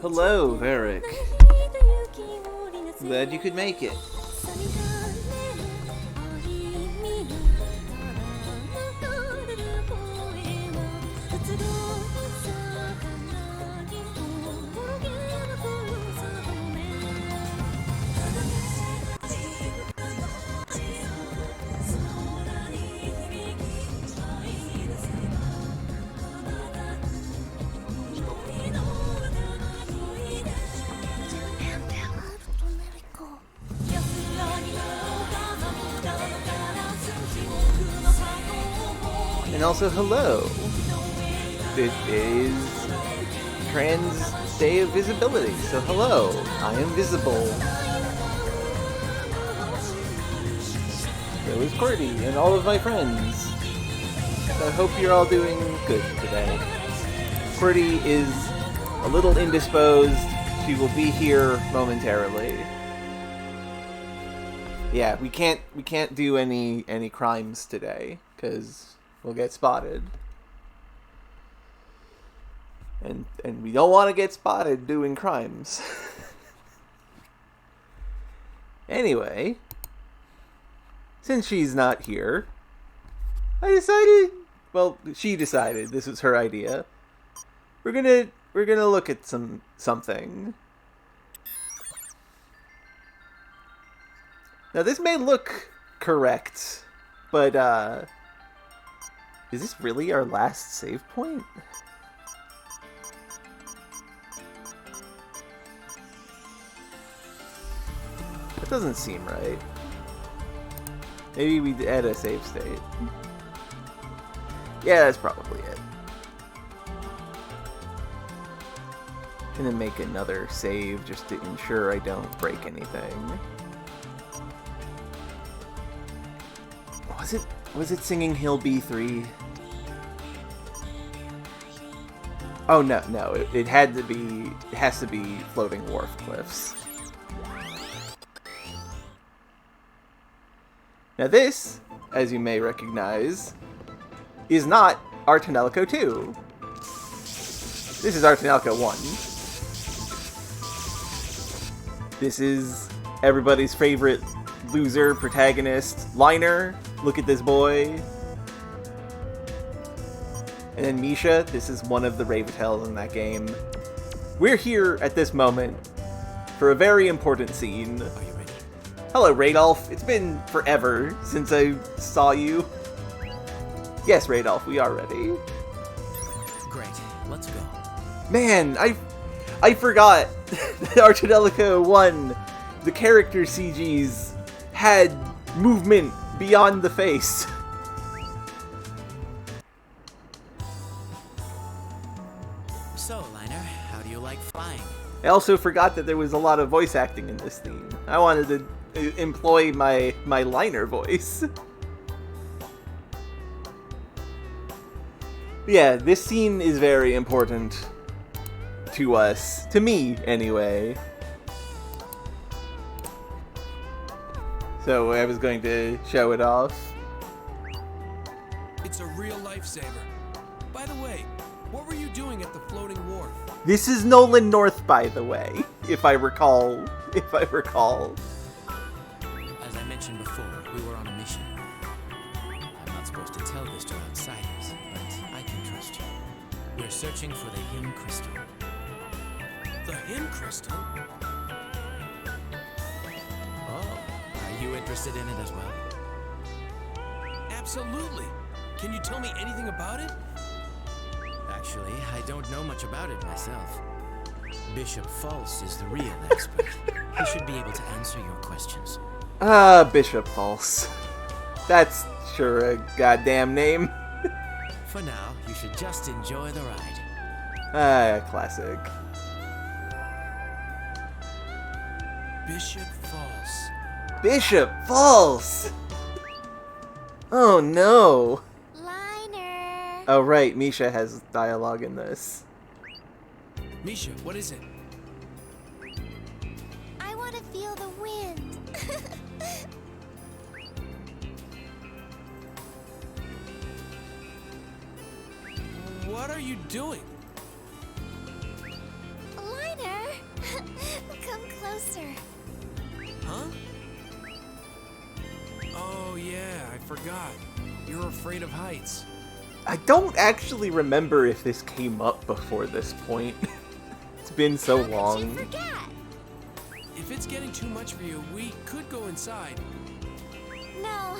Hello, Varric. Glad you could make it. And also, hello. This is Trans Day of Visibility, so hello. I am visible. So is Cordy and all of my friends. So I hope you're all doing good today. Cordy is a little indisposed. She will be here momentarily. Yeah, we can't do any crimes today because we'll get spotted. And we don't want to get spotted doing crimes. Anyway, since she's not here, she decided this was her idea. We're gonna look at something. Now this may look correct, but is this really our last save point? That doesn't seem right. Maybe we add a save state. Yeah, that's probably it. Gonna make another save just to ensure I don't break anything. Was it singing Hill B3? Oh no, it has to be Floating Wharf Cliffs. Now this, as you may recognize, is not our Tonelico 2. This is our Tonelico 1. This is everybody's favorite loser protagonist, Liner. Look at this boy. And then Misha, this is one of the Ravitels in that game. We're here at this moment for a very important scene. Are you ready? Hello, Radolf. It's been forever since I saw you. Yes, Radolf, we are ready. Great, let's go. Man, I forgot that our Tonelico 1, the character CGs had movement beyond the face. So, Liner, how do you like flying? I also forgot that there was a lot of voice acting in this theme. I wanted to employ my Liner voice. Yeah, this scene is very important to us. To me, anyway. So I was going to show it off. It's a real lifesaver. By the way, what were you doing at the floating wharf? This is Nolan North, by the way, if I recall. As I mentioned before, we were on a mission. I'm not supposed to tell this to outsiders, but I can trust you. We're searching for the Hymn Crystal. The Hymn Crystal? Oh, are you interested in it as well? Absolutely. Can you tell me anything about it? Actually, I don't know much about it myself. Bishop False is the real expert. He should be able to answer your questions. Bishop False. That's sure a goddamn name. For now, you should just enjoy the ride. Classic. Bishop False. Bishop False! Oh no! Liner. Oh right, Misha has dialogue in this. Misha, what is it? I want to feel the wind. What are you doing? Liner. closer. Huh? Oh, yeah, I forgot. You're afraid of heights. I don't actually remember if this came up before this point. It's been so How could you long. forget? If it's getting too much for you, we could go inside. No,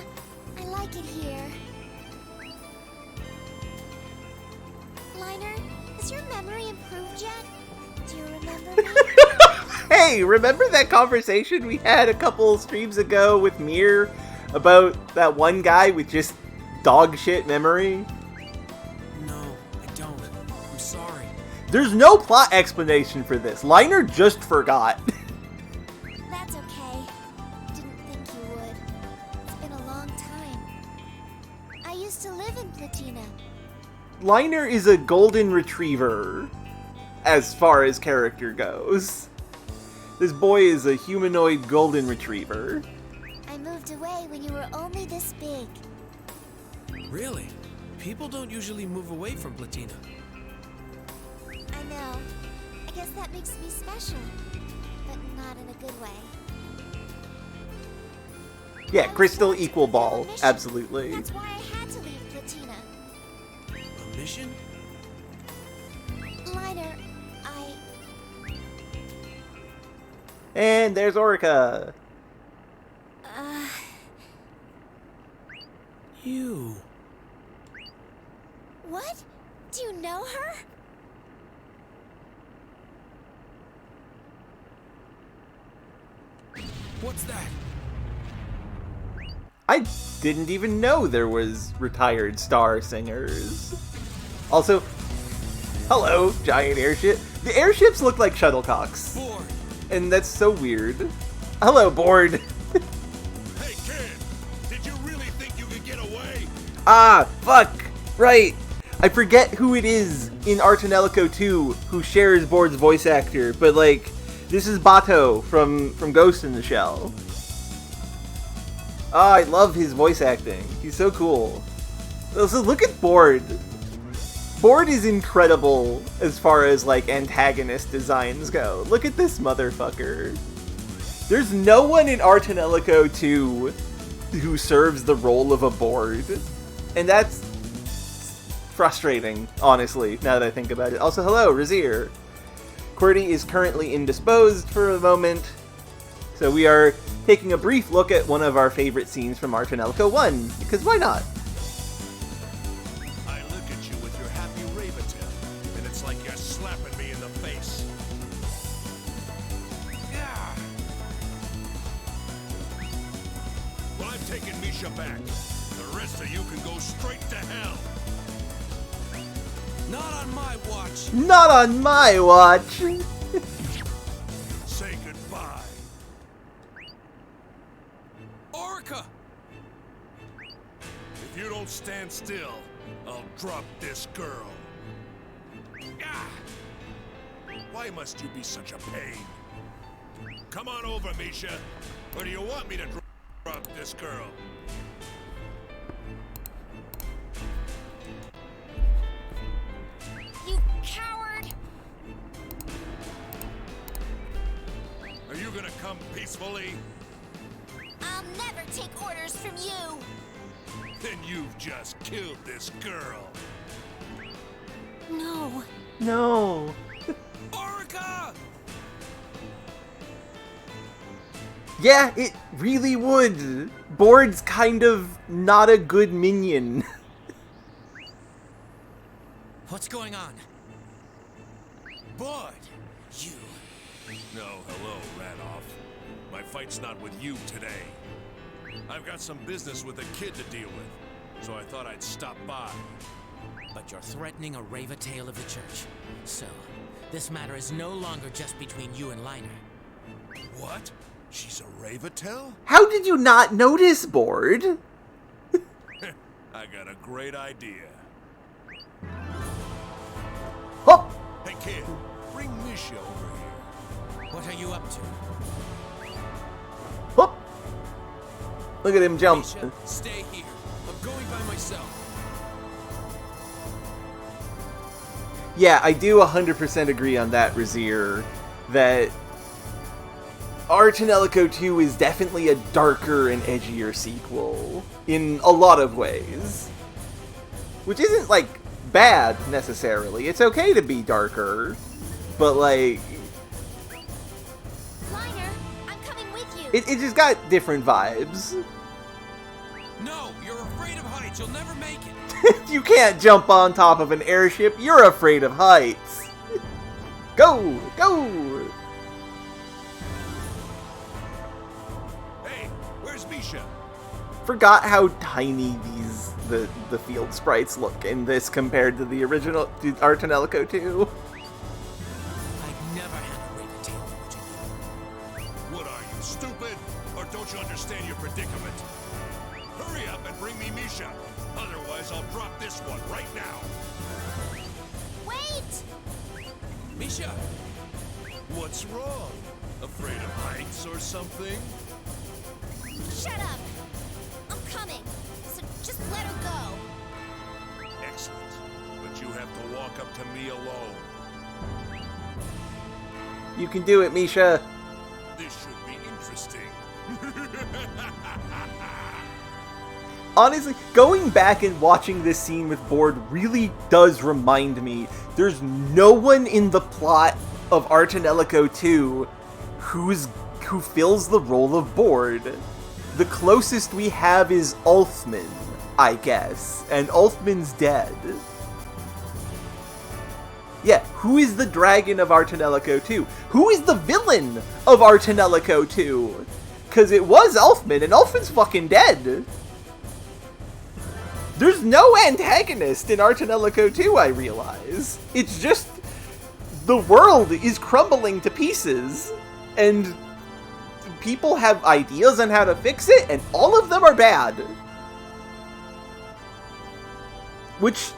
I like it here. Liner, has your memory improved yet? Do you remember me? Hey, remember that conversation we had a couple streams ago with Mir about that one guy with just dog shit memory? No, I don't. I'm sorry. There's no plot explanation for this. Liner just forgot. That's okay. Didn't think you would. It's been a long time. I used to live in Platina. Liner is a golden retriever, as far as character goes. This boy is a humanoid golden retriever. I moved away when you were only this big. Really? People don't usually move away from Platina. I know. I guess that makes me special, but not in a good way. Yeah, I was crystal born to equal fulfill a ball. mission. Absolutely. That's why I had to leave Platina. A mission? Liner, And there's Orica. You. What? Do you know her? What's that? I didn't even know there was retired star singers. Also, hello, giant airship. The airships look like shuttlecocks, Bored. and that's so weird. Hello, Board. Hey kid, did you really think you could get away? Ah, fuck. Right. I forget who it is in Tonelico 2 who shares Board's voice actor, but like, this is Bato from Ghost in the Shell. Oh, I love his voice acting. He's so cool. Also, look at Board. Board is incredible as far as like antagonist designs go. Look at this motherfucker. There's no one in Tonelico 2 who serves the role of a Board. And that's frustrating, honestly, now that I think about it. Also, hello, Razir. QWERTY is currently indisposed for the moment, so we are taking a brief look at one of our favorite scenes from Tonelico 1, because why not? I look at you with your happy raven-tail, and it's like you're slapping me in the face. Yeah. Well, I'm taking Misha back. The rest of you can go straight to hell. Not on my watch. Not on my watch! Say goodbye. Orca! If you don't stand still, I'll drop this girl. Ah! Why must you be such a pain? Come on over, Misha. Or do you want me to drop this girl? You coward! Are you gonna come peacefully? I'll never take orders from you! Then you've just killed this girl. No. No. Orca! Yeah, it really would. Board's kind of not a good minion. What's going on? Board! You. No, hello, Radoff. My fight's not with you today. I've got some business with a kid to deal with, so I thought I'd stop by. But you're threatening a Rave-a-Tail of the church. So, this matter is no longer just between you and Liner. What? She's a Rave-a-Tail? How did you not notice, Board? I got a great idea. Oh! Hey kid, bring Misha over here. What are you up to? Oh! Look at him jump. Misha, stay here. I'm going by myself. Yeah, I do 100% agree on that, Razir. That Tonelico 2 is definitely a darker and edgier sequel in a lot of ways. Which isn't, like, bad, necessarily. It's okay to be darker, but, like... Liner, I'm coming with you. It just got different vibes. No, you're afraid of heights. You'll never make it. You can't jump on top of an airship. You're afraid of heights. Go! Go! Hey, where's Misha? Forgot how tiny the field sprites look in this compared to the original Tonelico 2. I'd never hand a raven tail emoji. What are you, stupid? Or don't you understand your predicament? Hurry up and bring me Misha. Otherwise, I'll drop this one right now. Wait! Misha! What's wrong? Afraid of heights or something? Shut up! I'm coming, so just let her go. Excellent. But you have to walk up to me alone. You can do it, Misha. This should be interesting. Honestly, going back and watching this scene with Board really does remind me there's no one in the plot of Tonelico 2 who fills the role of Board. The closest we have is Ulfman, I guess, and Ulfman's dead. Yeah, who is the dragon of Tonelico 2? Who is the villain of Tonelico 2? Because it was Ulfman, and Ulfman's fucking dead. There's no antagonist in Tonelico 2, I realize. It's just the world is crumbling to pieces, and people have ideas on how to fix it, and all of them are bad. Which,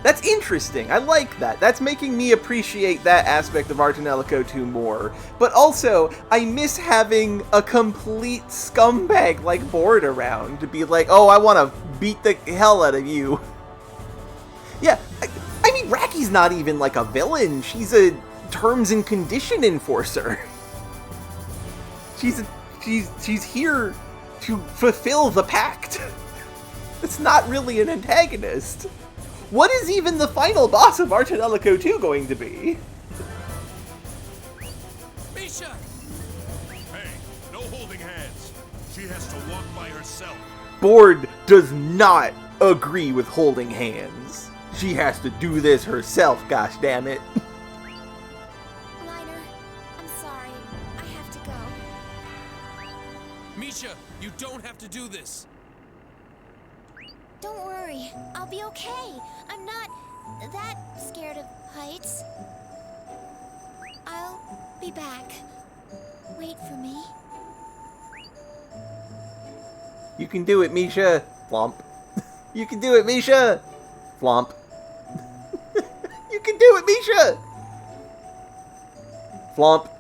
that's interesting. I like that. That's making me appreciate that aspect of Tonelico 2 more. But also, I miss having a complete scumbag like Board around to be like, oh, I want to beat the hell out of you. Yeah, I mean, Raki's not even like a villain. She's a terms and condition enforcer. She's here to fulfill the pact. It's not really an antagonist. What is even the final boss of Tonelico 2 going to be? Misha! Hey, no holding hands. She has to walk by herself. Board does not agree with holding hands. She has to do this herself, gosh damn it. Liner, I'm sorry. I have to go. Misha, you don't have to do this. Don't worry. I'll be okay. I'm not that scared of heights. I'll be back. Wait for me. You can do it, Misha. Flomp. You can do it, Misha. Flomp. You can do it, Misha. Flomp.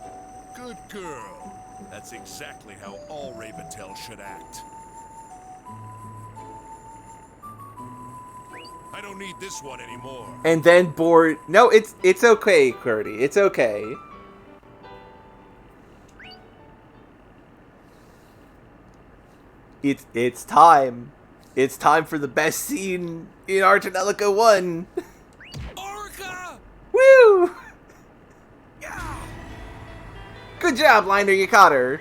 Good girl. That's exactly how all Raventail should act. I don't need this one anymore. And then Board. No, it's okay, Qwerty. It's okay. It's time. It's time for the best scene in Tonelico 1. Orica! Woo! Good job, Liner. You caught her.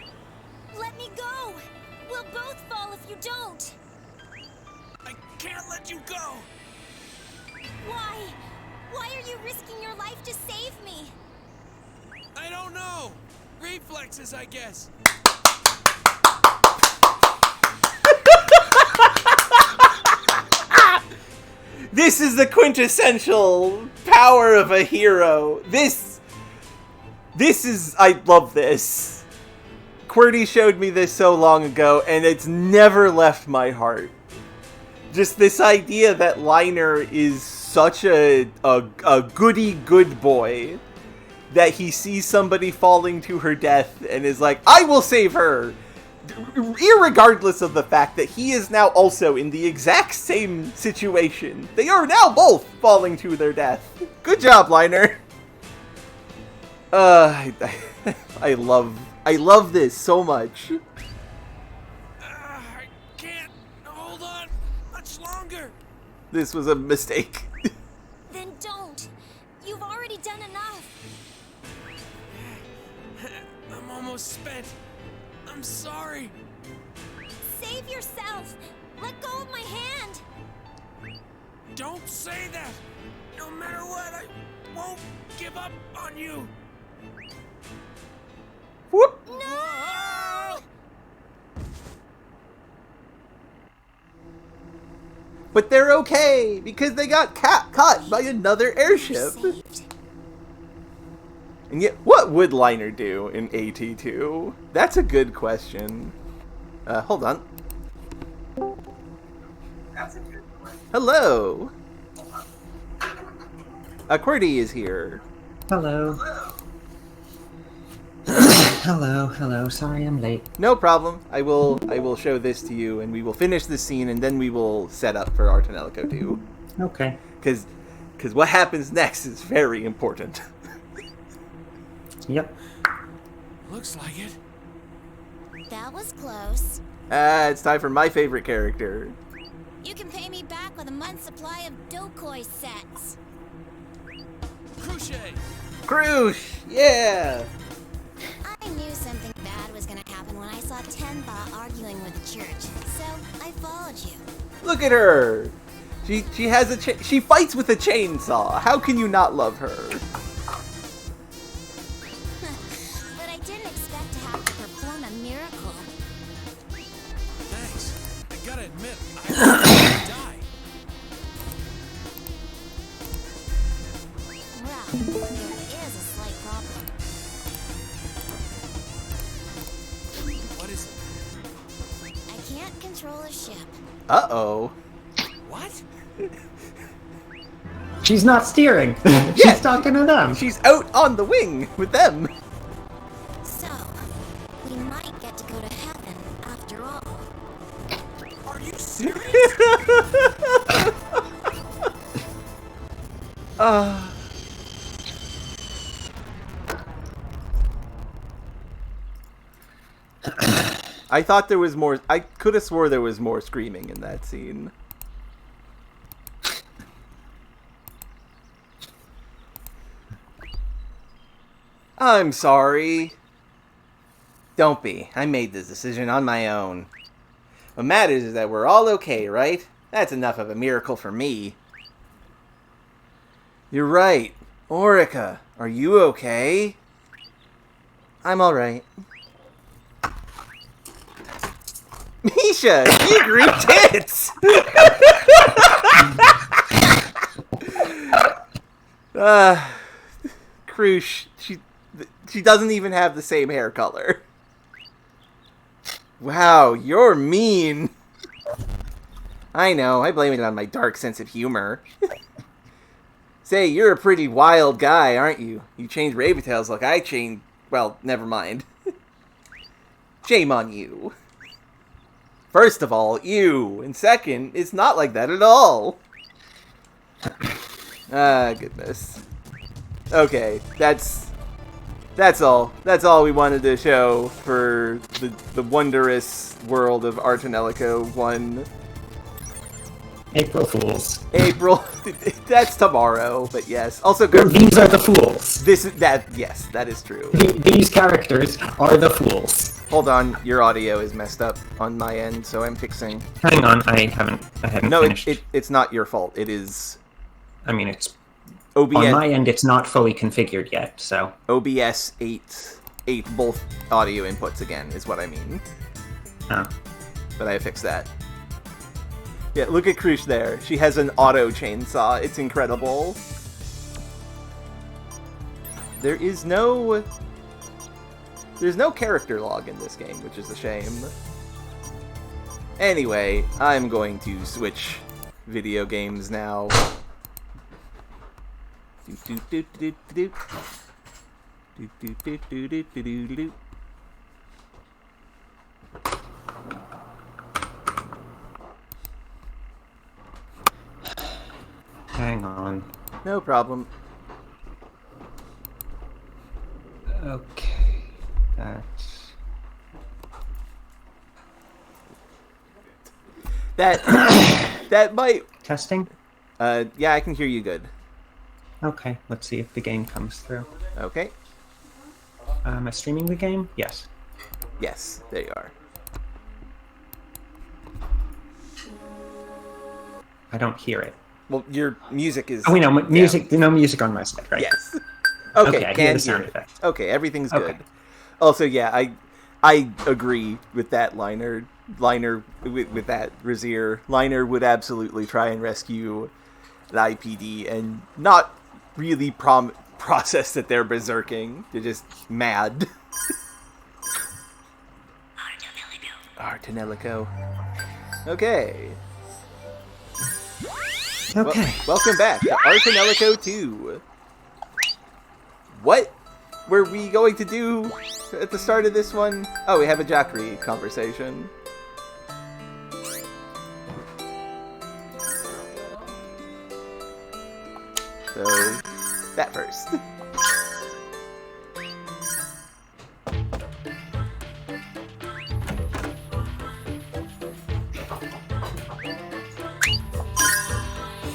Let me go! We'll both fall if you don't! I can't let you go! Why? Why are you risking your life to save me? I don't know. Reflexes, I guess. This is the quintessential power of a hero. This is, I love this. Qwerty showed me this so long ago, and it's never left my heart. Just this idea that Liner is such a goody good boy that he sees somebody falling to her death and is like, I will save her! Irregardless of the fact that he is now also in the exact same situation. They are now both falling to their death. Good job, Liner. I love I love this so much. I can't hold on much longer. This was a mistake. Then don't. You've already done enough. I'm almost spent. I'm sorry. Save yourself. Let go of my hand. Don't say that. No matter what, I won't give up on you. Whoop. No! But they're okay because they got caught by another airship. Saved. And yet, what would Liner do in AT2? That's a good question. Hold on. Hello. QWERTY is here. Hello. hello. Sorry I'm late. No problem. I will show this to you, and we will finish this scene, and then we will set up for our Tonelico 2. Okay. Because what happens next is very important. Yep. Looks like it. That was close. It's time for my favorite character. You can pay me back with a month's supply of Dokoi sets. Crochet. Krush! Yeah! I knew something bad was gonna happen when I saw Tenba arguing with the church, so I followed you. Look at her! She has she fights with a chainsaw. How can you not love her? But I didn't expect to have to perform a miracle. Thanks. I gotta admit, I almost die. Well, there is a slight problem. What is it? I can't control a ship. Uh-oh. What? She's not steering. Yeah. She's talking to them. She's out on the wing with them. So, we might get to go to heaven after all. Are you serious? I thought there was more. I could have swore there was more screaming in that scene. I'm sorry. Don't be. I made this decision on my own. What matters is that we're all okay, right? That's enough of a miracle for me. You're right. Orica, are you okay? I'm alright. Misha, you grew tits! Krush, she doesn't even have the same hair color. Wow, you're mean. I know, I blame it on my dark sense of humor. Say, you're a pretty wild guy, aren't you? You change Raventails like I changed... Well, never mind. Shame on you. First of all, you. And second, it's not like that at all. Ah, goodness. Okay, that's all. That's all we wanted to show for the wondrous world of Tonelico 1. April Fools. April. That's tomorrow, but yes. Also, good. These are the fools. Yes, that is true. These characters are the fools. Hold on, your audio is messed up on my end, so I'm fixing. Hang on, I haven't No, finished. it's not your fault. It is I mean, it's OBS. on my end. It's not fully configured yet, so. OBS 8 both audio inputs again is what I mean. Oh. But I fixed that. Yeah, look at Krush there. She has an auto chainsaw. It's incredible. There's no character log in this game, which is a shame. Anyway, I'm going to switch video games now. Hang on. No problem. Okay. That's... that might... Testing? Yeah, I can hear you good. Okay, let's see if the game comes through. Okay. Am I streaming the game? Yes. Yes, there you are. I don't hear it. Well, your music is... Oh, wait, no, music, no music on my side, right? Yes. Okay, I can hear the sound it. effect. Okay, everything's good. Okay. Also, yeah, I agree with that Liner with that Razier. Liner would absolutely try and rescue the IPD and not really process that they're berserking. They're just mad. Our Tonelico. Okay. Okay. Welcome back to Our Tonelico 2. What were we going to do at the start of this one? Oh, we have a Jackery conversation. So, that first.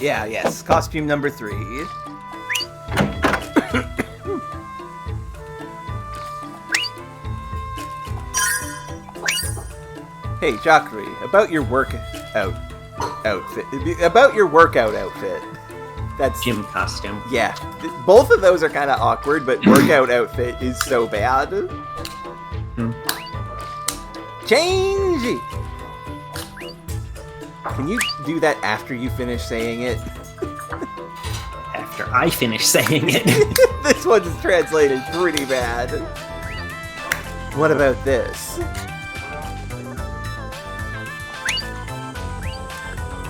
Yeah, yes. Costume number 3. Hey, Jackery, about your workout outfit. About your workout outfit. That's Gym costume. yeah. Both of those are kind of awkward, but workout outfit is so bad. Change. Can you do that after you finish saying it? After I finish saying it. This one's translated pretty bad. What about this?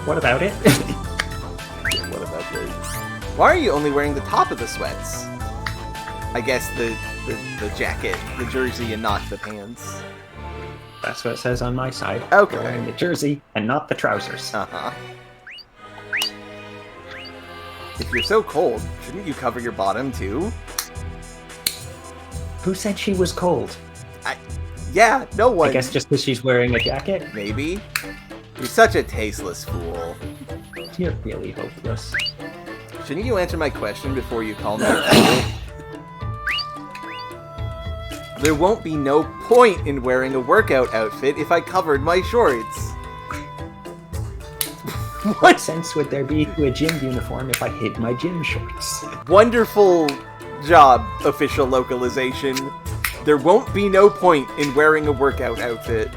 What about it? What about this? Why are you only wearing the top of the sweats? I guess the jacket, the jersey, and not the pants. That's what it says on my side. Okay. You're wearing the jersey and not the trousers. Uh-huh. If you're so cold, shouldn't you cover your bottom too? Who said she was cold? Yeah, no one. I guess just because she's wearing a jacket? Maybe. You're such a tasteless fool. You're really hopeless. Shouldn't you answer my question before you call me a fool? There won't be no point in wearing a workout outfit if I covered my shorts. What sense would there be to a gym uniform if I hid my gym shorts? Wonderful job, official localization. There won't be no point in wearing a workout outfit.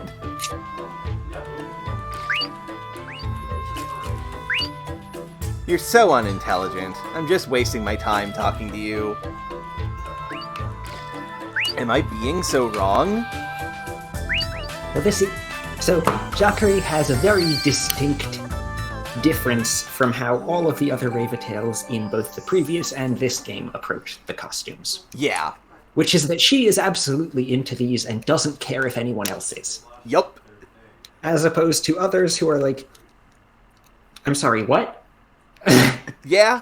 You're so unintelligent. I'm just wasting my time talking to you. Am I being so wrong? Well, so Jackery has a very distinct difference from how all of the other Ravetales in both the previous and this game approach the costumes. Yeah. Which is that she is absolutely into these and doesn't care if anyone else is. Yup. As opposed to others who are like, I'm sorry, what? Yeah.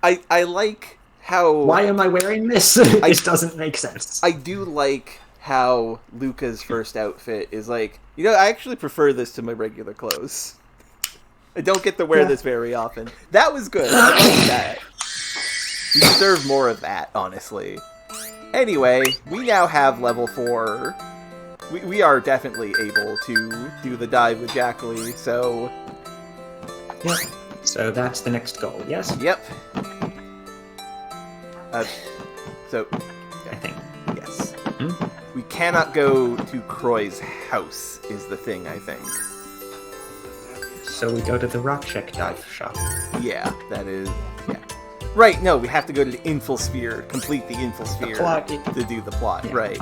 I like how... Why am I wearing this? This doesn't make sense. I do like how Luca's first outfit is like, you know, I actually prefer this to my regular clothes. I don't get to wear this very often. That was good. I like that. You deserve more of that, honestly. Anyway, we now have level 4. We are definitely able to do the dive with Jackery, so... Yep. So that's the next goal, yes? Yep. So... I think. Yes. Hmm? We cannot go to Croy's house, is the thing, I think. So we go to the rock check dive shop. Yeah, that is... Yeah. Right, no, we have to go to the Infosphere, complete the Infosphere to do the plot, Yeah. right.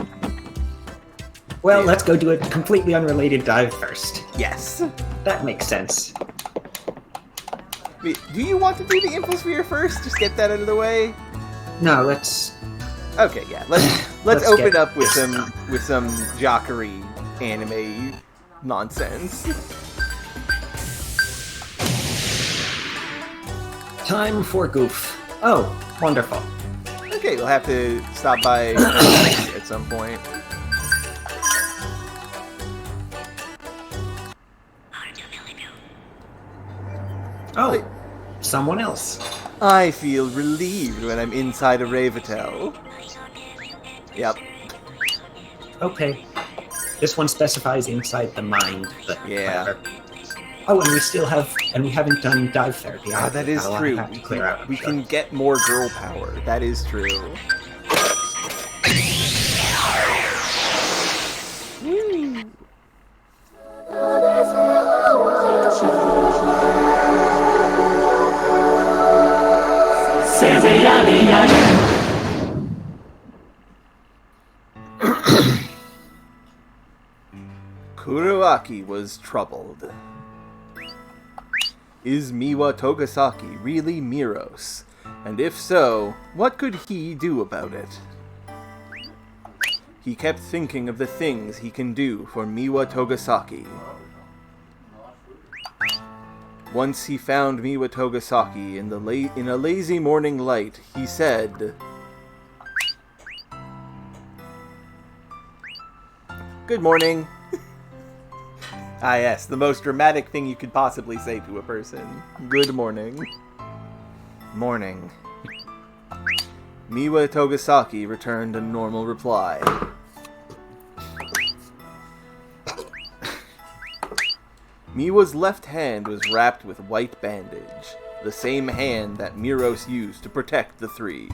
Well, let's go do a completely unrelated dive first. Yes. That makes sense. Wait, do you want to do the Infosphere first? Just get that out of the way? No, let's... Okay, yeah. Let's Let's open get up with this some Jackery anime nonsense. Time for goof. Oh, wonderful. Okay, we'll have to stop by at some point. Oh, someone else. I feel relieved when I'm inside a Ravatel. Yep. Okay. This one specifies inside the mind, but Yeah. whatever. Oh, and we haven't done dive therapy. Ah, that is I'll true. have to clear out. We can get more girl power. That is true. Kuroaki was troubled. Is Miwa Togasaki really Miros? And if so, what could he do about it? He kept thinking of the things he can do for Miwa Togasaki. Once he found Miwa Togasaki in a lazy morning light, he said, "Good morning." Ah yes, the most dramatic thing you could possibly say to a person. Good morning. Morning. Miwa Togasaki returned a normal reply. Miwa's left hand was wrapped with white bandage, the same hand that Miros used to protect the three.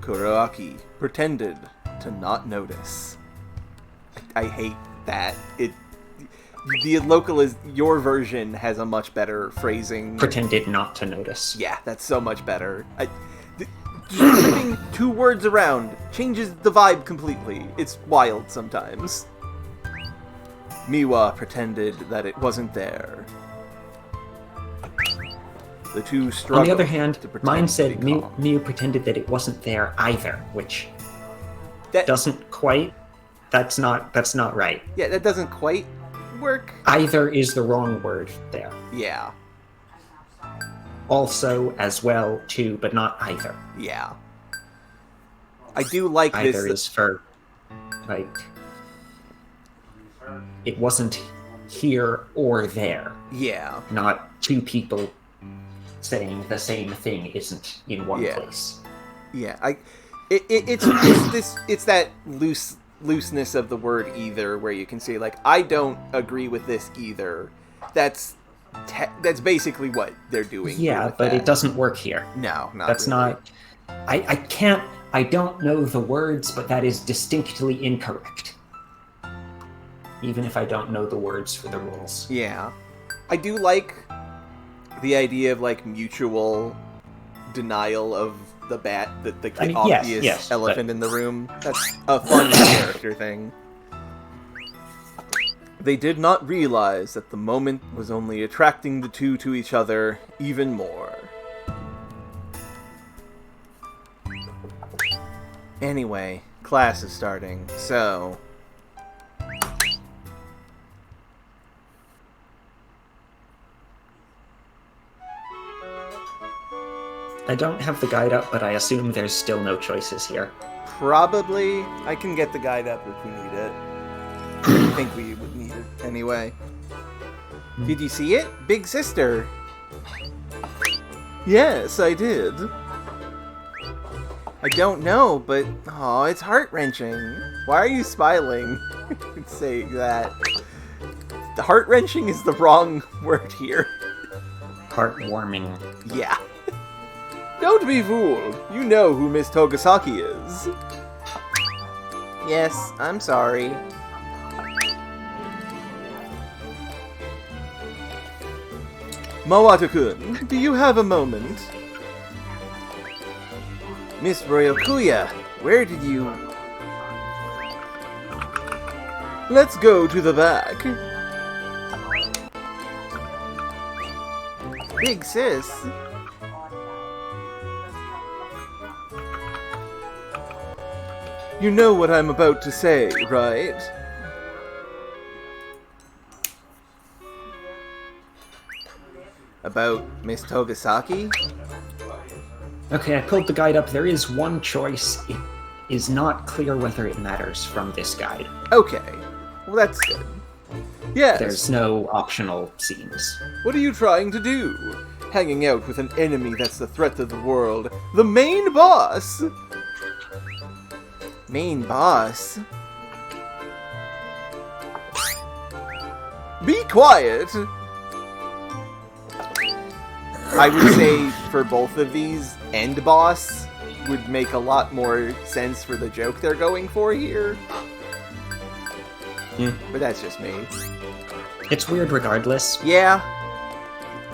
Kuroaki pretended to not notice. I hate that. Your version has a much better phrasing. Pretended not to notice. Yeah, that's so much better. Just flipping 2 words around changes the vibe completely. It's wild sometimes. Miwa pretended that it wasn't there. The two struggled. On the other hand, to pretend mine to said be calm. Miu pretended that it wasn't there either, which That doesn't quite. That's not right. Yeah, that doesn't quite work. Either is the wrong word there. Yeah, Also, as well, too, but not either. yeah. I do like Either this. is for, like, it wasn't here or there. Yeah, Not two people saying the same thing isn't in one Yeah. place. yeah. It's that looseness of the word either, where you can say like, I don't agree with this either. That's basically what they're doing. Yeah, with but that. it doesn't work here. No, not That's really. not. I don't know the words, but that is distinctly incorrect. Even if I don't know the words for the rules. Yeah, I do like the idea of like mutual denial of the Yes, obvious yes, elephant in the room. That's a fun character thing. They did not realize that the moment was only attracting the two to each other even more. Anyway, class is starting, so... I don't have the guide up, but I assume there's still no choices here. Probably. I can get the guide up if we need it. I think we would need it anyway. Did you see it? Big sister! Yes, I did. I don't know, but... oh, it's heart-wrenching. Why are you smiling? saying that? The heart-wrenching is the wrong word here. Heartwarming. Yeah. Don't be fooled. You know who Miss Togasaki is. Yes, I'm sorry. Mawata-kun, do you have a moment? Miss Ryokuya, where did you... Let's go to the back. Big sis. You know what I'm about to say, right? About Miss Togasaki? Okay, I pulled the guide up. There is one choice. It is not clear whether it matters from this guide. Okay. Well, that's good. Yes. There's no optional scenes. What are you trying to do? Hanging out with an enemy that's the threat to the world. The main boss! Main boss? Be quiet! I would say for both of these, end boss would make a lot more sense for the joke they're going for here. But that's just me. It's weird regardless. Yeah.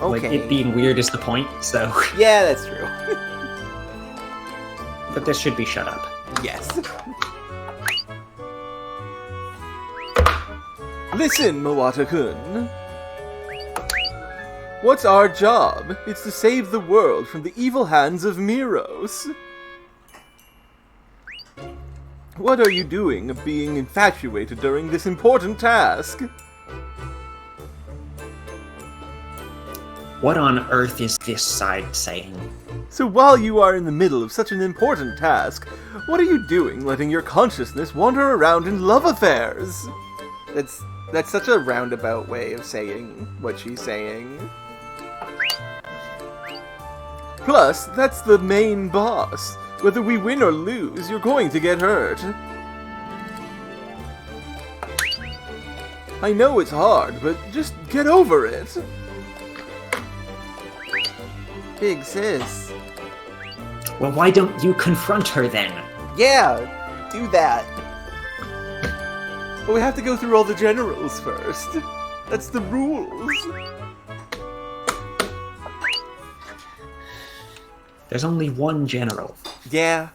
Like, Okay. it being weird is the point, so... Yeah, that's true. But this should be shut up. Yes. Listen, Mawata-kun. What's our job? It's to save the world from the evil hands of Miros. What are you doing, being infatuated during this important task? What on earth is this side saying? So while you are in the middle of such an important task, what are you doing letting your consciousness wander around in love affairs? That's such a roundabout way of saying what she's saying. Plus, that's the main boss. Whether we win or lose, you're going to get hurt. I know it's hard, but just get over it. Big sis. Well, why don't you confront her then? Yeah, do that. But we have to go through all the generals first. That's the rules. There's only one general. Yeah.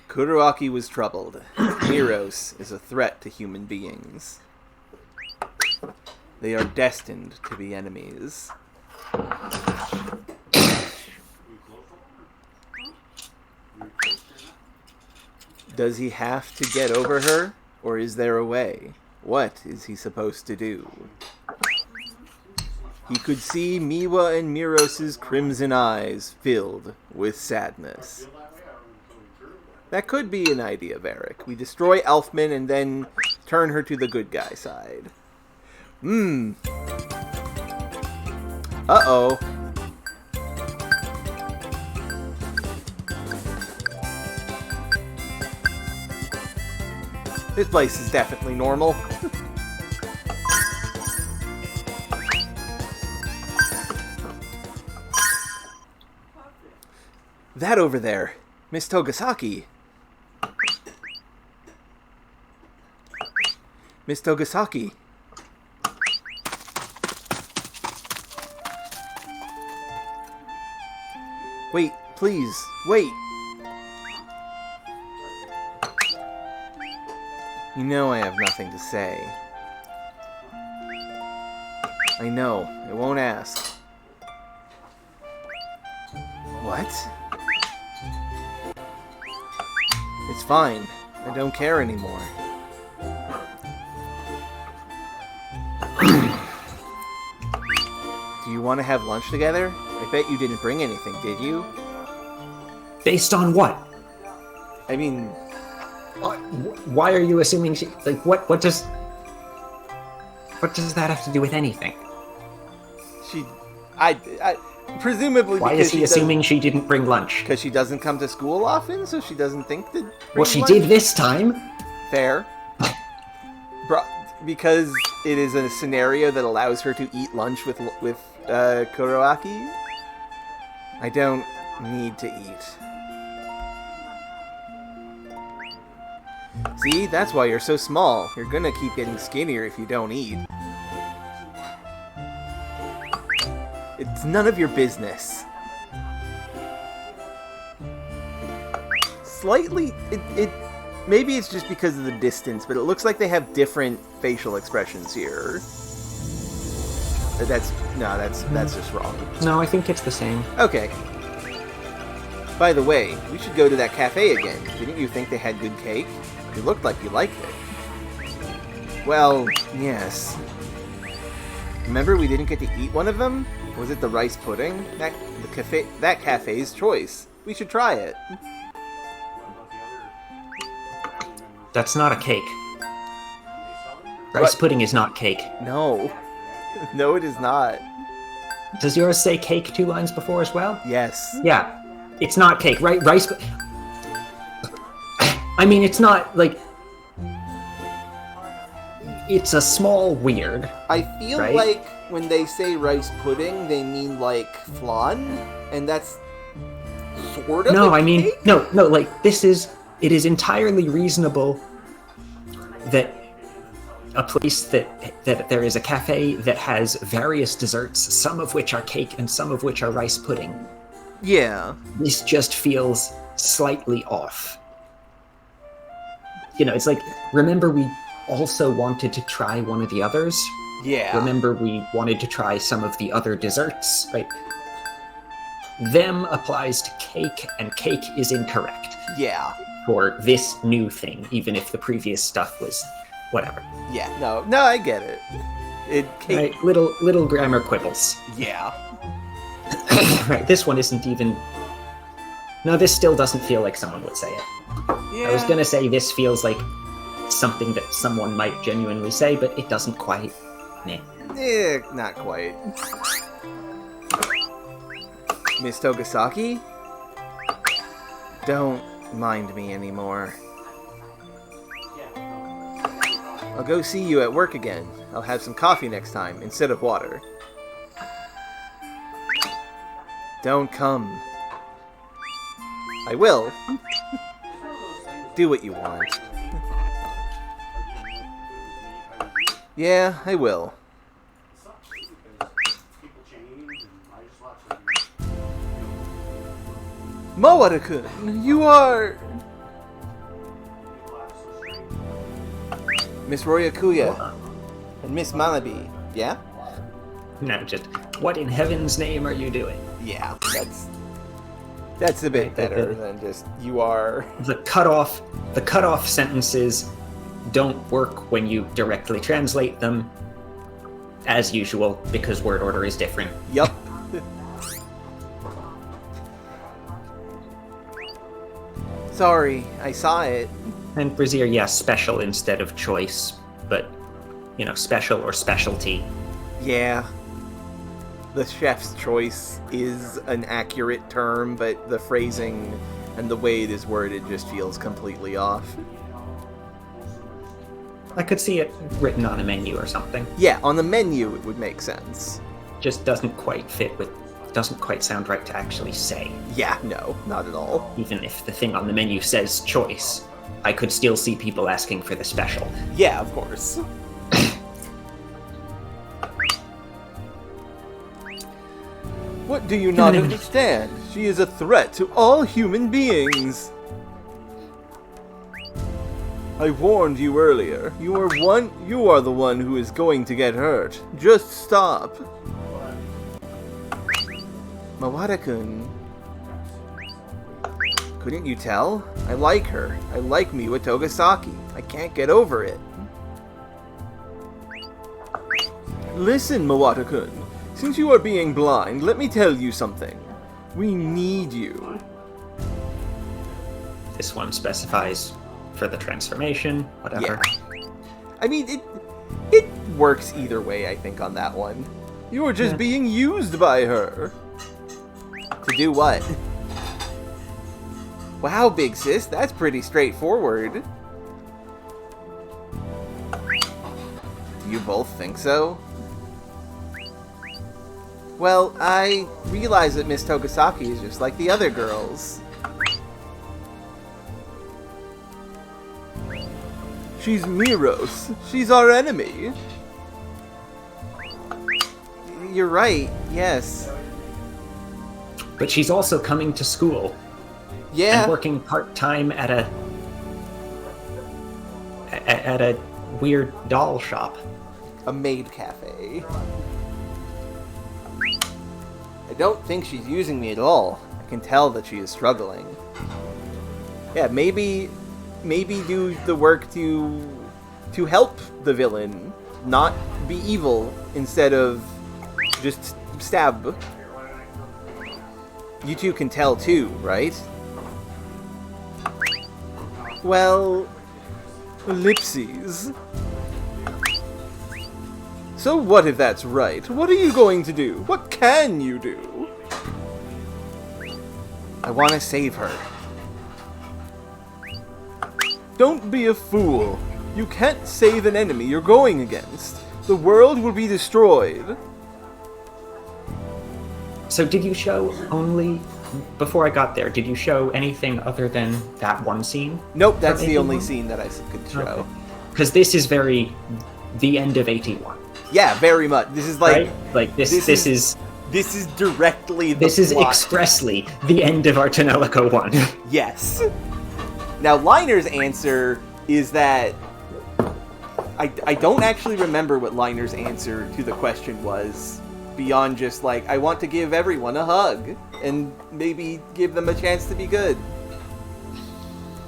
Kuroaki was troubled. Miros is a threat to human beings. They are destined to be enemies. Does he have to get over her, or is there a way? What is he supposed to do? He could see Miwa and Miros' crimson eyes filled with sadness. That could be an idea, Varric. We destroy Elfman and then turn her to the good guy side. Uh-oh. This place is definitely normal. That over there, Miss Togasaki. Miss Togasaki. Wait, please, wait. You know I have nothing to say. I know, I won't ask. What? It's fine. I don't care anymore. Do you want to have lunch together? I bet you didn't bring anything, did you? Based on what? I mean, Why are you assuming she... Like, what does... What does that have to do with anything? I presumably Why because is he assuming she didn't bring lunch? because she doesn't come to school often, so she doesn't think that... Well, she did this time. Fair. Because it is a scenario that allows her to eat lunch with Kuroaki. I don't need to eat. See, that's why you're so small. You're gonna keep getting skinnier if you don't eat. It's none of your business. Slightly, maybe it's just because of the distance, but it looks like they have different facial expressions here. That's just wrong. No, I think it's the same. Okay. By the way, we should go to that cafe again. Didn't you think they had good cake? It looked like you liked it. Well, yes. Remember we didn't get to eat one of them? Was it the rice pudding? That cafe's choice. We should try it. That's not a cake. Rice pudding is not cake. No. No, it is not. Does yours say cake 2 lines before as well? Yes. Yeah. It's not cake, right? Rice... I mean, it's not, like... It's a small weird. I feel right? like when they say rice pudding, they mean, like, flan? And that's sort of No, a I mean, cake? no, like, it is entirely reasonable that a place that there is a cafe that has various desserts, some of which are cake and some of which are rice pudding. Yeah. This just feels slightly off. You know, it's like, remember we also wanted to try one of the others? Yeah. Remember we wanted to try some of the other desserts, right? Them applies to cake, and cake is incorrect Yeah. for this new thing, even if the previous stuff was whatever. Yeah. No, I get it. It cake. Right? Little grammar quibbles. Yeah. Right, this one isn't even... No, this still doesn't feel like someone would say it. Yeah. I was gonna say this feels like something that someone might genuinely say, but it doesn't quite. Nah. Not quite. Miss Togasaki? Don't mind me anymore. I'll go see you at work again. I'll have some coffee next time, instead of water. Don't come. I will. Do what you want. Yeah, I will. Mawara-kun, you are... Miss Royakuya and Miss Manabe, yeah? No, just, what in heaven's name are you doing? Yeah, that's a bit better than just, you are... The cutoff sentences don't work when you directly translate them, as usual, because word order is different. Yup. Sorry, I saw it. And Brazier, yes, special instead of choice, but, you know, special or specialty. Yeah. The chef's choice is an accurate term, but the phrasing and the way it is worded just feels completely off. I could see it written on a menu or something. Yeah, on the menu it would make sense. Just doesn't quite sound right to actually say. Yeah, no, not at all. Even if the thing on the menu says choice, I could still see people asking for the special. Yeah, of course. What do you not understand? She is a threat to all human beings. I warned you earlier. You are the one who is going to get hurt. Just stop. Mawara-kun. Couldn't you tell? I like her. I like me with Togasaki. I can't get over it. Listen, Mawara-kun. Since you are being blind, let me tell you something. We need you. This one specifies for the transformation, whatever. Yeah. I mean, it works either way, I think, on that one. You are just being used by her. To do what? Wow, big sis, that's pretty straightforward. Do you both think so? Well, I realize that Miss Togasaki is just like the other girls. She's Miros. She's our enemy. You're right, yes. But she's also coming to school. Yeah. And working part-time at a weird doll shop. A maid cafe. I don't think she's using me at all. I can tell that she is struggling. Yeah, maybe do the work to help the villain, not be evil instead of just stab. You two can tell too, right? Well, ellipses. So what if that's right? What are you going to do? What can you do? I want to save her. Don't be a fool. You can't save an enemy you're going against. The world will be destroyed. So did you show only, before I got there, did you show anything other than that one scene? Nope, that's from the only 81? scene that I could show. Because this is very the end of 81. Yeah, very much. This is like... Right? Like this is This is directly the this is plot. expressly the end of our Tonelico one. Yes. Now, Liner's answer is that... I don't actually remember what Liner's answer to the question was, beyond just like, I want to give everyone a hug, and maybe give them a chance to be good.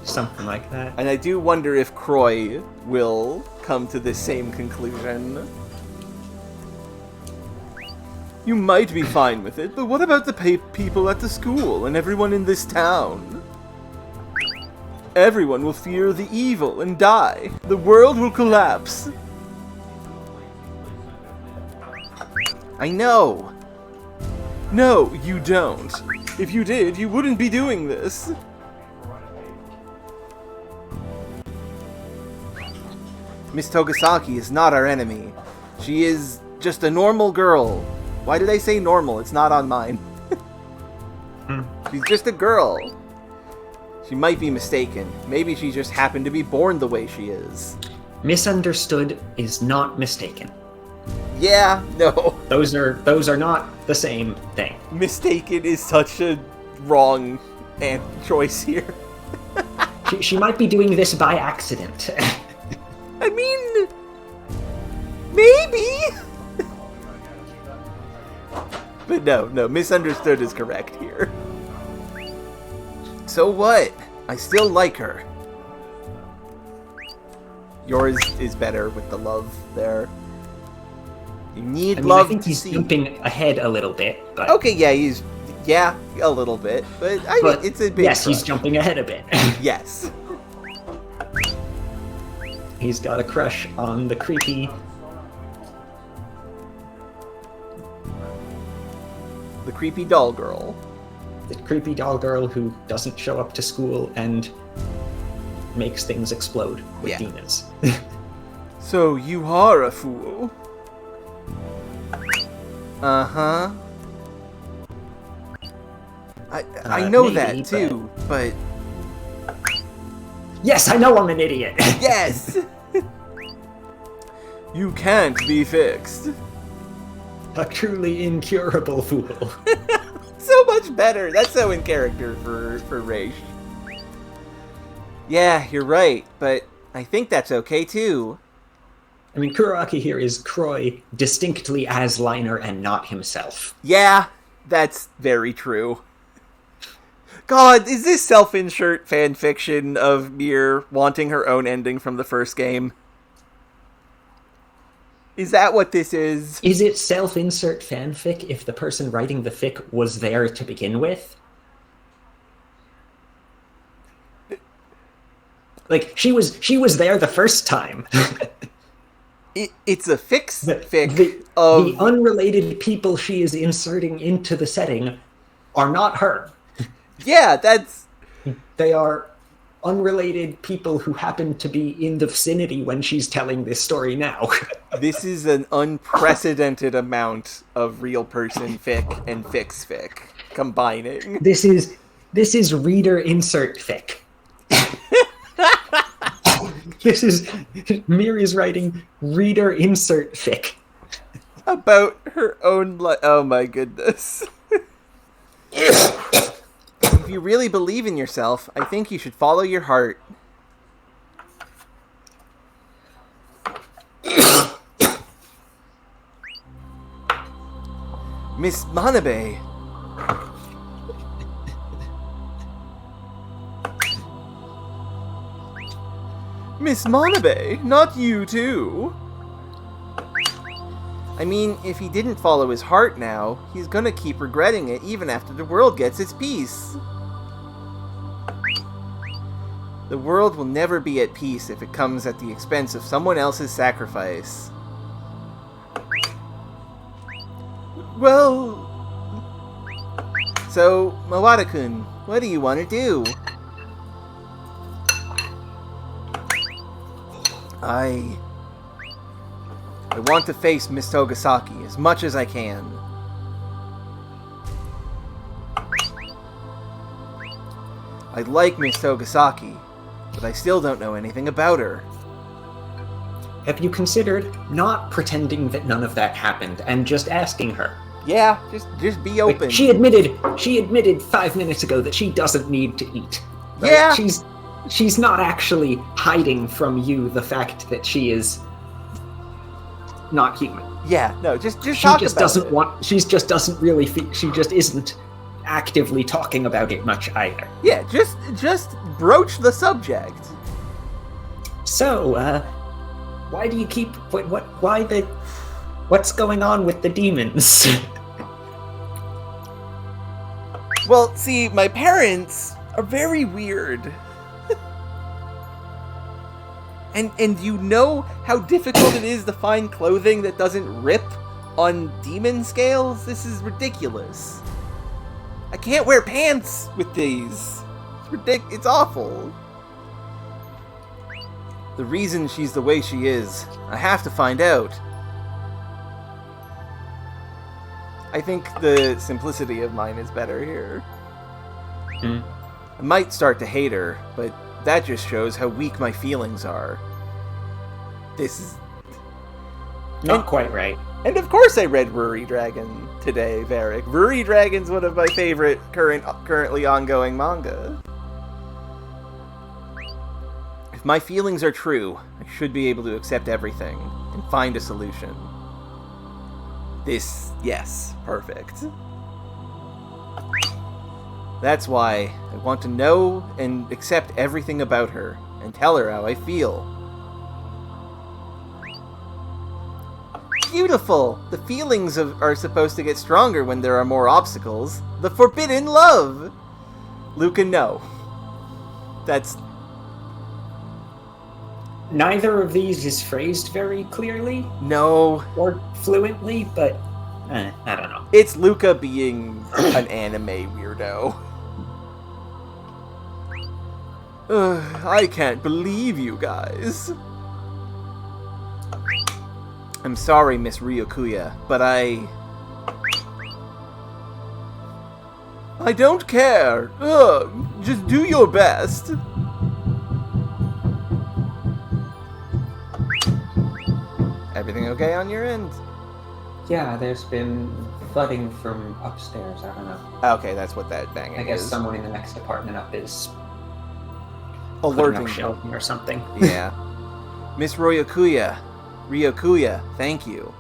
Something like that. And I do wonder if Croy will come to the same conclusion. You might be fine with it, but what about the people at the school and everyone in this town? Everyone will fear the evil and die. The world will collapse. I know. No, you don't. If you did, you wouldn't be doing this. Miss Togasaki is not our enemy. She is just a normal girl. Why did I say normal? It's not on mine. She's just a girl. She might be mistaken. Maybe she just happened to be born the way she is. Misunderstood is not mistaken. Yeah, no. Those are not the same thing. Mistaken is such a wrong choice here. She might be doing this by accident. I mean, maybe. But no, misunderstood is correct here. So what? I still like her. Yours is better with the love there. You need love I think to he's see. jumping ahead a little bit, but Okay, yeah, a little bit, but I mean, it's a big yes, he's crush. jumping ahead a bit. Yes. He's got a crush on the creepy doll girl. the creepy doll girl who doesn't show up to school and makes things explode with Yeah. demons. So you are a fool. Uh-huh. I know Maybe, that too, but Yes, I know I'm an idiot. yes. You can't be fixed. A truly incurable fool. So much better. That's so in character for Raish. Yeah, you're right, but I think that's okay too. I mean, Kuroaki here is Croy distinctly as Liner and not himself. Yeah, that's very true. God, is this self-insert fanfiction of Mir wanting her own ending from the first game? Is that what this is? Is it self-insert fanfic if the person writing the fic was there to begin with? Like, she was there the first time. It's a fic The of... unrelated people she is inserting into the setting are not her. Yeah, that's... They are unrelated people who happen to be in the vicinity when she's telling this story now. This is an unprecedented amount of real person fic and fix fic combining. This is reader insert fic. This is Mir is writing reader insert fic. About her own oh my goodness. If you really believe in yourself, I think you should follow your heart. Miss Manabe. Miss Manabe, not you too. I mean, if he didn't follow his heart now, he's gonna keep regretting it even after the world gets its peace. The world will never be at peace if it comes at the expense of someone else's sacrifice. Well... So, Mawata-kun, what do you want to do? I want to face Miss Togasaki as much as I can. I like Miss Togasaki, but I still don't know anything about her. Have you considered not pretending that none of that happened and just asking her? Yeah, just be open. Like, she admitted 5 minutes ago that she doesn't need to eat. Right? Yeah. She's not actually hiding from you the fact that she is not human. Yeah, no, just She talk just about doesn't it. want. She just doesn't really. She just isn't actively talking about it much either. Yeah, just broach the subject. So, why do you keep? Why the? What's going on with the demons? Well, see, my parents are very weird. And you know how difficult it is to find clothing that doesn't rip on demon scales? This is ridiculous. I can't wear pants with these. It's awful. The reason she's the way she is, I have to find out. I think the simplicity of mine is better here. I might start to hate her, but that just shows how weak my feelings are. This is... Not quite right. And of course I read Ruri Dragon today, Varric. Ruri Dragon's one of my favorite currently ongoing manga. If my feelings are true, I should be able to accept everything and find a solution. This, yes, perfect. That's why I want to know and accept everything about her and tell her how I feel. Beautiful! The feelings are supposed to get stronger when there are more obstacles. The forbidden love! Luca, no. That's... Neither of these is phrased very clearly No. or fluently, but I don't know. It's Luca being an anime weirdo. Ugh, I can't believe you guys. I'm sorry, Miss Ryokuya, but I don't care. Ugh, just do your best. Everything okay on your end? Yeah, there's been flooding from upstairs. I don't know. Okay, that's what that banging I guess is. someone in the next apartment up is Alerting putting up shelving or something. Yeah. Miss Ryokuya, thank you.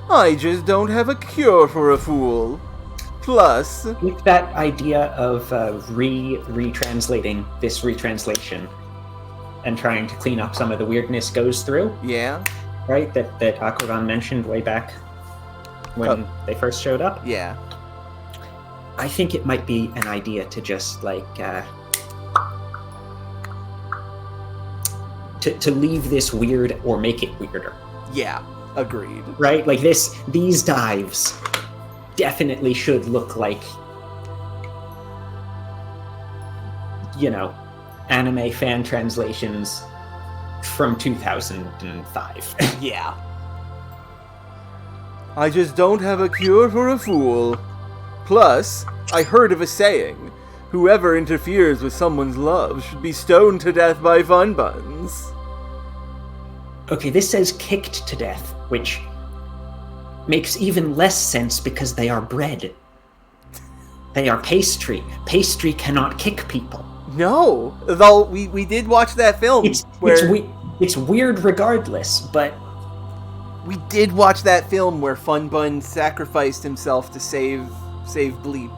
I just don't have a cure for a fool. Plus... With that idea of retranslating this retranslation and trying to clean up some of the weirdness goes through, Yeah? right? That Akuran mentioned way back when they first showed up. Yeah. I think it might be an idea to just to leave this weird or make it weirder. Yeah. Agreed. Right? Like these dives definitely should look like, you know, anime fan translations from 2005. Yeah. I just don't have a cure for a fool. Plus, I heard of a saying, whoever interferes with someone's love should be stoned to death by fun buns. Okay, this says kicked to death, which makes even less sense because they are bread. They are pastry. Pastry cannot kick people. No, though we did watch that film. It's weird regardless, but we did watch that film where Fun Bun sacrificed himself to save Bleep.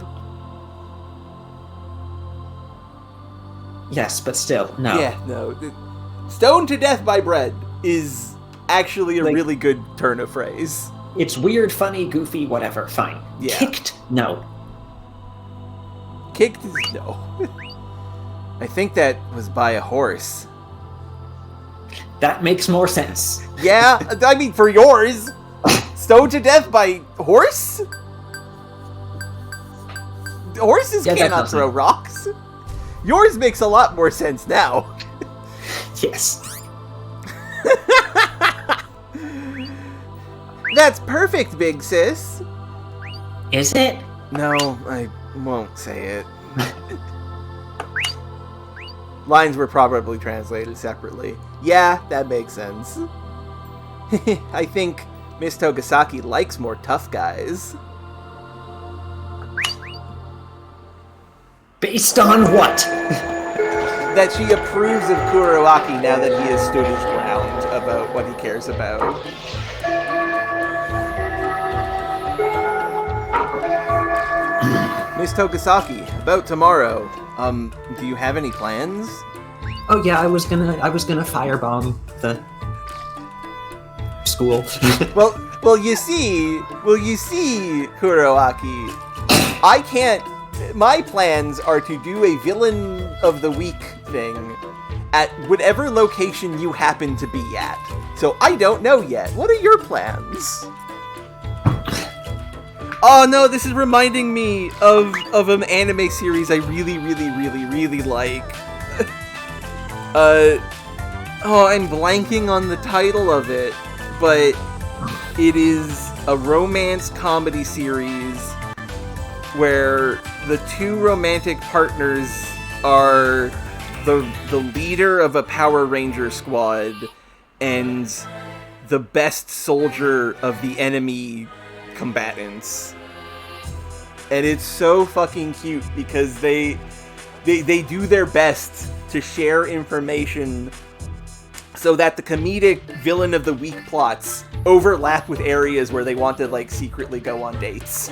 yes, but still, no. Yeah, no. Stoned to death by bread is actually a really good turn of phrase. It's weird, funny, goofy, whatever, fine. Yeah. Kicked? No. Kicked is no. I think that was by a horse. That makes more sense. Yeah, I mean, for yours. Stoned to death by horse? Horses Yeah, that cannot doesn't. throw rocks. Yours makes a lot more sense now. Yes. That's perfect, big sis. Is it? No, I won't say it. Lines were probably translated separately. Yeah, that makes sense. I think Miss Togasaki likes more tough guys. Based on what? That she approves of Kuroaki now that he has stood his ground about what he cares about. Miss Togasaki, about tomorrow. Do you have any plans? Oh yeah, I was gonna firebomb the school. Well, you see, Kuroaki, I can't. My plans are to do a villain of the week thing at whatever location you happen to be at. So I don't know yet. What are your plans? Oh no, this is reminding me of an anime series I really like. I'm blanking on the title of it, but it is a romance comedy series where the two romantic partners are the leader of a Power Ranger squad and the best soldier of the enemy combatants. And it's so fucking cute because they do their best to share information so that the comedic villain of the week plots overlap with areas where they want to like secretly go on dates.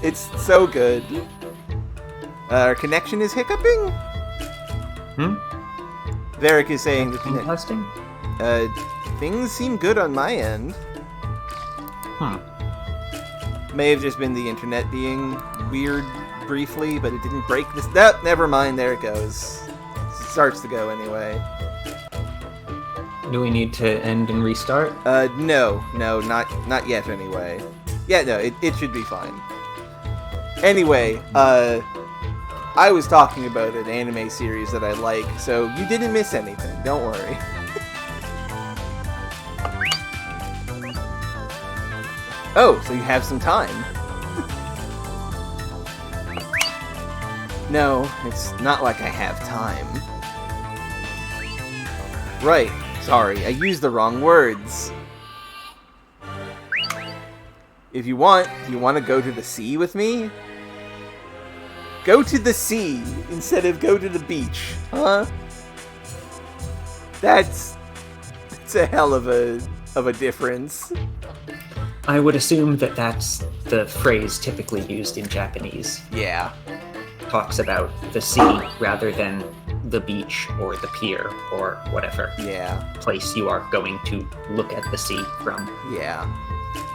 It's so good. Our connection is hiccuping? Varric is saying the Testing? things seem good on my end. May have just been the internet being weird briefly, but it didn't break this. Never mind, there it goes. It starts to go anyway. Do we need to end and restart? No, not yet anyway. Yeah, no, it should be fine. Anyway, I was talking about an anime series that I like, so you didn't miss anything, don't worry. Oh, so you have some time. No, it's not like I have time. Right, sorry, I used the wrong words. If you want, do you want to go to the sea with me? Go to the sea instead of go to the beach, huh? That's a hell of a difference. I would assume that that's the phrase typically used in Japanese. Yeah. Talks about the sea rather than the beach or the pier or whatever Yeah. place you are going to look at the sea from. Yeah.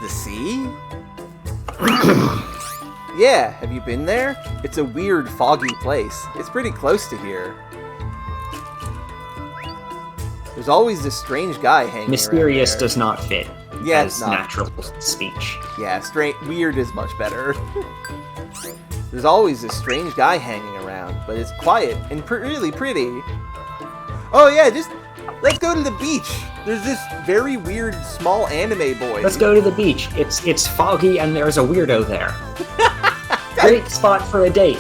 The sea? Yeah, have you been there? It's a weird, foggy place. It's pretty close to here. There's always this strange guy hanging Mysterious around there. does not fit Yeah, as it's not. natural speech. Yeah, weird is much better. There's always this strange guy hanging around, but it's quiet and really pretty. Oh yeah, let's go to the beach. There's this very weird small anime boy. Let's go to the beach. It's foggy and there's a weirdo there. Great spot for a date.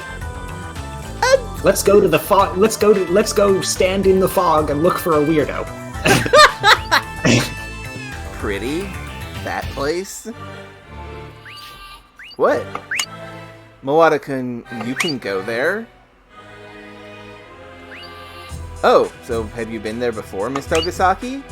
Let's go to the fog. Let's go stand in the fog and look for a weirdo. Pretty? That place? What? Mowata-kun, you can go there? Oh, so have you been there before, Miss Togasaki?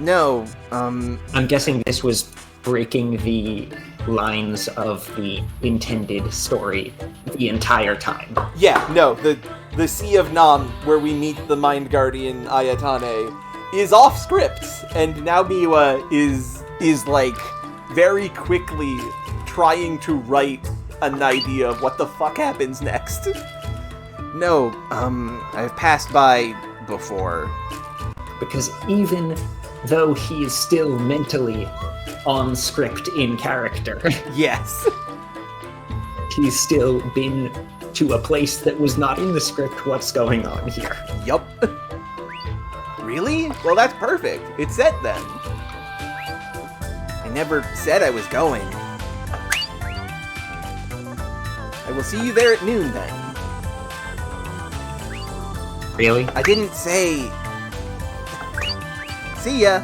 No, I'm guessing this was breaking the lines of the intended story the entire time. yeah, no, the Sea of Nam, where we meet the Mind Guardian Ayatane, is off script, and now Miwa is like very quickly trying to write an idea of what the fuck happens next. No, I've passed by before. Because even though he is still mentally on script in character, Yes. he's still been to a place that was not in the script. What's going on here? Yup. Really? Well, that's perfect. It's set then. I never said I was going. I will see you there at noon then. Really? I didn't say... See ya.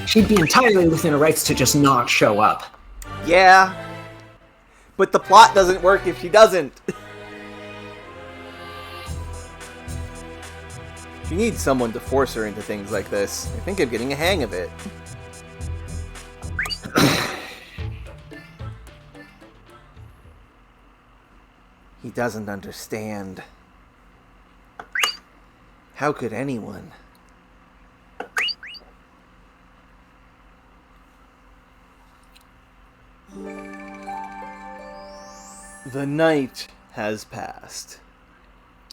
She'd be entirely within her rights to just not show up. Yeah. But the plot doesn't work if she doesn't. She needs someone to force her into things like this. I think I'm getting a hang of it. He doesn't understand. How could anyone? The night has passed.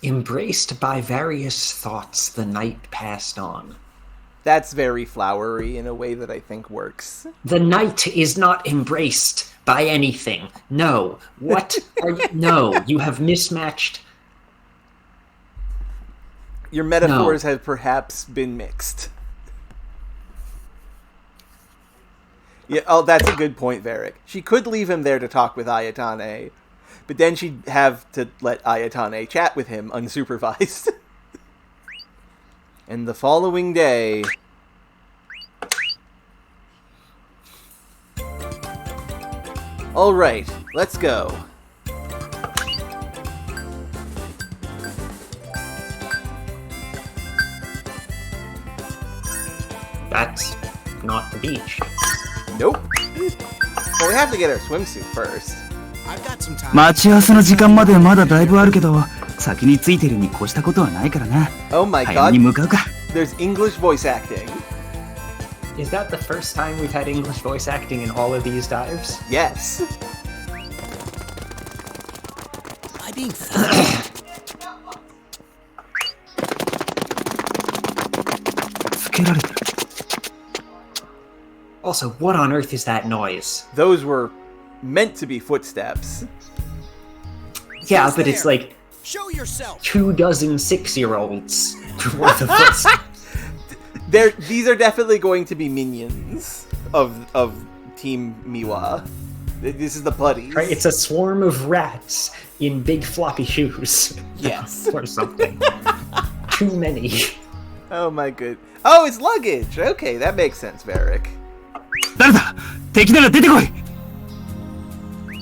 Embraced by various thoughts, the night passed on. That's very flowery in a way that I think works. The night is not embraced by anything. No. What are you? No, you have mismatched. Your metaphors have perhaps been mixed. Yeah, oh, that's a good point, Varric. She could leave him there to talk with Ayatane, but then she'd have to let Ayatane chat with him unsupervised. And the following day... Alright, let's go. That's not the beach. Nope. Well, we have to get our swimsuit first. I've got some time. 待ち合わせの時間までまだだいぶあるけど、先についてるに越したことはないからな。 Oh my 早めに god, 向かうか。 there's English voice acting. Is that the first time we've had English voice acting in all of these dives? Yes. Am I being Also, what on earth is that noise? Those were meant to be footsteps. Yeah, Who's but it's there? like Show yourself. 24 6-year-olds worth of footsteps. These are definitely going to be minions of Team Miwa. This is the buddies. Right? It's a swarm of rats in big floppy shoes. Yes. Or something. Too many. Oh my good. Oh, it's luggage. Okay, that makes sense, Varric. 誰だ？敵なら出てこい。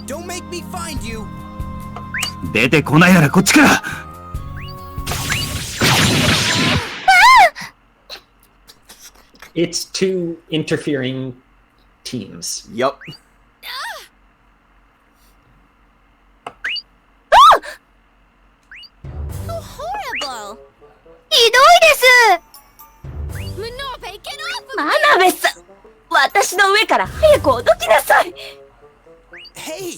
Don't make me find you. 出てこないならこっちから。 It's two interfering teams. Yup. How horrible! ひどいです。 Manobe, get off of マナベさん、私の上から早くおどきなさい。 Hey,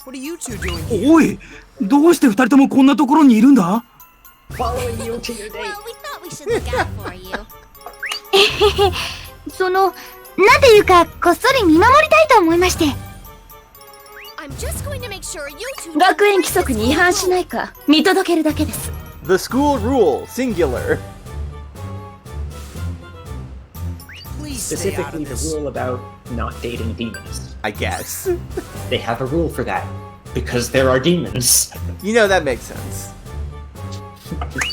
what are you two doing here? おい、どうして二人ともこんなところにいるんだ？ Following you to your date. Well, we thought we should look out for you. なんていうか、こっそり見守りたいと思いまして。 I'm just going to make sure you two 学園規則に違反しないか、見届けるだけです。 The school rule, singular. Please stay out Specifically of the this. rule about not dating demons. I guess. They have a rule for that. Because there are demons. You know, that makes sense.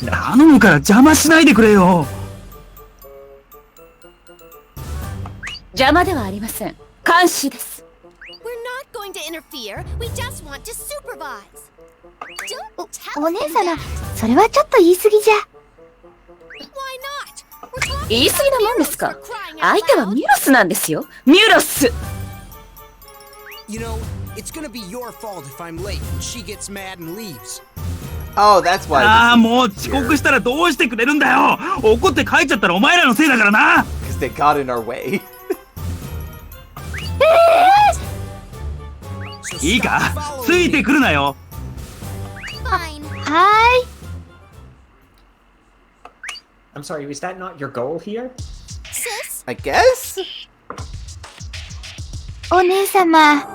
頼むから邪魔しないでくれよ。 邪魔ではありません。監視です。 We're not going to interfere. We just want to supervise. Don't tell お姉 him 様 that. それはちょっと言い過ぎじゃ。 Why not? We're talking 言い過ぎなもんですか。 about crying out 相手は loud. ミュロスなんですよ。ミュロス。 You know, it's gonna be your fault if I'm late and she gets mad and leaves. Oh, that's why. ああ、 this is もう遅刻したらどうしてくれるんだよ。怒って帰っちゃったらお前らのせいだからな。 because they got in our way. 'So いい stop か、 following ついて me. くるなよ。 Fine. Hi. I'm sorry, was that not your goal here? Sis? I guess? お姉様。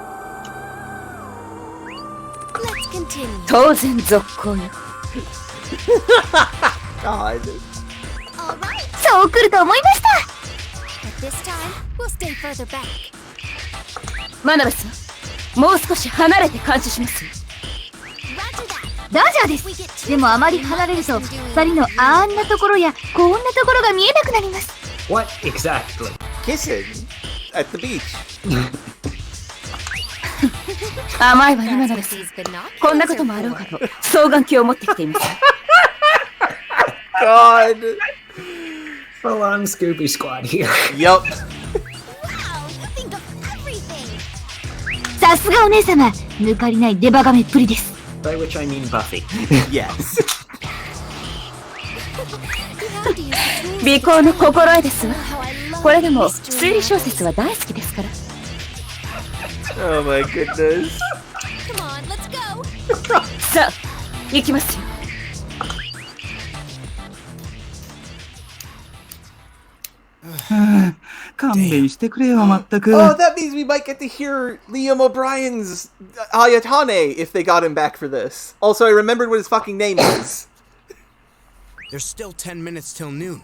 Let's continue. 当然続行よ。God. Alright, そう来ると思いました。 but this time, we'll stay further back. マナベさん、もう少し離れて監視しますよ。 Roger that. ラジャーです。でもあまり離れると、二人のあんなところやこんなところが見えなくなります。 What exactly? Kissing at the beach. 甘いわね、マナベさん。こんなこともあろうかと双眼鏡を持ってきています。God. Full on Scooby Squad here. Yup. Wow, you think of everything. さすがお姉様、抜かりないデバガメっぷりです。 By which I mean Buffy. Yes. You have to use the tools. 尾行の心得ですわ。 How I love これでも mystery 推理小 novels. 説は大好きですから。 Oh my goodness. Come on, let's go. さあ、行きますよ。勘弁してくれよ、まったく。 Oh, that means we might get to hear Liam O'Brien's Ayatane if they got him back for this. Also, I remembered what his fucking name is. There's still 10 minutes till noon.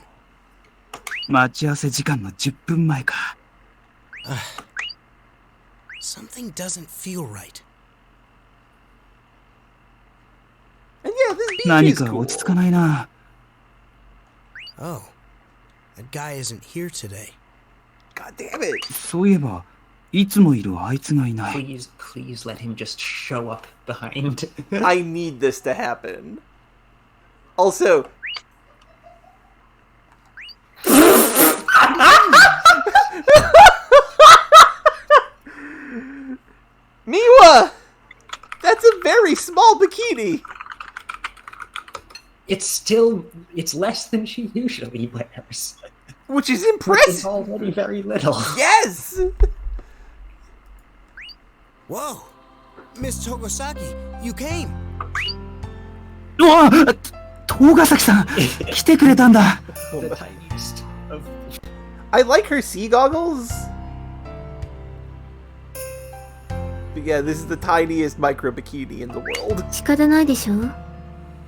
待ち合わせ時間の10分前か。 Something doesn't feel right. And yeah, this beach 何 is か cool. 落ち着かないな。 Oh, that guy isn't here today. God damn it. そういえば、いつもいるあいつがいない。 Please let him just show up behind. I need this to happen. Also, Miwa! That's a very small bikini. It's less than she usually wears. Which is It's impressive. already very little. Yes! Whoa! Miss Togasaki, you came! うわ東ヶ崎さん来てくれたんだ。 The tiniest of I like her sea goggles. But yeah, this is the tiniest micro bikini in the world. 仕方ないでしょ。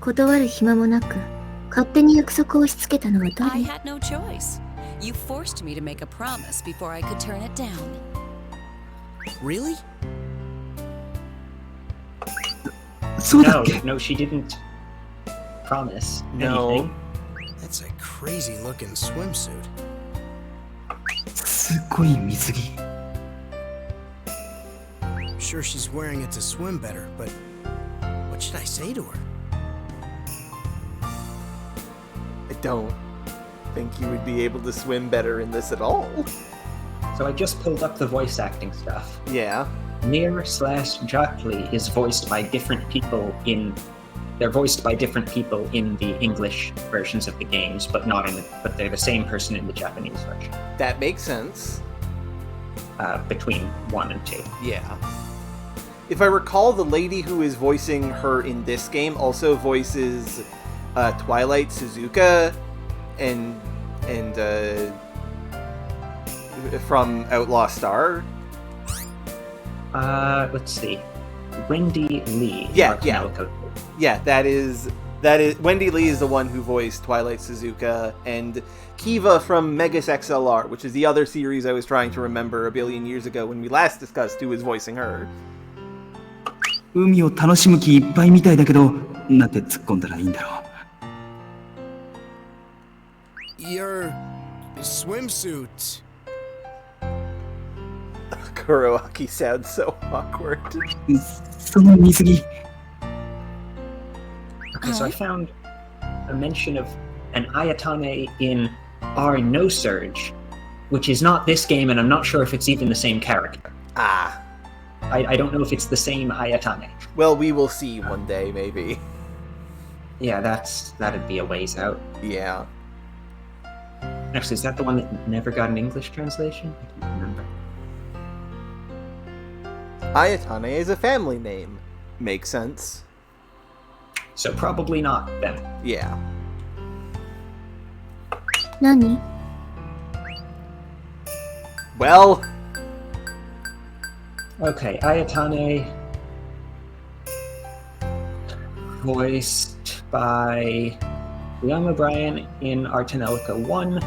断る暇もなく、勝手に約束を押し付けたのは I 誰？ had no choice. You forced me to make a promise before I could turn it down. Really? そうだっ No, け。 no, she didn't promise No. anything. That's a crazy looking swimsuit. すっごい水着。 I'm sure she's wearing it to swim better, but what should I say to her? I don't think you would be able to swim better in this at all. So I just pulled up the voice acting stuff. Yeah. Mir/Jockli is voiced by different people in. They're voiced by different people in the English versions of the games, but but they're the same person in the Japanese version. That makes sense. Between 1 and 2. Yeah. If I recall, the lady who is voicing her in this game also voices Twilight Suzuka and from Outlaw Star. Let's see. Wendy Lee. Yeah, our yeah. Tonelico. Yeah, that is Wendy Lee is the one who voiced Twilight Suzuka, and Kiva from Megas XLR, which is the other series I was trying to remember a billion years ago when we last discussed who was voicing her. 海を楽しむ気いっぱいみたいだけど、なんて突っ込んだらいいんだろう。 Your swimsuit. Kuroaki sounds so awkward. その水着。 Okay, so I found a mention of an Ayatane in R No Surge, which is not this game, and I'm not sure if it's even the same character. Ah. I don't know if it's the same Ayatane. Well, we will see one day, maybe. Yeah, that'd be a ways out. Yeah. Actually, is that the one that never got an English translation? I can't remember. Ayatane is a family name. Makes sense. So probably not them. Yeah. 何 Well, Okay, Ayatane, voiced by Young O'Brien in Tonelico 1.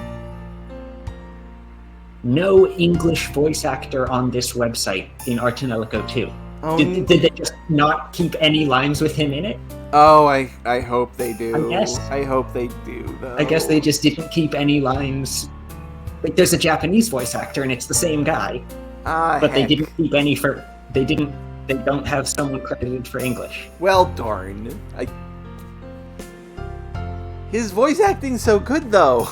No English voice actor on this website in Tonelico 2. Oh, Did they just not keep any lines with him in it? oh, I hope they do. I guess. I hope they do, though. I guess they just didn't keep any lines. Like, there's a Japanese voice actor and it's the same guy, but they heck. didn't keep any for. They don't have someone credited for English. Well, darn. His voice acting's so good, though.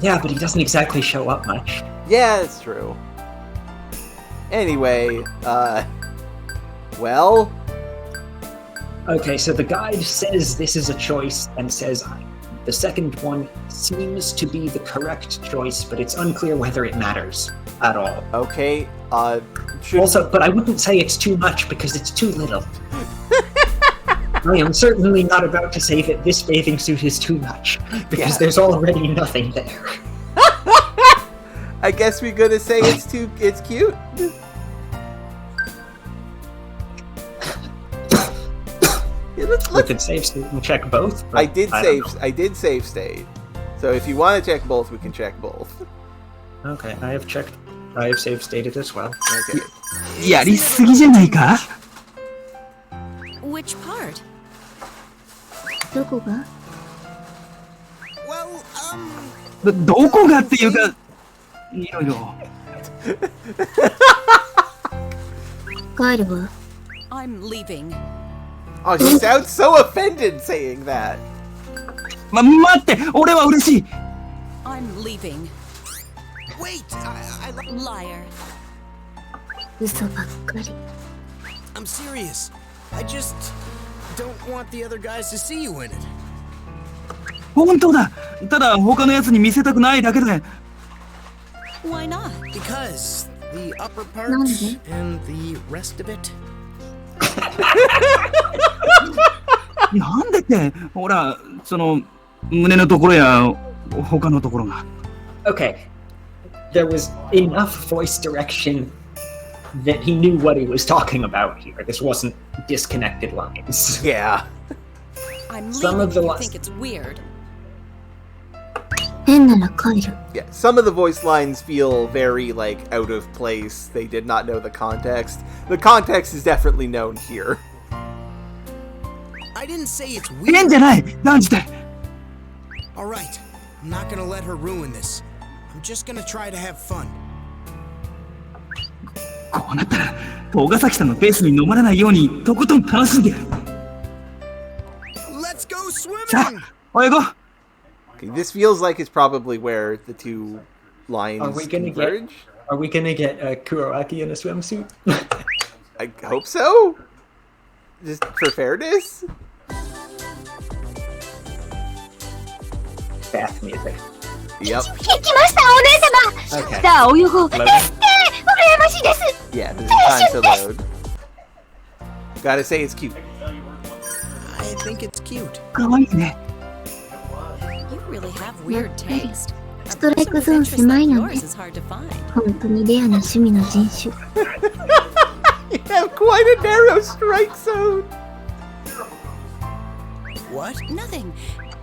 Yeah, but he doesn't exactly show up much. Yeah, it's true. Anyway, well... Okay, so the guide says this is a choice and says the second one seems to be the correct choice, but it's unclear whether it matters at all. Okay, Also, but I wouldn't say it's too much because it's too little. I am certainly not about to say that this bathing suit is too much, because there's already nothing there. I guess we're gonna say it's cute. We could save state and check both. I did save state. So if you want to check both, we can check both. Okay, I have save stated as well. Okay. やりすぎじゃないか Which part? どこが Well, どこがっていうか、いろいろ。帰るわ I'm leaving. Oh, she sounds so offended saying that. 待って、俺は嬉しい。I'm leaving. wait, Liar. 嘘ばっかり I'm serious. I just don't want the other guys to see you in it. 本当だ。ただ他のやつに見せたくないだけで。 Why not? Because the upper part なんで and the rest of it. なんでって、ほら、その胸のところや他のところが。Okay, there was enough voice direction that he knew what he was talking about here. This wasn't disconnected lines. Yeah. I'm Some leaving of the if you last- think it's weird. 変なら帰る Yeah. Some of the voice lines feel very, like, out of place. They did not know the context. The context is definitely known here. I didn't say it's 変 weird. じゃない。断じて。 Alright, I'm not gonna let her ruin this. I'm just gonna try to have fun. こうなったら、東ヶ崎さんのペースに飲まれないようにとことん楽しんでやる。 Let's go さ swimming! あ、おい行こう。 Okay, this feels like it's probably where the two lines Are we gonna converge. get Kuroaki in a swimsuit? I hope so. Just for fairness. Bath music. Yep. 行きましたお姉様 Okay. さあお湯をですって Loading. 羨ましいです Yeah, this is time to load. Gotta say it's cute. I think it's cute. かわいいね。 You really have weird taste. ストライ A ク person ゾーン with interest 狭い like のね yours is hard to find. 本当にレアな趣味の人種 You have quite a narrow strike zone. What? Nothing.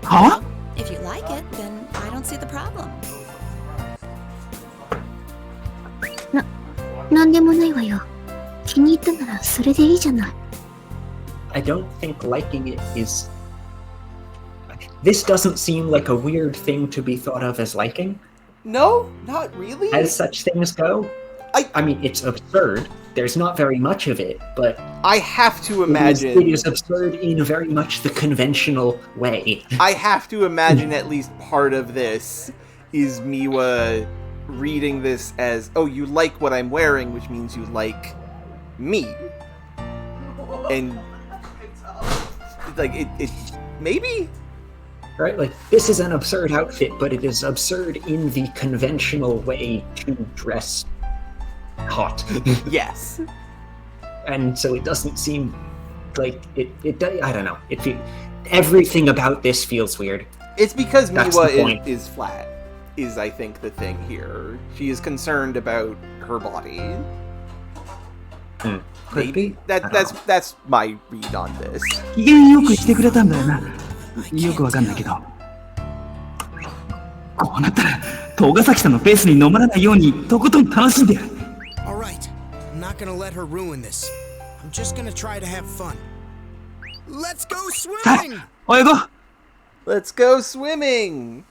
は If you like it, then I don't see the problem. なんでもないわよ気に入ったならそれでいいじゃない I don't think liking it is. This doesn't seem like a weird thing to be thought of as liking, No, not really. as such things go. I mean, it's absurd. There's not very much of it, but I have to it imagine. is absurd in very much the conventional way. I have to imagine at least part of this is Miwa reading this as, oh, you like what I'm wearing, which means you like me. And, like, it maybe? Right? Like, this is an absurd outfit, but it is absurd in the conventional way to dress hot. Yes. And so it doesn't seem like it I don't know. Everything about this feels weird. It's because That's the Miwa point. is flat, is I think the thing here. She is concerned about her body. Could Maybe be. I don't know. that's my read on this. 機嫌よくしてくれたんだよな。よくわかんないけど。こうなったら、東ヶ崎さんのペースに飲まれないように、とことん楽しんでやる。All right, I'm not gonna let her ruin this. I'm just gonna try to have fun. Let's go さ swimming! あ、おいご。 Let's go swimming!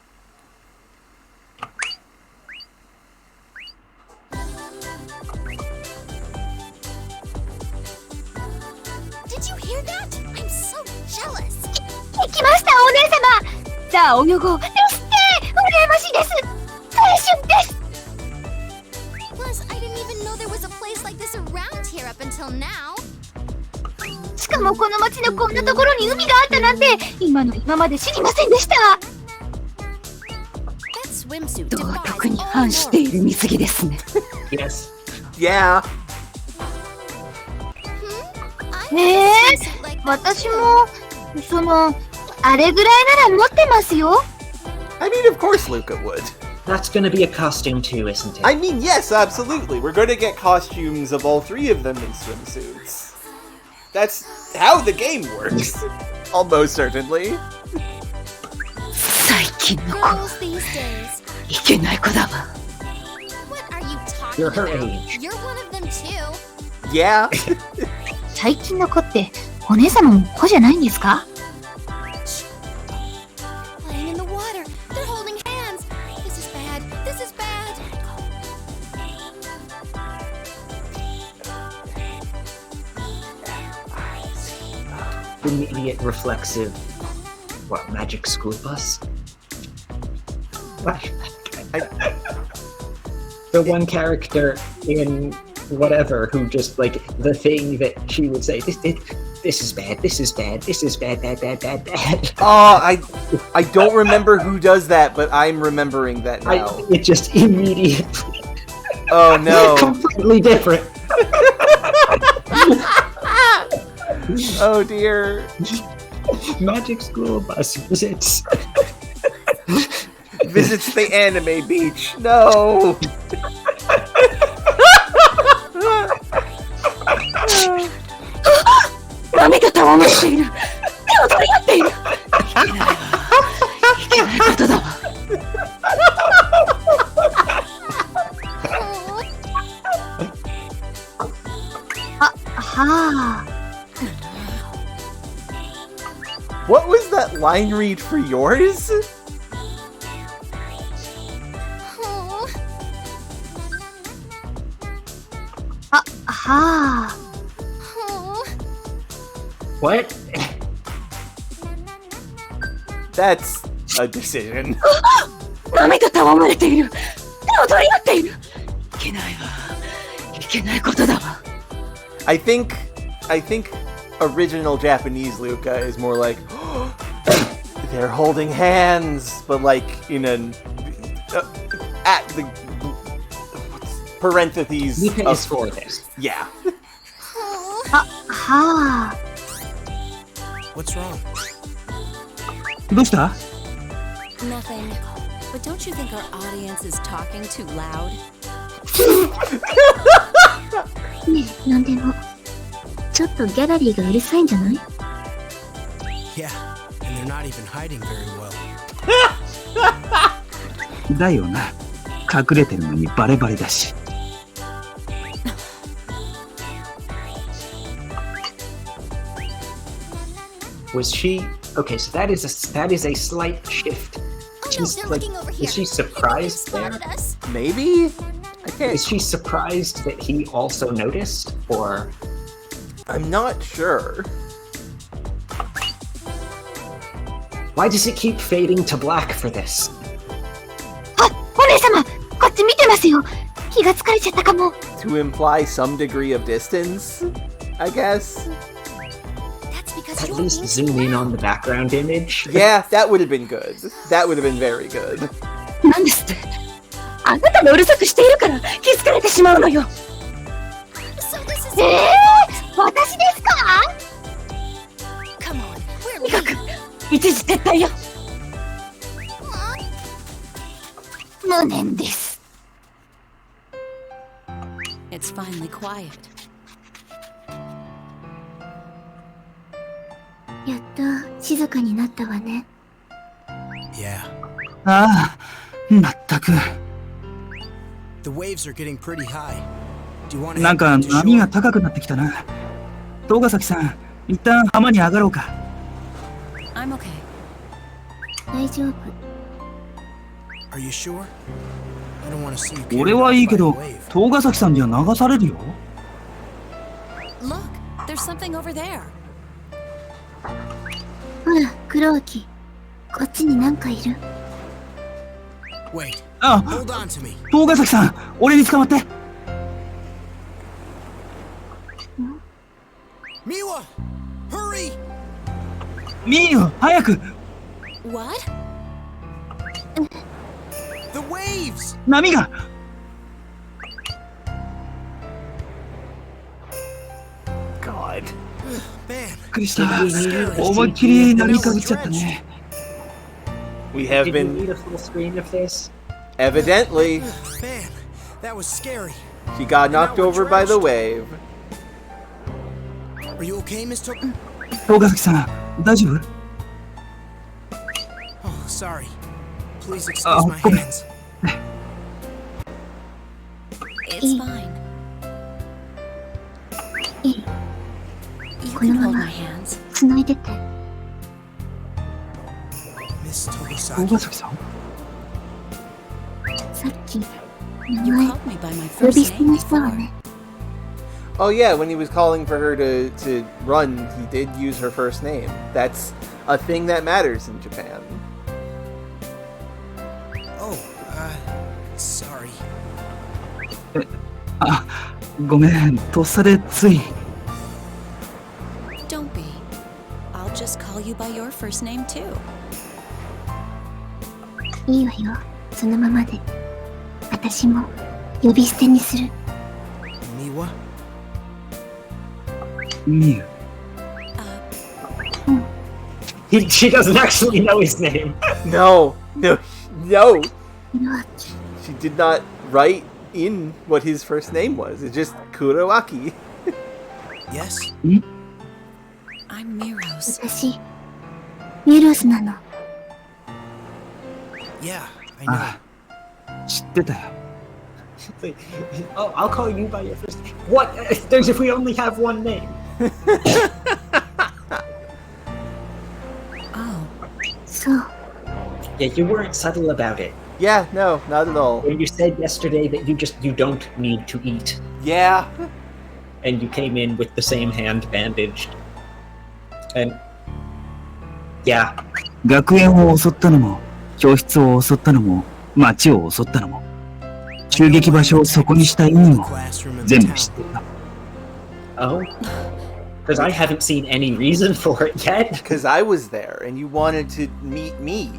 Did you hear that? I'm so jealous. 行きましたお姉様。さあ泳ごう。よしって羨ましいです。青春です。 Plus, I didn't even know there was a place like this around here up until now. しかもこの町のこんなところに海があったなんて今まで知りませんでした。 That swimsuit 道 defies 徳に all 反してい morals. る水着ですね。 Yes. Yeah. I have a swimsuit like that 私もあれぐらいなら持ってますよ。 I mean, of course Leyka would. That's gonna be a costume too, isn't it? I mean, yes, absolutely. We're going to get costumes of all three of them in swimsuits. That's how the game works. Almost certainly. 最近の子 girls these days. いけない子だわ。 What are you talking You're her about? age. You're one of them too. Yeah. 最近の子ってお姉様も子じゃないんですか？ Playing in the water. They're holding hands. This is bad. This is bad. Immediate reflexive. What, magic school bus? Flashback. The one character in whatever who just like the thing that she would say, this is bad, this is bad, this is bad, bad. Oh, I don't remember who does that, but I'm remembering that now. It just immediately Oh no. completely different. Oh dear. Magic school bus visits. Visits the anime beach. No. 波が戯れている。手を取り合っている。いけないことだわ。はあ。 What was that line read for yours? Oh. はあ。 Oh. What? That's a decision. 波が戯れている。手を取り合っている。いけないわ。いけないことだわ。I think original Japanese Leyka is more like they're holding hands, but like in an at the parentheses. Leyka of- is for this. Yeah. はあ。 What's wrong? どうした？ Nothing. But don't you think our audience is talking too loud? ねえ、なんでも。ちょっとギャラリーがうるさいんじゃない？ Yeah, and they're not even hiding very well. だよな。隠れてるのにバレバレだし。 Was she okay? So that is a slight shift. Oh no, She's they're like, looking over here. is she They surprised there? spotted us. Maybe? I can't. Is she surprised that he also noticed, or I'm not sure. why does it keep fading to black for this? あ、お姉様、こっち見てますよ。気が疲れちゃったかも。 To imply some degree of distance, I guess. That's because At you're least being zoom too in loud. on the background image. Yeah, that would have been good. That would have been very good. なんですって。あなたがうるさくしているから気づかれてしまうのよ。 So this is 私ですか？一時撤退よ。無念です。It's finally quiet. やっと静かになったわね。 Yeah. ああ、まったく。 The waves are getting pretty high. Do you want to なん head か back to 波が shore? 高くなってきたな。東ヶ崎さん、一旦浜に上がろうか。 I'm okay. 大丈夫。 Are you sure? I don't want to see you carried 俺はいい off け by a ど、 wave. 東ヶ崎さんじゃ流されるよ。 Look, there's something over there. ほら、黒脇。こっちになんかいる。 Wait, あ、 hold on to me. 東ヶ崎さん、俺に捕まって。 Miwa, hurry! ミーユ、早く。 What? The waves! 波が。 God. Man, びっくりした。思いっきり波かぶっちゃったね。 We have Did you been need a full screen of this? evidently. man, that was scary. She got knocked over by the wave. Are you okay, Miss To- 東ヶ崎さん、大丈夫？ Oh, sorry. Please excuse Oh, my come- hands. It's fine. いい。 You こ can のま hold ま my hands. 繋いでて。 Miss 東 Togasaki. ヶ崎さん？さっき、名 You 前、 called me by my 呼 first び捨て name にしたわ before. ね。 Oh yeah, when he was calling for her to run, he did use her first name. That's a thing that matters in Japan. Oh, sorry. あ、ごめん、とっさでつい。 Don't be. I'll just call you by your first name too. いいわよ。そのままで。私も、呼び捨てにする。 Miwa? ミーユ。 She doesn't actually know his name. No, no, no. 黒脇。 She did not write in what his first name was. It's just Kuroaki. Yes? I'm Miros. 私、ミロスなの。 Yeah, I know. あ、知ってたよ。 Oh, I'll call you by your first name. What? There's if we only have one name. Oh, そう。 Yeah, you weren't subtle about it. Yeah, no, not at all. When you said yesterday that you don't need to eat, Yeah. and you came in with the same hand bandaged. And yeah, 学園を襲ったのも、教室を襲ったのも、町を襲ったのも、襲撃場所をそこにした意味も Classroom in 全 the 部知っ town. ていた。 oh, because I haven't seen any reason for it yet. Because I was there and you wanted to meet me.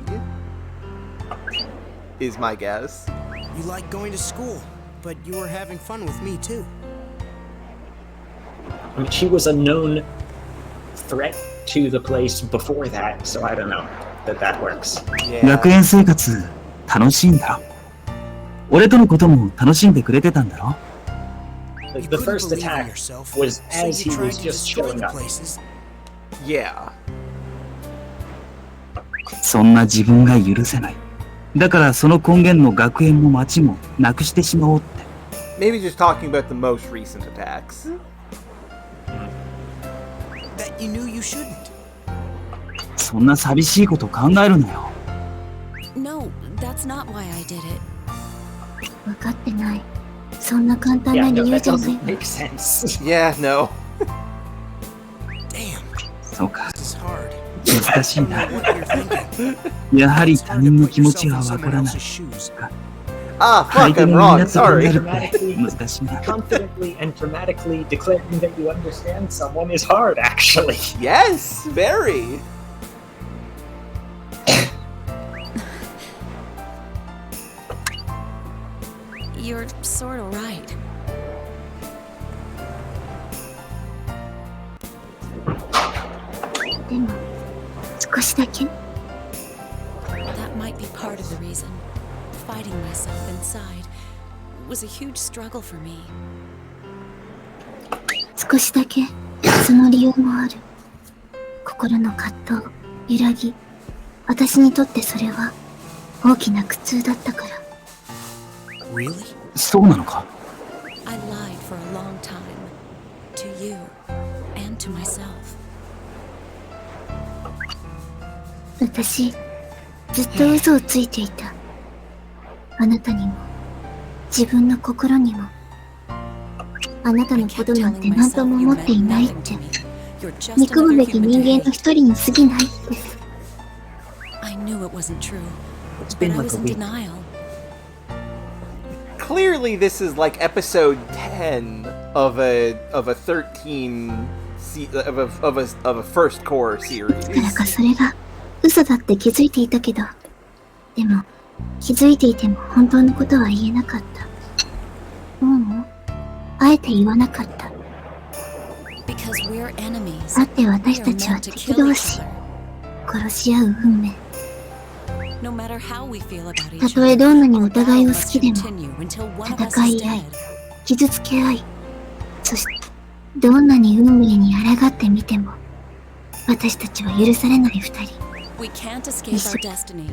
Is my guess. You like going to school, but you were having fun with me too. I mean, she was a known threat to the place before that, so I don't know that works. 学 Yeah. 園生活、楽しいんだろ。俺とのことも楽しんでくれてたんだろ。 The, You the couldn't first believe in attack yourself, was so as he you tried was to just destroy showing the up. places. Yeah. そんな自分が許せない。だからその根源の学園も町もなくしてしまおうって。 Maybe just talking about the most recent attacks. That you knew you shouldn't. そんな寂しいこと考えるなよ。 no, that's not why I did it. 分かってない。そんな簡単 Yeah, な no, 理由 that じゃない doesn't わ。 make sense. Yeah, no. Damn, そうか、 this is hard. 難しい I don't な。 know what you're thinking. やはり It's 他 hard 人 to の put 気持ち yourself が in わか someone らない else's。shoes. Ah, 相 fuck, 手 I'm の wrong. 皆さんにな Sorry. るって難しいな。 Confidently and dramatically declaring that you understand someone is hard, actually. Yes, very. You're sort of right. でも、少しだけ That might be part of the reason. Fighting myself inside was a huge struggle for me. 少しだけその理由もある。心の葛藤、揺らぎ。私にとってそれは大きな苦痛だったから。Really? そうなのか？ I lied for a long time. To you. And to myself. 私、ずっと嘘をついていた。あなたにも、自分の心にも。あなたのことなんて何とも思っていないって。憎むべき人間の一人に過ぎないって。I knew it wasn't true. It's But been I like was a in week. denial. Clearly, this is like episode 10 of a 13 of a first core いつから series. かそれが嘘だって気づいていたけど、でも気づいていても本当のことは言えなかった。あえて言わなかった。Because we're enemies. だって私 We た are ちは meant to 敵 kill 同 each 士。 other. 殺し合う運命。 No matter how we feel about each た other, とえどんなにお our 互い battle を好 must きでも、 continue until one of us 戦 is い合い dead. 傷つけ合い、そしてどんなに運命に抗ってみても、私たちは許されない二人。 We can't escape our destiny.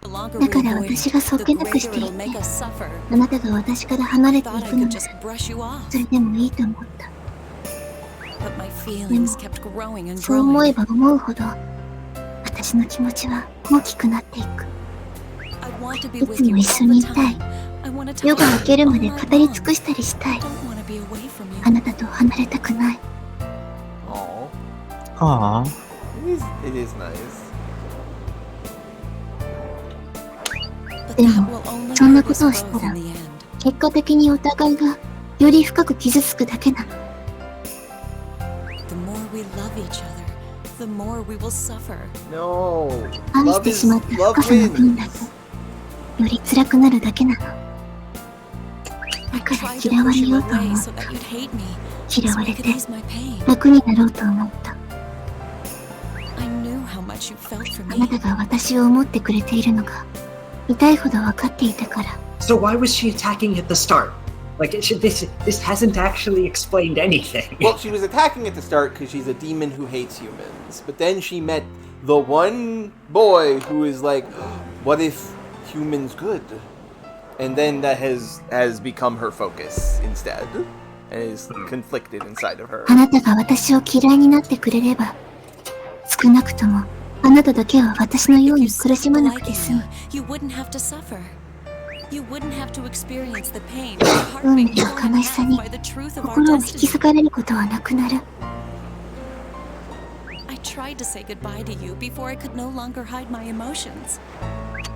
The longer だ we から avoid 私が it, そっ the けなくし greater てい it'll make て、 us suffer. あなたが私から離れてい Thought I くの could な just ら、 brush you off. それでもいいと思った。 But my feelings kept growing and そう思え growing. ば思うほど、私の気持ちは大きくなっていく。 I want to be い with つ you も all 一緒にい the たい。 time. I want to 夜 talk が明 to け you る all まで night 語り long. 尽くしたりしたい。 Don't want to be away from あ you. なたと離れたくない。 Aw, ああ。 it is nice. But で that も will only そんな hurt こ us とをし both たら in the end. 結果的にお互いがより深く傷つくだけなの。 The more we love each other, the more we will suffer. No. 愛し Love て is しまった love 深さの分だ wins. とより辛くなるだけなの。だ I から tried to 嫌わ push れ you ようと away 思っ so た。 that you'd hate me, 嫌 so わ I れ could て ease my pain. 楽になろうと思った。 I knew how much you felt for あな me. たが私を思ってくれているのが痛いほど分かっていたから。 So why was she attacking at the start? Like, this hasn't actually explained anything. Well, she was attacking at the start because she's a demon who hates humans. But then she met the one boy who is like, what if humans good? And then that has become her focus instead. And is conflicted inside of her. あなたが私を嫌いになってくれれば、少なくともあなただけは私のよう If に you 苦しま stopped なくて liking 済む。 me, you wouldn't have to suffer. You wouldn't have to experience the pain, your heart 運命 being の torn in 悲しさ half に by the truth of our 心を引き destiny. 裂かれることはなくなる。 I tried to say goodbye to you before I could no longer hide my emotions.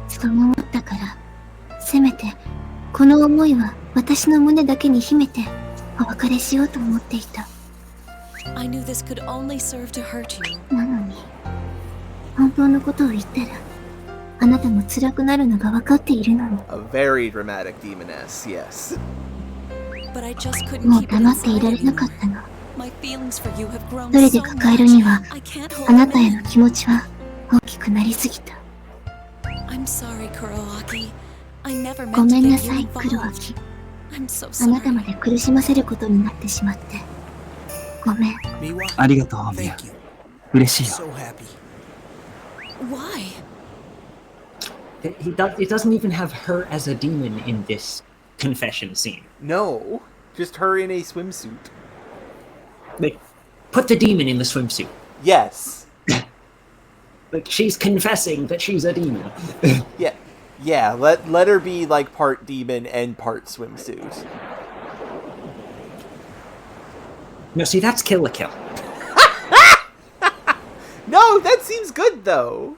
そう思ったから、せめてこの思いは私の胸だけに秘めてお別れしようと思っていた。 I knew this could only serve to hurt you. なのに、本当のことを言ったら、あなたも辛くなるのが分かっているのに。 A very dramatic demoness, yes. But I just couldn't もう keep it 黙ってい inside られ anymore. なかったの。 My feelings for you have grown 一人で so 抱えるには much. I can't あ hold な them たへの in. 気持ちは大きくなりすぎた。 I'm sorry, Kuroaki. I never ご meant め to んな get さ you い、黒 involved. 秋。 I'm so あなたま sorry. で苦しませることになってしまって。ごめん。 Miwa, ありがとう、ミヤ。 thank you. 嬉しいよ。 So happy. Why? It doesn't even have her as a demon in this confession scene. No. Just her in a swimsuit. Like, put the demon in the swimsuit. Yes. Like, she's confessing that she's a demon. Yeah. Yeah, let her be like part demon and part swimsuit. No, see, that's Kill la Kill. No, that seems good though.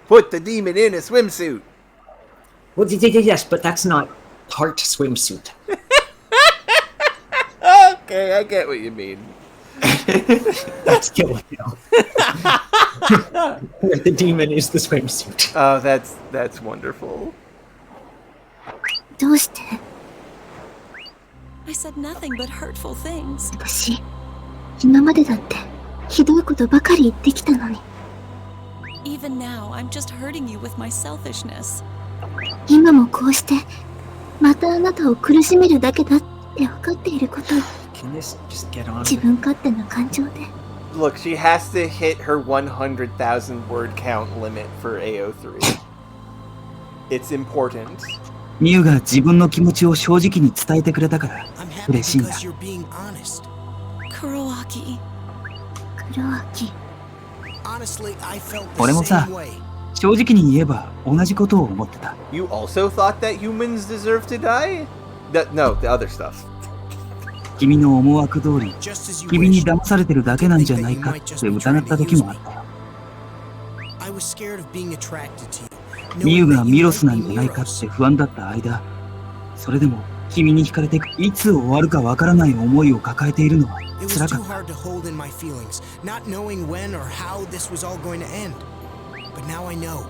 Put the demon in a swimsuit. Well, yes, but that's not part swimsuit. Okay, I get what you mean. That's Kill la Kill. Where the demon is the swimsuit. Oh, that's wonderful. どうして I said nothing but hurtful things. 私、今までだってひどいことばかり言ってきたのに。 Even now, I'm just hurting you with my selfishness. 今もこうしてまたあなたを苦しめるだけだって分かっていることを Can this just get on? 自分勝手な感情で。 Look, she has to hit her 100,000 word count limit for AO3. It's important. ミユが自分の気持ちを正直に伝えてくれたから I'm happy 嬉しいんだ。 because you're being honest. Kuroaki. 黒明 Honestly, I felt 俺 the もさ same way. 正直に言えば同じことを思ってた。 You also thought that humans deserve to die? No, the other stuff. 君の思惑通り Just as you 君に wished. 騙されてるだけなんじゃないかって疑った時もあったよ。 I was scared of being attracted to you. ミユ knowing が that you ミロ might スな be んじゃないかっ Miros. て不安だった間、それでも君に惹かれていつ終わるかわからない思いを抱えているのは It 辛 was か too った。 hard to hold in my feelings, not knowing when or how this was all going to end. But now I know,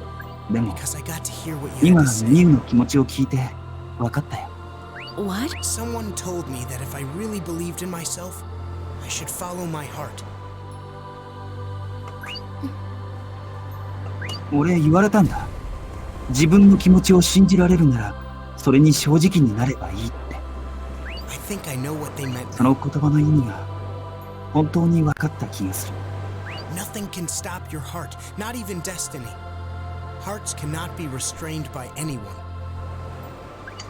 でも because I got to hear what you 今 had to ミ say. ユの気持ちを聞いて分かったよ。 What? Someone told me that if I really believed in myself, I should follow my heart. 俺言われたんだ。自分の気持ちを信じられるならそれに正直になればいいって。 I think I know what they meant. その言葉の意味が本当に分かった気がする。 Nothing can stop your heart, not even destiny. Hearts cannot be restrained by anyone.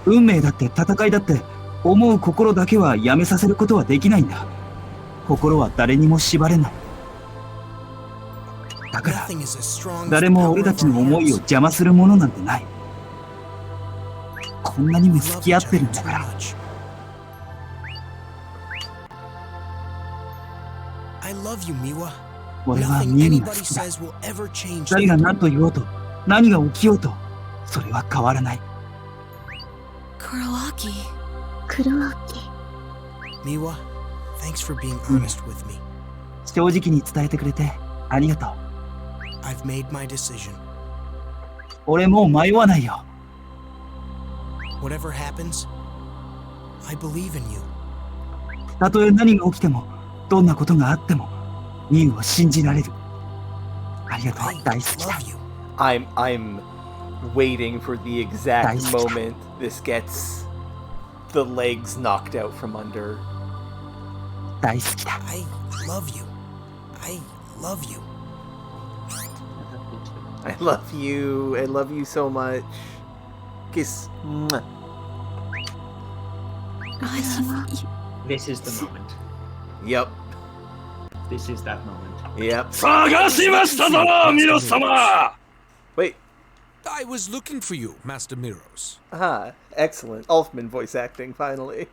運命だって戦いだって思う心だけはやめさせることはできないんだ。心は誰にも縛れない。だから Nothing is as strong as 誰 the も power 俺た of ちの our 思いを hearts. 邪魔するものなんてない。こんなに We も love 付き合っ each てる other んだ too から。 much. I love you, Miwa. 俺は Nothing ミユが好 anybody きだ。 says will ever change 誰が that. 何と言おうと何が起きようとそれは変わらない。 Kuroaki. 黒明 Miwa, thanks for being honest with me. 正直に伝えてくれてありがとう。 I've made my decision. 俺もう迷わないよ。 Whatever happens, I believe in you. たとえ何が起きてもどんなことがあってもミユを信じられる。ありがとう。 I 大好きだ。 love you. I'm waiting for the exact Nice. moment this gets the legs knocked out from under. 大好きだ。 I love you. I love you. I love you. I love you so much. Kiss. Mwah. I love you. This is the moment. Yep. This is that moment. Yep. 探しましたぞ、ミロス様。 Wait. I was looking for you, Master Miros. Ah, excellent. Elfman voice acting, finally.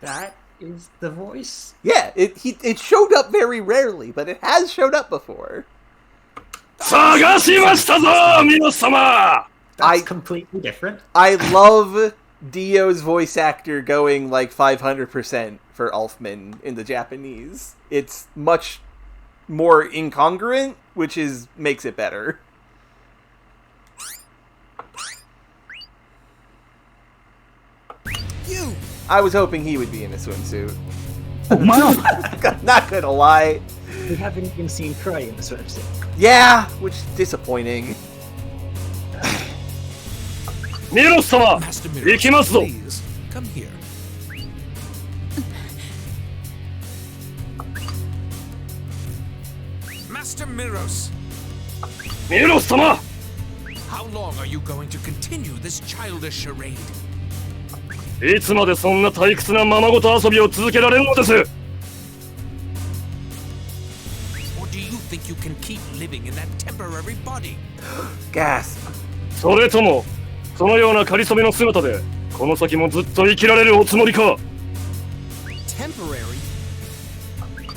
That is the voice? Yeah, it showed up very rarely, but it has showed up before. 探しましたぞ、ミロス様。 That's completely different. I love Dio's voice actor going like 500% for Elfman in the Japanese. It's much more incongruent, which makes it better. You! I was hoping he would be in a swimsuit. お前は Not gonna lie. We haven't even seen Cry in the swimsuit. Yeah, which is disappointing. ミロス様、 Master 行き Miros, ますぞ。 please, come here. Master Miros, ミロス様、 how long are you going to continue this childish charade? いつまでそんな退屈なままごと遊びを続けられるのです。 Or do you think you can keep living in that temporary body? Gasp. それとも、そのような仮初めの姿で、この先もずっと生きられるおつもりか。 Temporary?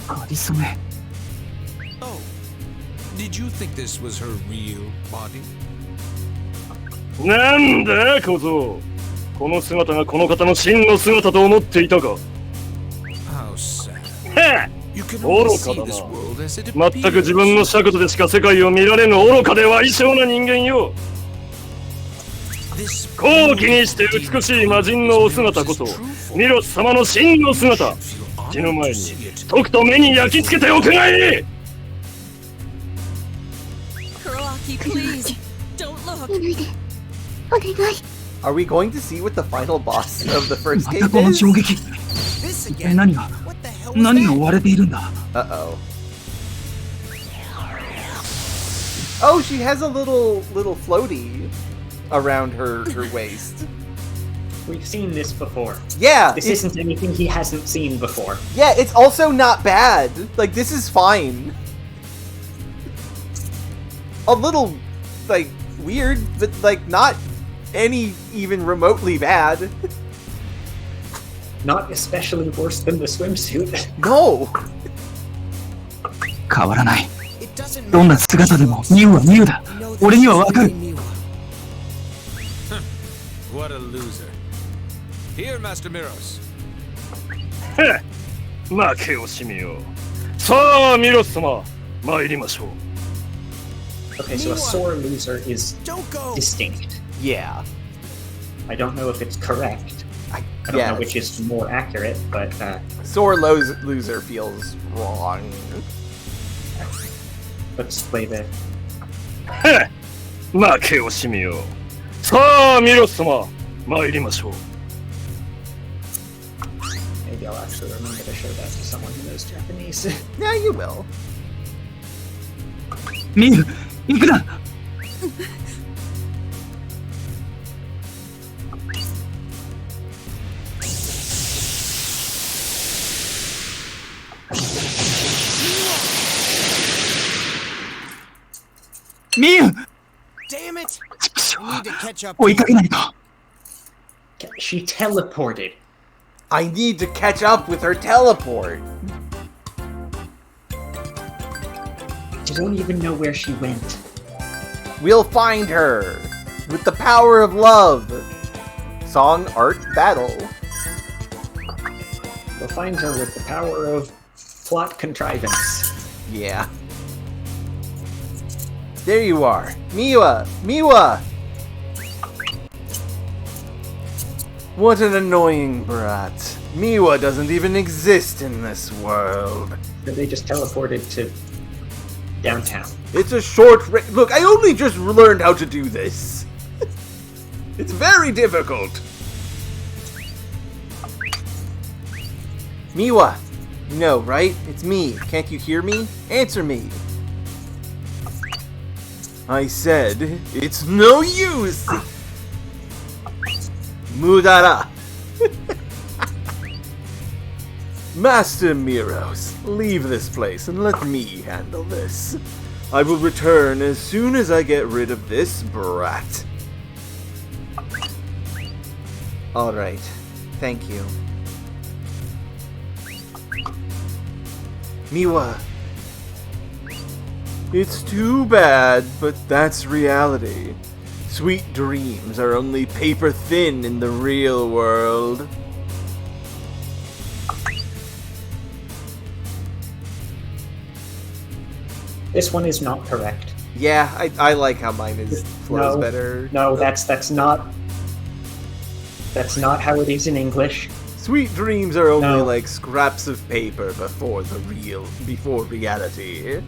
かりそめ。 Oh, did you think this was her real body? なんだ小僧、この姿がこの方の真の姿と思っていたか。 How sad. へえ、 You can 愚 only か see だ this な。 world as it 全く自分の appears. 尺度でしか世界を見られぬ愚かで矮小な人間よ。 This 高貴にして美しい魔人のお姿こそミロス様の真の姿。 feel 死ぬ honored 前 to に see it. とくと目に焼き付けておくがいい。 Kuroaki, please, don't look. 見ないで。お願い。 Are we going to see what the final boss of the first ま game たこの is? 衝撃。 This 一体 again? 何が What the hell was 何が that? 割れているんだ。 Uh-oh. Oh, she has a little floaty around her waist. We've seen this before. Yeah, This it's, isn't anything he hasn't seen before. yeah, it's also not bad. Like, this is fine. A little, like, weird, but, like, not any even remotely bad. Not especially worse than the swimsuit. No! 変わらない。 It doesn't どんな matter. 姿でもミュウはミュウだ。 You know this 俺にはわ is かる。 only Miwa. What a loser. Here, Master Miros. 負け惜しみよ。さあ、ミロス様、参りましょう。 Okay, so a sore loser is Don't go. distinct. Yeah. I don't know if it's correct. I don't Yeah. know which is more accurate, but Sore loser feels wrong. let's play the 負け惜しみよ。さあ、ミロス様、参りましょう。 maybe I'll actually remember to show that to someone who knows Japanese. Yeah, you will. ミュウ、行くな。ミュウ、 Damn it! I need to catch up. 追いかけないと。 She teleported. I need to catch up with her teleport. I don't even know where she went. We'll find her with the power of love. Song, art, battle. We'll find her with the power of plot contrivance. Yeah. There you are. Miwa! Miwa! What an annoying brat. Miwa doesn't even exist in this world. They just teleported to downtown. It's a short look, I only just learned how to do this. It's very difficult. Miwa! You know, right? It's me. Can't you hear me? Answer me. I said, it's no use! Mudara! Master Miros, leave this place and let me handle this. I will return as soon as I get rid of this brat. Alright, thank you. Miwa. It's too bad, but that's reality. Sweet dreams are only paper thin in the real world. This one is not correct. Yeah, I like how mine is flows better. No, that's not how it is in English. Sweet dreams are only No. like scraps of paper before reality.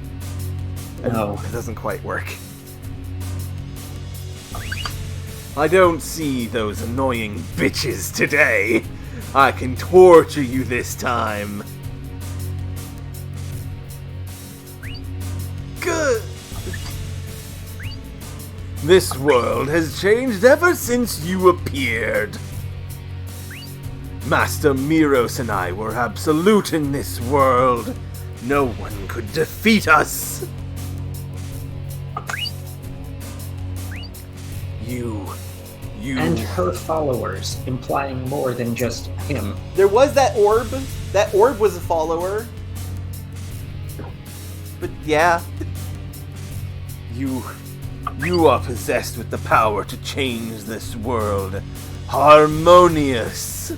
No. It doesn't quite work. I don't see those annoying bitches today. I can torture you this time. Good. This world has changed ever since you appeared. Master Miros and I were absolute in this world. No one could defeat us. You. And her followers, implying more than just him. There was that orb. That orb was a follower. But yeah. You are possessed with the power to change this world. Harmonious.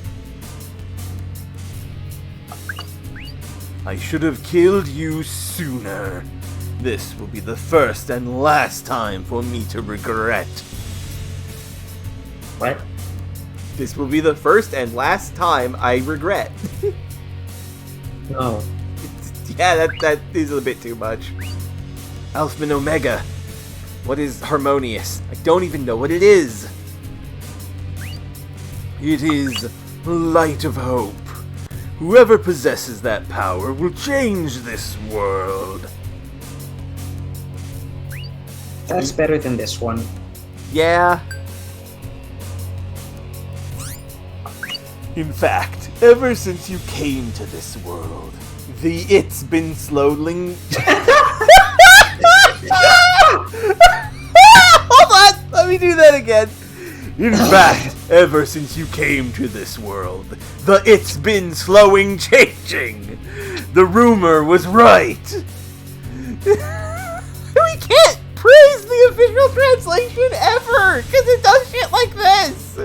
I should have killed you sooner. This will be the first and last time for me to regret. What? This will be the first and last time I regret. No. Yeah, that is a bit too much. Alpha and Omega. What is harmonious? I don't even know what it is. It is light of hope. Whoever possesses that power will change this world. That's better than this one. Yeah. In fact, ever since you came to this world, it's been slowly... Hold on! Let me do that again. In fact, ever since you came to this world, it's been slowing changing. The rumor was right. We can't praise the official translation ever, because it does shit like this.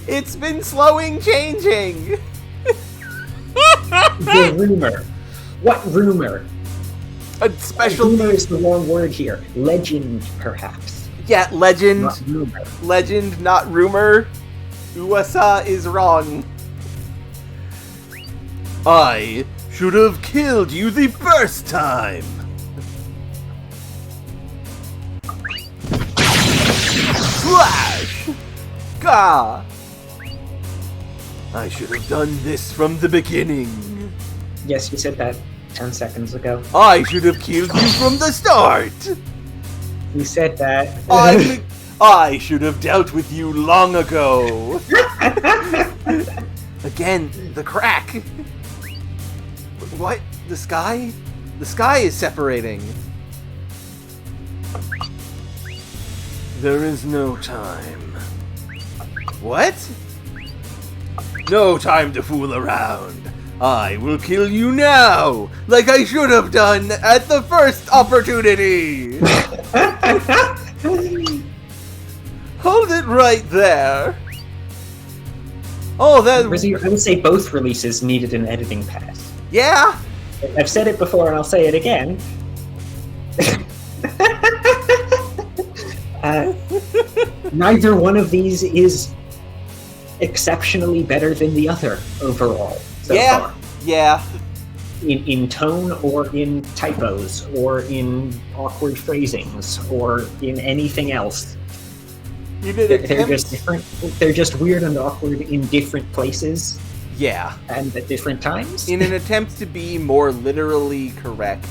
It's been slowing changing. The rumor. What rumor? A special... Rumor is the wrong word here. Legend, perhaps. Yeah, legend. Not rumor. Legend, not rumor. USA is wrong. I should have killed you the first time. Flash! Gah! I should have done this from the beginning. Yes, you said that 10 seconds ago. I should have killed you from the start. You said that. I should have dealt with you long ago. Again, the crack. What? The sky? The sky is separating. There is no time. What? No time to fool around. I will kill you now, like I should have done at the first opportunity. Hold it right there. Oh, that... I would say both releases needed an editing pass. Yeah? I've said it before and I'll say it again. Neither one of these is exceptionally better than the other overall so far. Yeah. In tone or in typos or in awkward phrasings or in anything else. They're just different. They're just weird and awkward in different places. Yeah. And at different times. In an attempt to be more literally correct,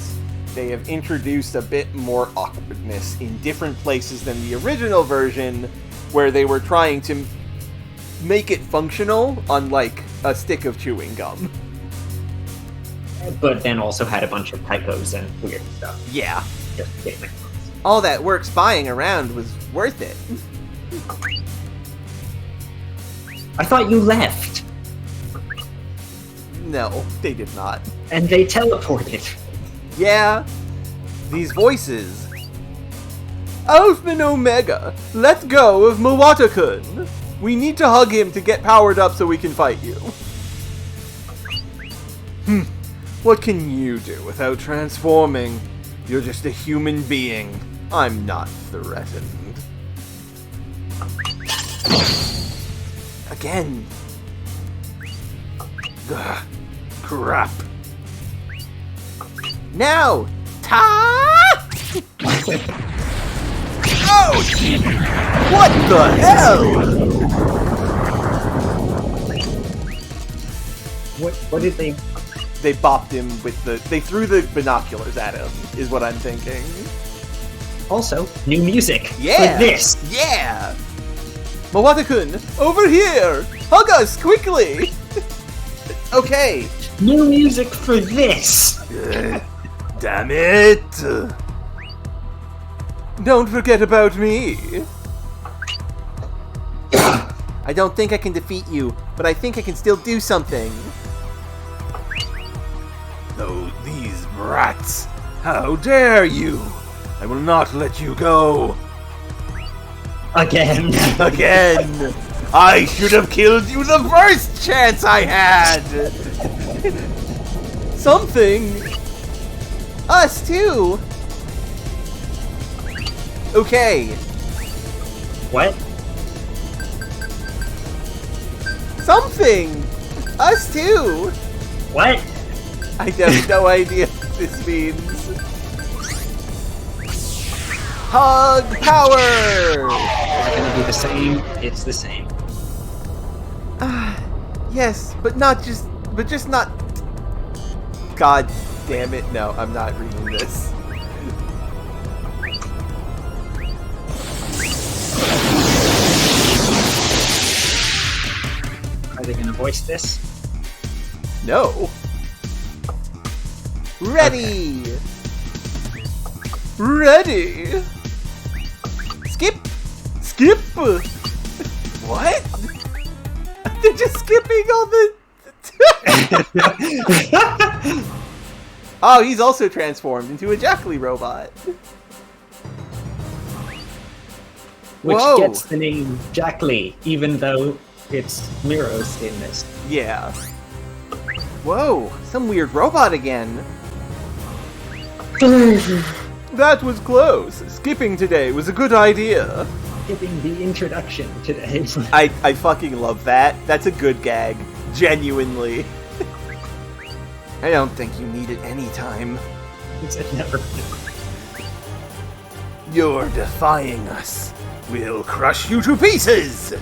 they have introduced a bit more awkwardness in different places than the original version, where they were trying to make it functional on, like, a stick of chewing gum. But then also had a bunch of typos and weird stuff. Yeah. Just kidding. All that work spying around was worth it. I thought you left. No, they did not. And they teleported. Yeah. These voices. Alpha and Omega, let go of Mawata-kun. We need to hug him to get powered up so we can fight you. What can you do without transforming? You're just a human being. I'm not threatened. Again. Ugh, crap. Now! Ouch! What the hell? What did they... They bopped him with the... They threw the binoculars at him, is what I'm thinking. Also, new music. Yeah! For this! Yeah! Mawata-kun, over here! Hug us, quickly! Okay. New music for this! Damn it! Don't forget about me! I don't think I can defeat you, but I think I can still do something. Oh, these brats! How dare you! I will not let you go! Again! Again! I should have killed you the first chance I had! Something! Us too! Okay. What? Something! Us too! What? I have no idea what this means. Hug power! Is it gonna be the same? It's the same. Yes, but just not... God damn it, no, I'm not reading this. Are they gonna voice this? No. Ready! Okay. Ready! Skip! Skip! What? They're just skipping all the... Oh, he's also transformed into a Jackley robot. Which Whoa. gets the name Jackley, even though it's Miro's in this. Yeah. Whoa, some weird robot again. That was close. Skipping today was a good idea. Skipping the introduction today. I fucking love that. That's a good gag. Genuinely. I don't think you need it anytime. Never. You're defying us. We'll crush you to pieces!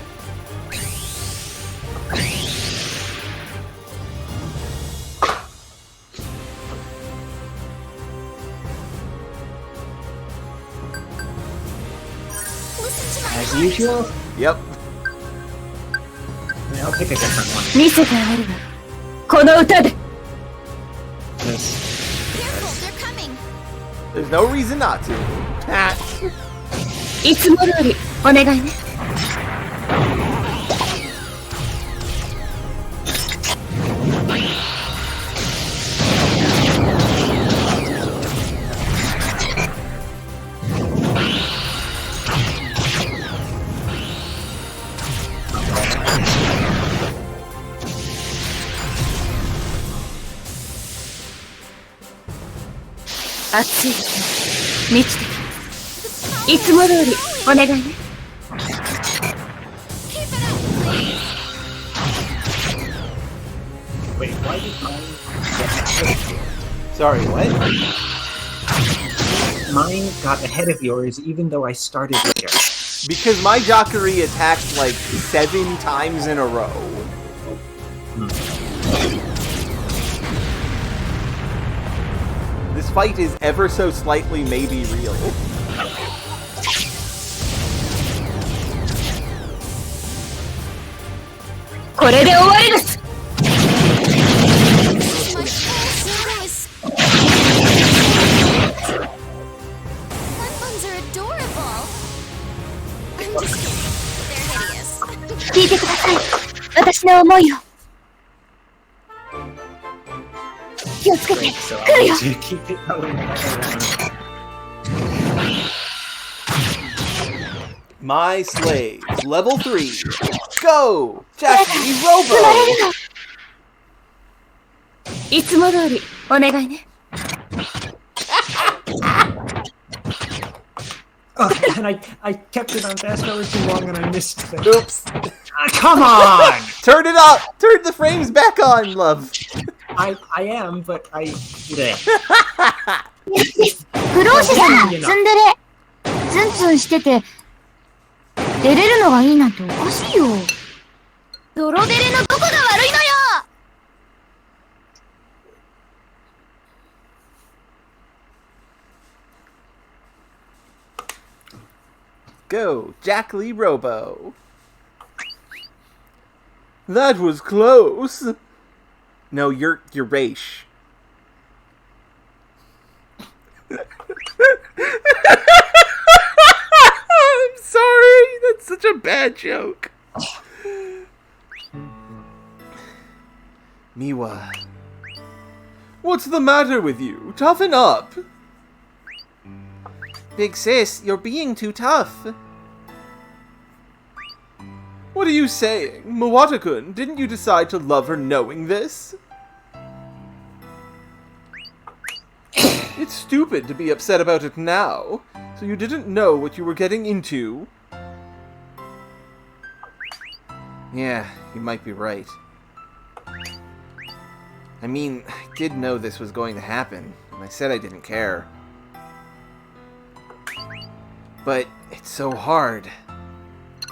As usual? Yep. I'll pick a different one. 見せてあげるわ。この歌で。There's no reason not to. いつも通りお願いね。熱い満ちてきいつも通りお願いね。Wait, why did mine get ahead of yours? Sorry, what? Mine got ahead of yours even though I started later. Because my Jackery attacked like 7 times in a row. This fight is ever so slightly maybe real. Buns are adorable. I'm just kidding. They're hideous. 聞いてください。私の思いを。気をつけて。 So 来るよ。 I'll keep it going. My slaves, level 3. Go! Jackie Robo! いつも通りお願いね。 Oh, and I kept it on fast forward too long and I missed things. Oops. Come on! Turn it up! Turn the frames back on, love! I am, but I... Yeah. 不老師様、ツンデレ。ツンツンしてて、出れるのがいいなんておかしいよ。泥デレのどこが悪いのよ。 Go, Jackley Robo! That was close! No, you're Raish. I'm sorry, that's such a bad joke. Miwa. What's the matter with you? Toughen up! Big sis, you're being too tough. What are you saying? Mawata-kun, didn't you decide to love her knowing this? It's stupid to be upset about it now, so you didn't know what you were getting into. Yeah, you might be right. I mean, I did know this was going to happen, and I said I didn't care. But it's so hard.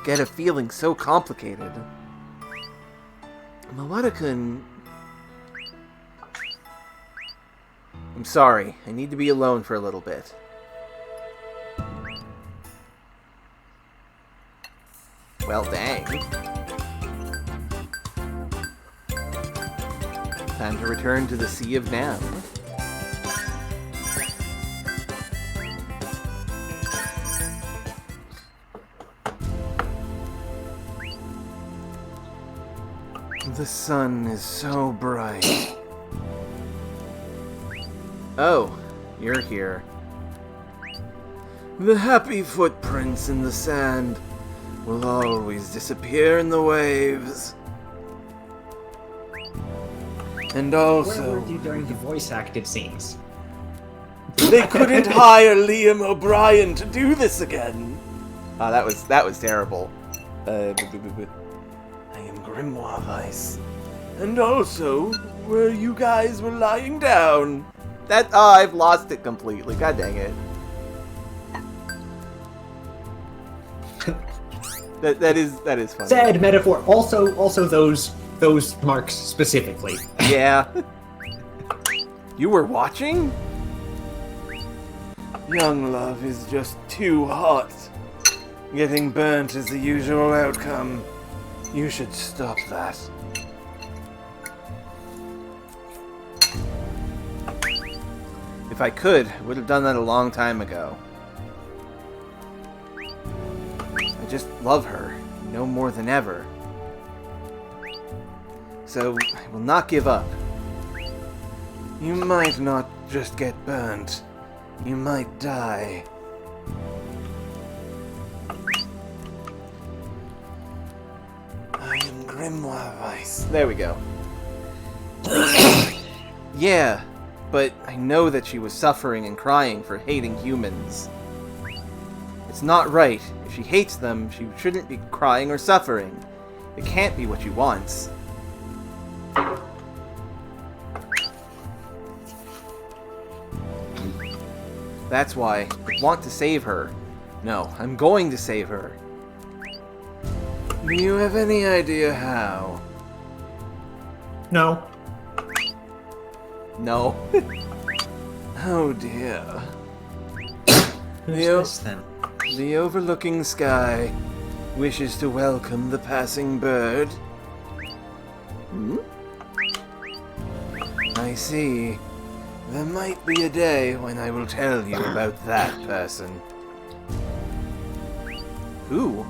Get a feeling so complicated. Mawada-kun... I'm sorry. I need to be alone for a little bit. Well, dang. Time to return to the Sea of Nam. The sun is so bright. Oh, you're here. The happy footprints in the sand will always disappear in the waves. And also... Where were you during the voice-acted scenes? They couldn't hire Liam O'Brien to do this again. Oh, that was terrible. I am Grimoire Weiss. And also, where you guys were lying down. I've lost it completely. God dang it. that is funny. Sad metaphor. Also those marks specifically. Yeah. You were watching? Young love is just too hot. Getting burnt is the usual outcome. You should stop that. If I could, I would have done that a long time ago. I just love her, no more than ever. So, I will not give up. You might not just get burnt. You might die. I am Grimoire Weiss. There we go. Yeah, but I know that she was suffering and crying for hating humans. It's not right. If she hates them, she shouldn't be crying or suffering. It can't be what she wants. That's why I want to save her. No, I'm going to save her. Do you have any idea how? No. No. Oh dear. Who's this then? The overlooking sky wishes to welcome the passing bird. Hmm? I see. There might be a day when I will tell you about that person. Who?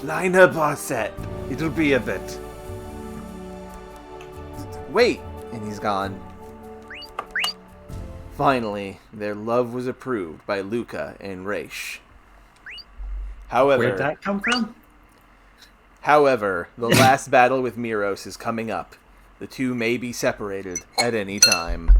Lina Barset. It'll be a bit. Wait! And he's gone. Finally, their love was approved by Leyka and Raish. However... Where'd that come from? However, the last battle with Miros is coming up. The two may be separated at any time.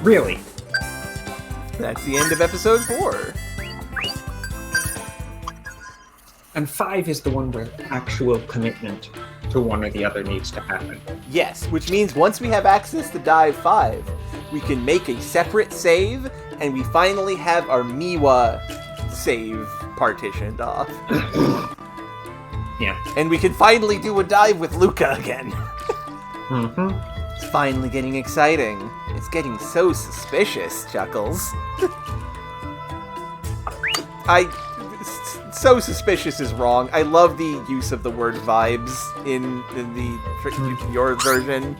Really? That's the end of episode 4. And 5 is the one where actual commitment to one or the other needs to happen. Yes, which means once we have access to Dive 5, we can make a separate save, and we finally have our Miwa save partitioned off. Yeah. And we can finally do a dive with Leyka again. Mm-hmm. It's finally getting exciting. It's getting so suspicious, Chuckles. So suspicious is wrong. I love the use of the word vibes in your version.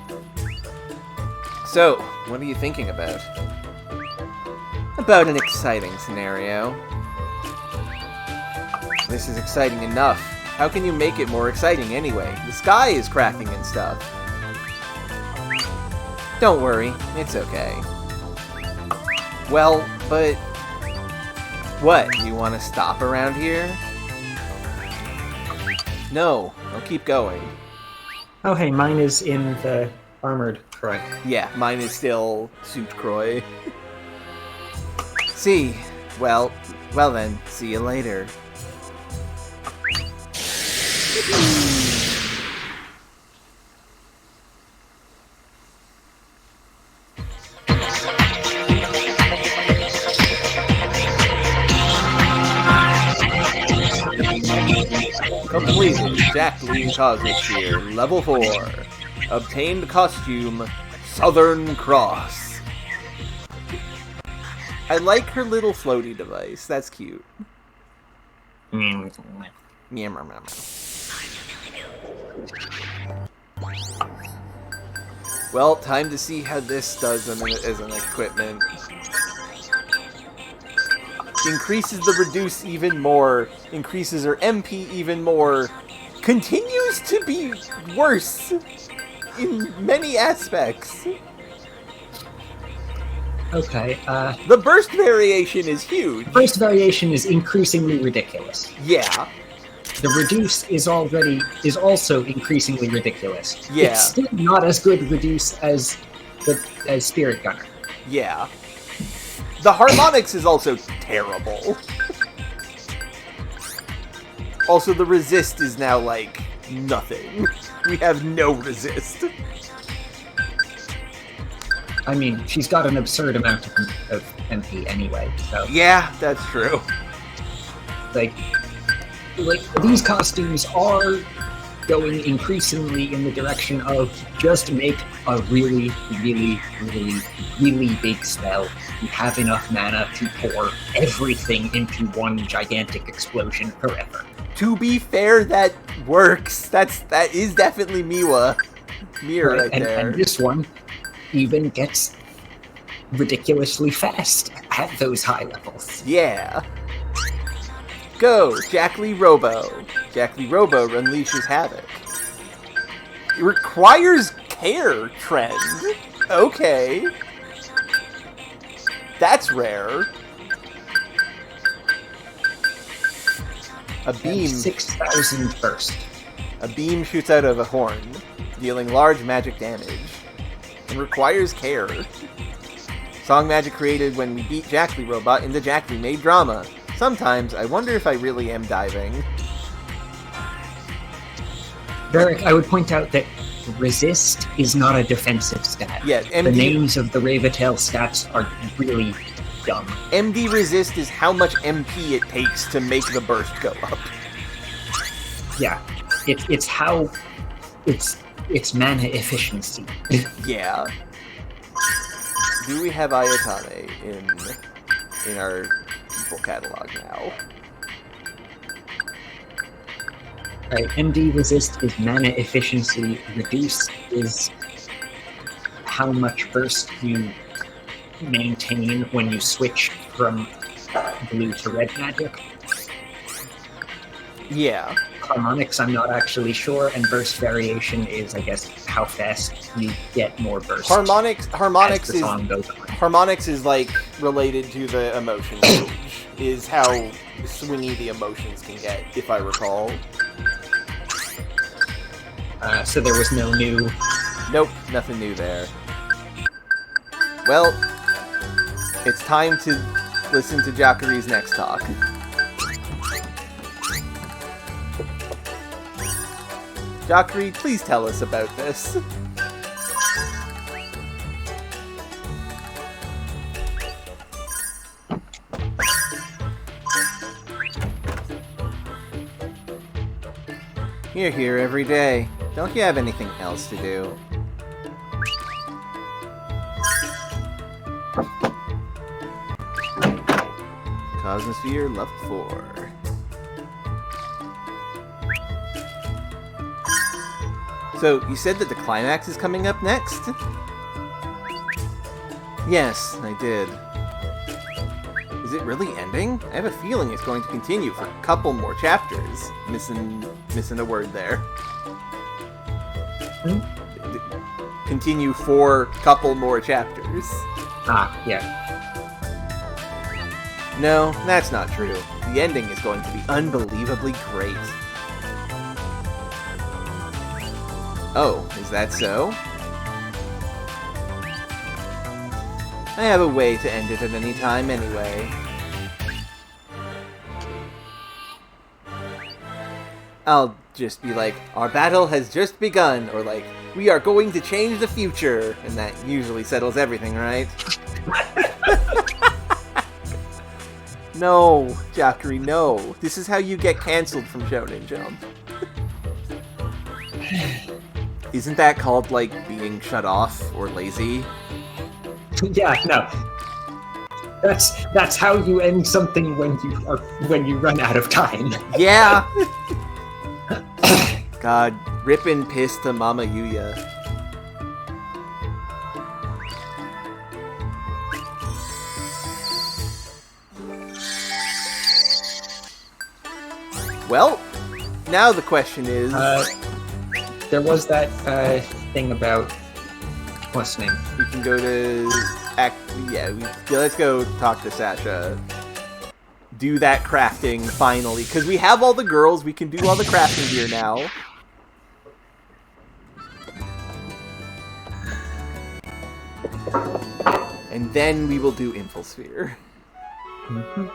So, what are you thinking about? About an exciting scenario. This is exciting enough. How can you make it more exciting anyway? The sky is cracking and stuff. Don't worry, it's okay. Well, but... What, you want to stop around here? No, I'll keep going. Oh hey, mine is in the Armored Croy. Yeah, mine is still Suit Croy. See. Well then, see you later. Completed. Jack Lee Cosmosphere, level 4. Obtained costume, Southern Cross. I like her little floaty device. That's cute. Well, time to see how this does as an equipment. Increases the reduce even more, increases her MP even more, continues to be worse in many aspects. Okay, the burst variation is huge. The burst variation is increasingly ridiculous. Yeah. The reduce is also increasingly ridiculous. Yeah. It's still not as good reduce as Spirit Gunner. Yeah. The harmonics is also terrible. Also, the resist is now, like, nothing. We have no resist. I mean, she's got an absurd amount of MP anyway, so... Yeah, that's true. Like, these costumes are going increasingly in the direction of just make a really, really, really, really big spell. You have enough mana to pour everything into one gigantic explosion forever. To be fair, that works. That is definitely Miwa. Mir right there. And this one even gets ridiculously fast at those high levels. Yeah. Go, Jack Lee Robo. Jack Lee Robo unleashes havoc. It requires care trend. Okay. That's rare. A beam. 6,000 burst. A beam shoots out of a horn, dealing large magic damage. And requires care. Song magic created when we beat Jack Lee Robot in the Jack Lee made drama. Sometimes I wonder if I really am diving. Varric, I would point out that resist is not a defensive stat. Yeah, the names of the Ravatail stats are really dumb. MD resist is how much MP it takes to make the burst go up. Yeah, it's mana efficiency. Yeah. Do we have Ayatane in our people catalog now? Right, MD resist is mana efficiency, reduce is how much burst you maintain when you switch from blue to red magic. Yeah. Harmonics, I'm not actually sure, and burst variation is, I guess, how fast you get more burst. Harmonics is like related to the emotion range, is how swingy the emotions can get, if I recall. So there was no new... Nope, nothing new there. Well, it's time to listen to Jackery's next talk. Jackery, please tell us about this. You're here every day. Don't you have anything else to do? Cosmosphere level 4. So, you said that the climax is coming up next? Yes, I did. Is it really ending? I have a feeling it's going to continue for a couple more chapters. Missing a word there. Continue for a couple more chapters. Ah, yeah. No, that's not true. The ending is going to be unbelievably great. Oh, is that so? I have a way to end it at any time anyway. I'll just be like, our battle has just begun, or like, we are going to change the future, and that usually settles everything, right? No, Jackery, no. This is how you get cancelled from Shonen Jump. Isn't that called, like, being shut off or lazy? Yeah, no. That's how you end something when you run out of time. Yeah. God, rippin' piss to Mama Yuya. Well, now the question is... there was that thing about... What's his name? We can go to... let's go talk to Sasha. Do that crafting, finally. Because we have all the girls, we can do all the crafting gear now. And then we will do Infosphere. Mm-hmm.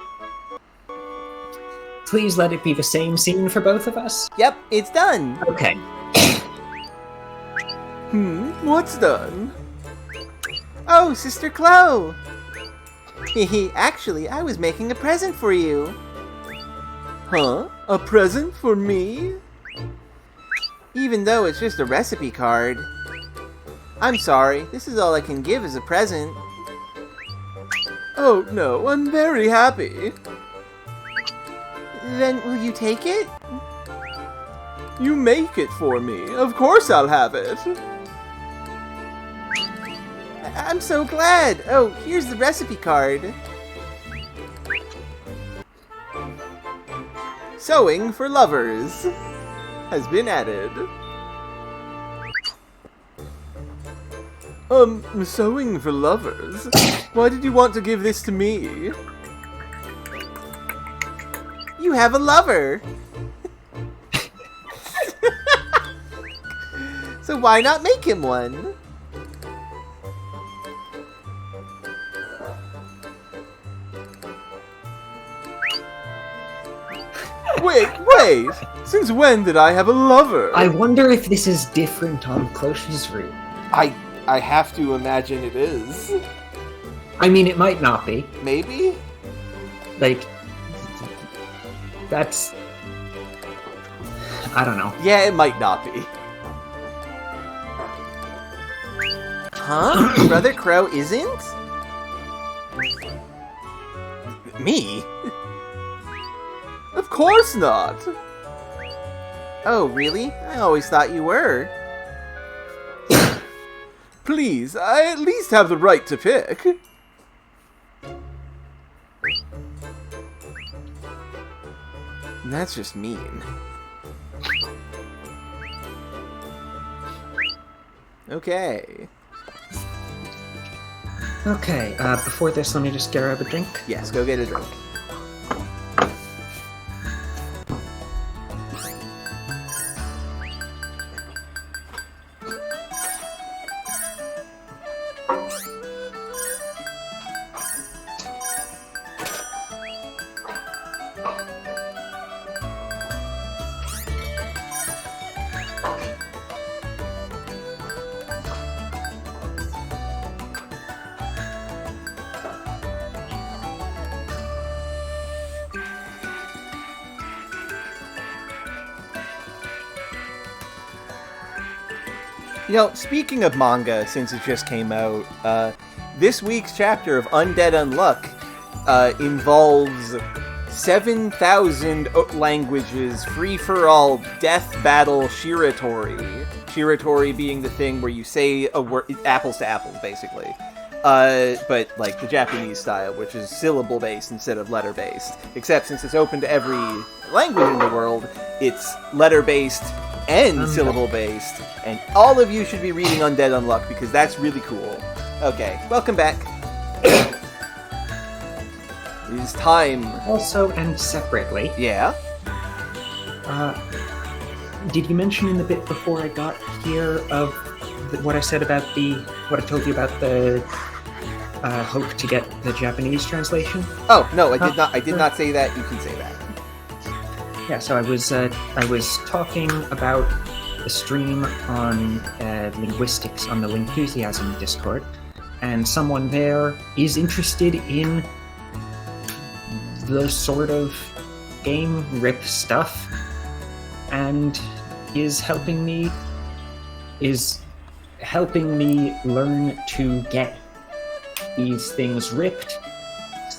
Please let it be the same scene for both of us. Yep, it's done. Okay. What's done? Oh, Sister Chloe! Actually, I was making a present for you. Huh? A present for me? Even though it's just a recipe card. I'm sorry, this is all I can give as a present. Oh no, I'm very happy. Then will you take it? You make it for me. Of course I'll have it. I'm so glad. Oh, here's the recipe card. Sewing for lovers has been added. Sewing for lovers? Why did you want to give this to me? You have a lover! So why not make him one? Wait! Since when did I have a lover? I wonder if this is different on Cloche's route. I have to imagine it is. I mean, it might not be. Maybe? Like, that's... I don't know. Yeah, it might not be. Huh? Brother Crow isn't? Me? Of course not! Oh, really? I always thought you were. Please, I at least have the right to pick. That's just mean. Okay. Okay, before this, let me just grab a drink. Yes, go get a drink. You know, speaking of manga, since it just came out, this week's chapter of Undead Unluck involves 7,000 languages, free-for-all, death battle Shiratori. Shiratori being the thing where you say a word, apples to apples, basically. But, like, the Japanese style, which is syllable-based instead of letter-based. Except since it's open to every language in the world, it's letter-based and syllable-based, and all of you should be reading Undead Unluck, because that's really cool. Okay, welcome back. It is time. Also, and separately. Yeah? Did you mention in the bit before I got here of what I said about what I told you about the hope to get the Japanese translation. Oh no, I did not. I did not say that. You can say that. Yeah, so I was talking about the stream on linguistics on the Lingusiasm Discord, and someone there is interested in the sort of game rip stuff, and is helping me learn to get these things ripped, /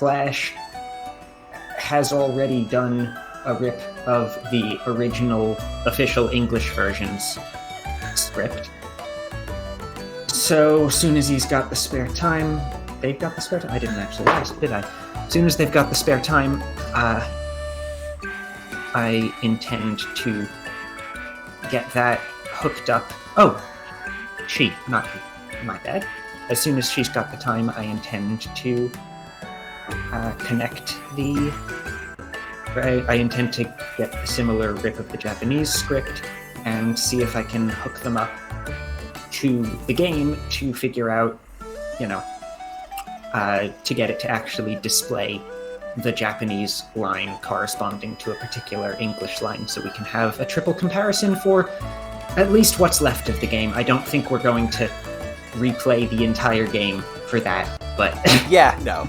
has already done a rip of the original official English version's script. So, as soon as he's got the spare time, they've got the spare time? I didn't actually ask, did I? As soon as they've got the spare time, I intend to get that hooked up. Oh, not he, my bad. As soon as she's got the time, I intend to connect the... I intend to get a similar rip of the Japanese script and see if I can hook them up to the game to figure out, to get it to actually display the Japanese line corresponding to a particular English line, so we can have a triple comparison for at least what's left of the game. I don't think we're going to replay the entire game for that, but... Yeah, no.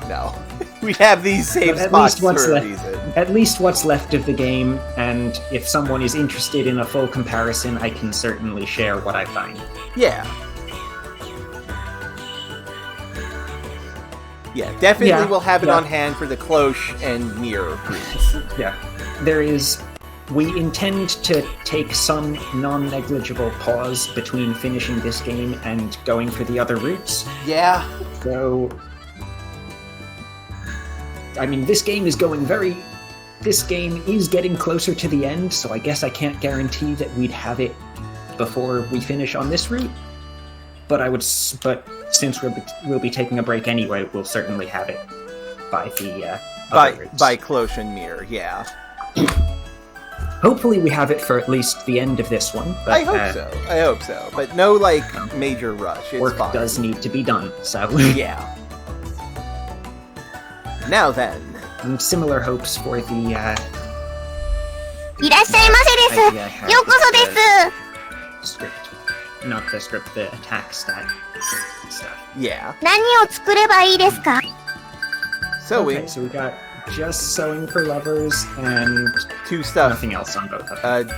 We have these save spots for a reason. At least what's left of the game, and if someone is interested in a full comparison, I can certainly share what I find. Yeah. Yeah, definitely we'll have it on hand for the Cloche and Mirror groups. Yeah. We intend to take some non-negligible pause between finishing this game and going for the other routes. Yeah. So... I mean, this game is getting closer to the end, so I guess I can't guarantee that we'd have it before we finish on this route. But since we'll be taking a break anyway, we'll certainly have it by the other routes. By Cloche and Mirror, yeah. Hopefully we have it for at least the end of this one. But, I hope so. But no, major rush. It's work fine. Does need to be done, so... Yeah. Now then. And similar hopes for the, いらっしゃいませです。ようこそです。 script. Not the script, the attack stat stuff. Yeah. 何を作ればいいですか? Sewing. Okay, so we got just sewing for lovers and 2 stuff. Nothing else on both of them.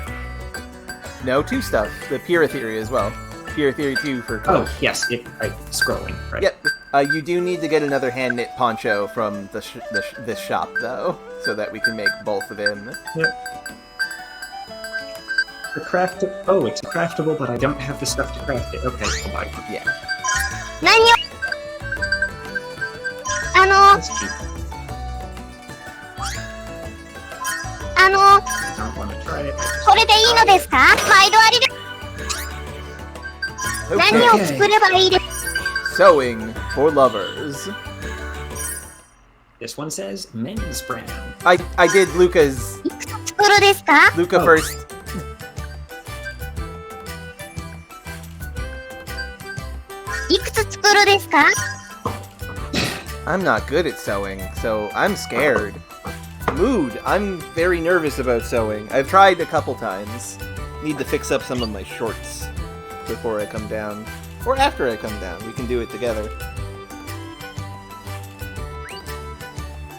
No, 2 stuff. The Pure Theory as well. Pure Theory 2 for Cloche. Oh, yes, scrolling, right. Yep. You do need to get another hand-knit poncho from this shop, though, so that we can make both of them. Yep. It's craftable, but I don't have the stuff to craft it. Okay, I'll buy it. Yeah. 何を That's cheap. I don't want to try it. これでいいのですか? 毎度ありが 何を作ればいいですか? Sewing for lovers. This one says men's brand. I did Luca's. いくつ作るですか? Luca first. いくつ作るですか? I'm not good at sewing, so I'm scared. Mood. I'm very nervous about sewing. I've tried a couple times. Need to fix up some of my shorts before I come down. Or after I come down. We can do it together.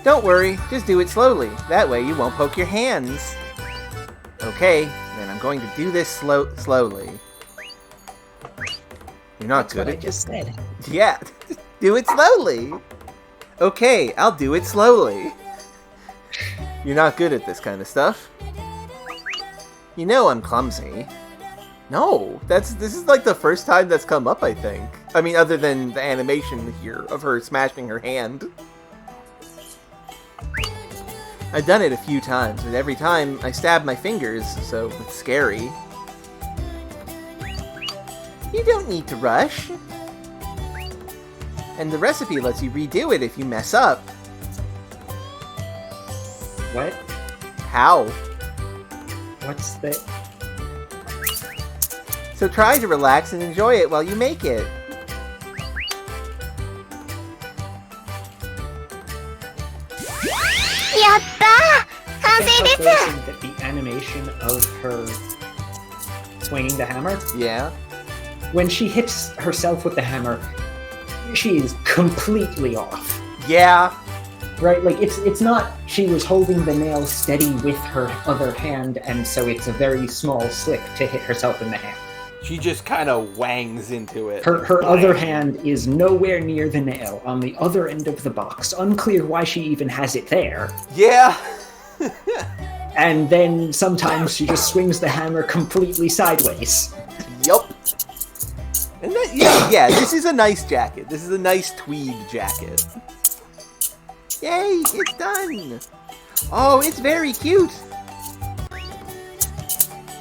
Don't worry, just do it slowly. That way you won't poke your hands. Okay, then I'm going to do this slowly. You're not That's good what at I just said. Yeah, do it slowly. Okay, I'll do it slowly. You're not good at this kind of stuff. You know I'm clumsy. No, this is like the first time that's come up, I think. I mean, other than the animation here of her smashing her hand. I've done it a few times, and every time I stab my fingers, so it's scary. You don't need to rush. And the recipe lets you redo it if you mess up. What? How? What's that? So try to relax and enjoy it while you make it. やったー完成です that the animation of her swinging the hammer, Yeah. when she hits herself with the hammer, she is completely off. Yeah. Right? Like, it's not she was holding the nail steady with her other hand, and so it's a very small slip to hit herself in the hand. She just kind of wangs into it. Her other hand is nowhere near the nail, on the other end of the box. Unclear why she even has it there. Yeah. And then sometimes she just swings the hammer completely sideways. Yup. And that, yeah, this is a nice jacket. This is a nice tweed jacket. Yay, it's done. Oh, it's very cute.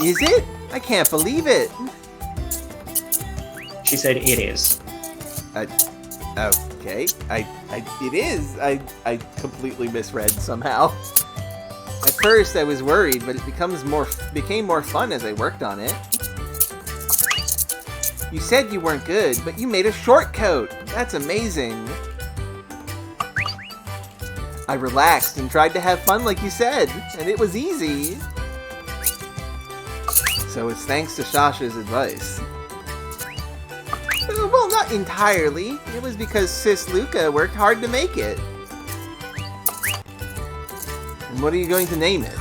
Is it? I can't believe it. She said it is. Okay. It is. I completely misread somehow. At first I was worried, but it became more fun as I worked on it. You said you weren't good, but you made a short coat. That's amazing. I relaxed and tried to have fun like you said, and it was easy. So it's thanks to Sasha's advice. Well, not entirely. It was because Sis Leyka worked hard to make it. And what are you going to name it?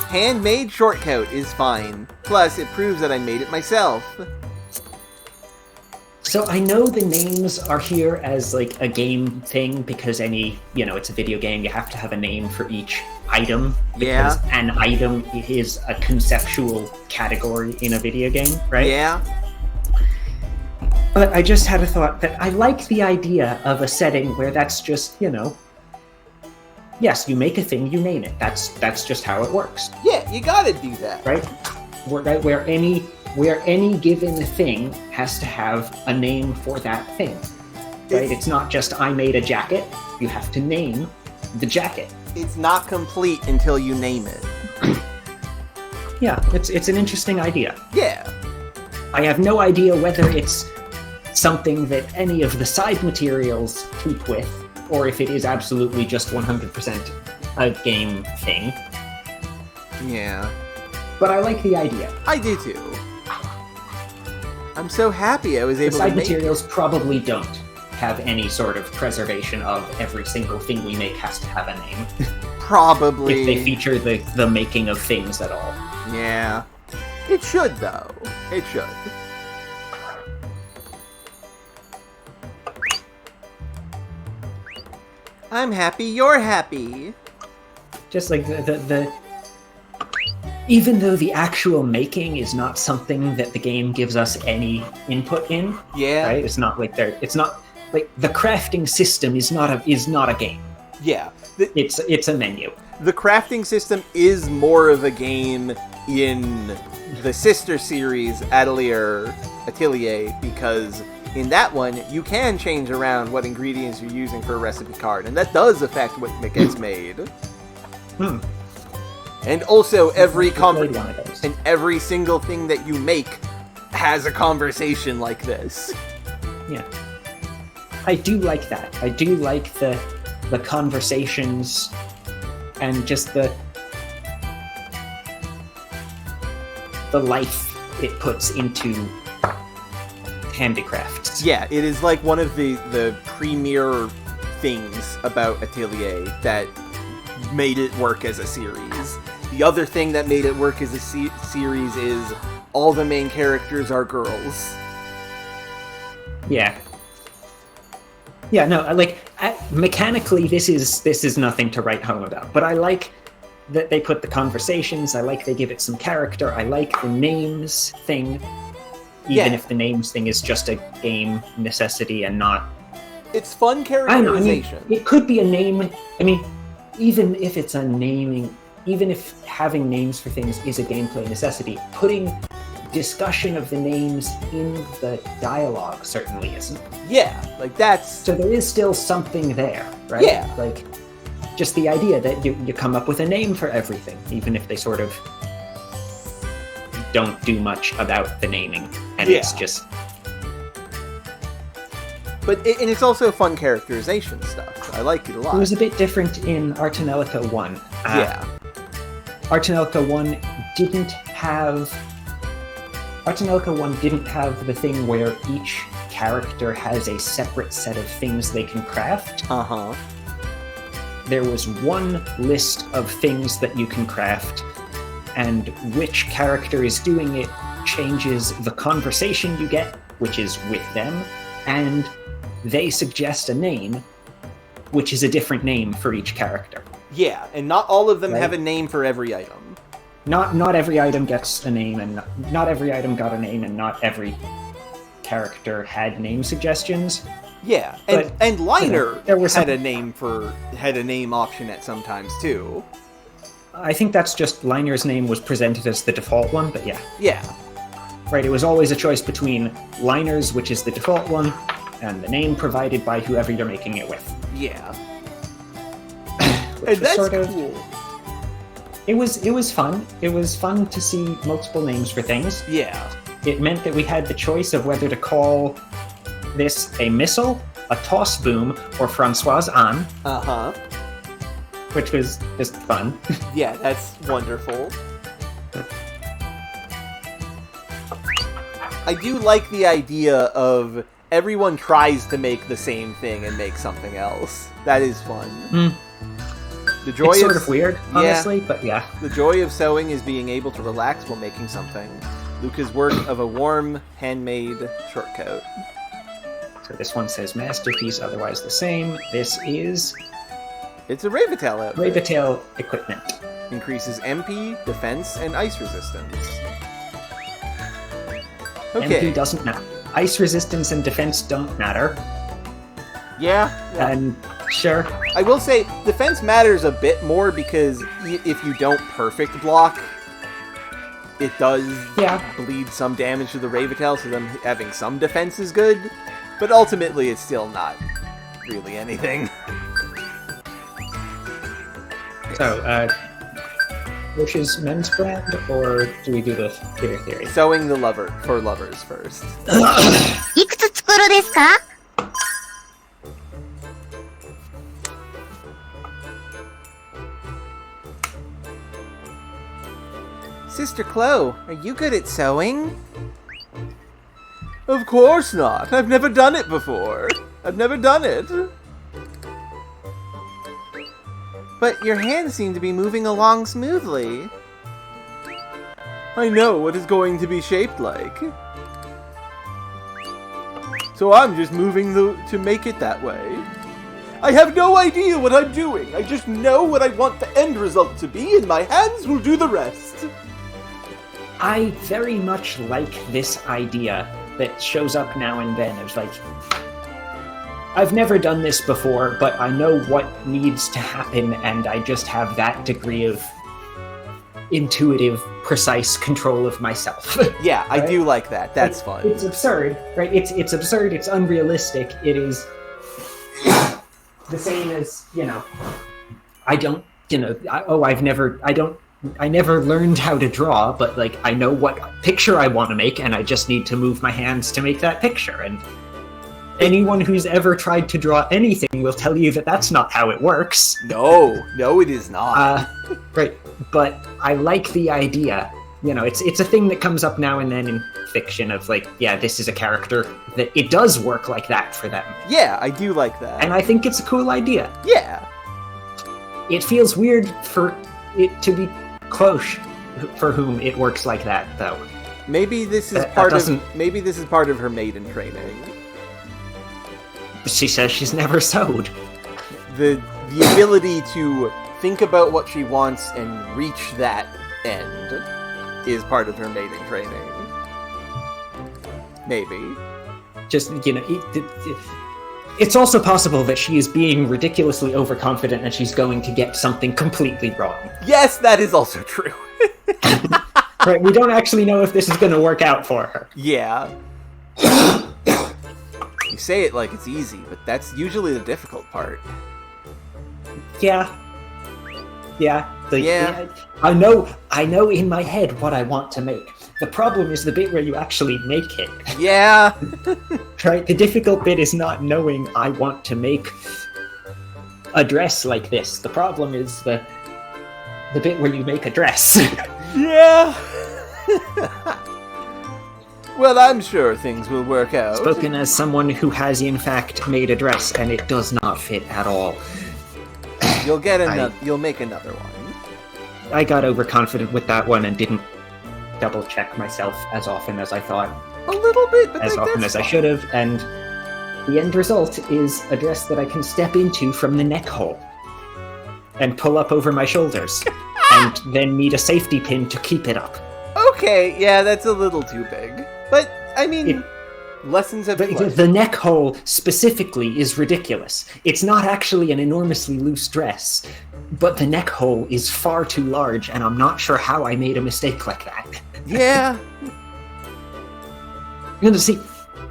Handmade shortcoat is fine. Plus, it proves that I made it myself. So I know the names are here as like a game thing because it's a video game, you have to have a name for each item. Because an item is a conceptual category in a video game, right? Yeah. But I just had a thought that I like the idea of a setting where that's just, yes, you make a thing, you name it. That's just how it works. Yeah, you gotta do that. Right? Where any given thing has to have a name for that thing. Right? It's not just I made a jacket, you have to name the jacket. It's not complete until you name it. Yeah, it's an interesting idea. Yeah. I have no idea whether it's something that any of the side materials keep with, or if it is absolutely just 100% a game thing. Yeah. But I like the idea. I do too. I'm so happy I was able to make it. The side materials probably don't have any sort of preservation of every single thing we make has to have a name. Probably. If they feature the making of things at all. Yeah. It should, though. It should. I'm happy you're happy. Just like the even though the actual making is not something that the game gives us any input in. Yeah. Right? It's not like the crafting system is not a game. Yeah. It's a menu. The crafting system is more of a game in the sister series Atelier, because in that one, you can change around what ingredients you're using for a recipe card, and that does affect what gets made. And also, every single thing that you make has a conversation like this. Yeah. I do like that. I do like the conversations and just the life it puts into handicrafts. Yeah, it is like one of the premier things about Atelier that made it work as a series. The other thing that made it work as a series is all the main characters are girls. Yeah. Yeah, no, mechanically this is nothing to write home about, but I like that they put the conversations, I like they give it some character, I like the names thing, even if the names thing is just a game necessity and not... It's fun characterization. It could be a name, even if it's a naming, even if having names for things is a gameplay necessity, putting discussion of the names in the dialogue certainly isn't. Yeah, that's... So there is still something there, right? Yeah. Just the idea that you come up with a name for everything, even if they sort of don't do much about the naming, and it's just... and it's also fun characterization stuff. I like it a lot. It was a bit different in Tonelico 1. Yeah. Tonelico 1 didn't have the thing where each character has a separate set of things they can craft. Uh-huh. There was one list of things that you can craft, and which character is doing it changes the conversation you get, which is with them, and they suggest a name, which is a different name for each character. Yeah, and not all of them have a name for every item. Not every item gets a name, and not every item got a name, and not every character had name suggestions. Yeah, and Liner had a name option at some times too. I think that's just Liner's name was presented as the default one, but yeah. Yeah. Right, it was always a choice between Liner's, which is the default one, and the name provided by whoever you're making it with. Yeah. And that's cool. It was fun. It was fun to see multiple names for things. Yeah. It meant that we had the choice of whether to call this a missile, a toss boom, or Francoise Anne. Uh-huh. Which was just fun. Yeah, that's wonderful. I do like the idea of everyone tries to make the same thing and make something else. That is fun. The joy it's sort of weird, honestly, but yeah. The joy of sewing is being able to relax while making something. Luca's work of a warm, handmade short coat. So this one says masterpiece, otherwise the same. This is... It's a Ravitail outfit. Ravitail equipment. Increases MP, defense, and ice resistance. Okay. MP doesn't matter. Ice resistance and defense don't matter. Yeah. And sure. I will say, defense matters a bit more because if you don't perfect block, it does bleed some damage to the Ravitail, so them having some defense is good. But ultimately, it's still not really anything. So, Bush's men's brand, or do we do the theory theory? Sewing the lover for lovers first. いくつ作るですか? Sister Chloe, are you good at sewing? Of course not. I've never done it before. I've never done it. But your hands seem to be moving along smoothly. I know what it's going to be shaped like. So I'm just moving to make it that way. I have no idea what I'm doing. I just know what I want the end result to be, and my hands will do the rest. I very much like this idea that shows up now and then. It's like, I've never done this before, but I know what needs to happen, and I just have that degree of intuitive, precise control of myself. Yeah, I do like that. That's fun. It's absurd, right? It's absurd, it's unrealistic, it is the same as, I don't, I never learned how to draw, but like I know what picture I want to make, and I just need to move my hands to make that picture. And anyone who's ever tried to draw anything will tell you that that's not how it works. No, it is not. Right, but I like the idea. It's a thing that comes up now and then in fiction of like, yeah, this is a character that it does work like that for them. Yeah, I do like that. And I think it's a cool idea. Yeah. It feels weird for it to be Cloche for whom it works like that, though. Maybe this is part of her maiden training. She says she's never sewed. The ability to think about what she wants and reach that end is part of her maiden training. Maybe. Just, it's also possible that she is being ridiculously overconfident and she's going to get something completely wrong. Yes, that is also true. Right, we don't actually know if this is going to work out for her. Yeah. You say it like it's easy, but that's usually the difficult part. Yeah. I know in my head what I want to make. The problem is the bit where you actually make it. Yeah. Right? The difficult bit is not knowing I want to make a dress like this. The problem is the bit where you make a dress. Yeah. Well, I'm sure things will work out. Spoken as someone who has in fact made a dress and it does not fit at all. You'll get another. You'll make another one. I got overconfident with that one and didn't double check myself as often as I thought. A little bit, but as often as I should have, and the end result is a dress that I can step into from the neck hole and pull up over my shoulders, and then need a safety pin to keep it up. Okay, yeah, that's a little too big. But, I mean, lessons have been The neck hole specifically is ridiculous. It's not actually an enormously loose dress, but the neck hole is far too large, and I'm not sure how I made a mistake like that. Yeah. You know, see,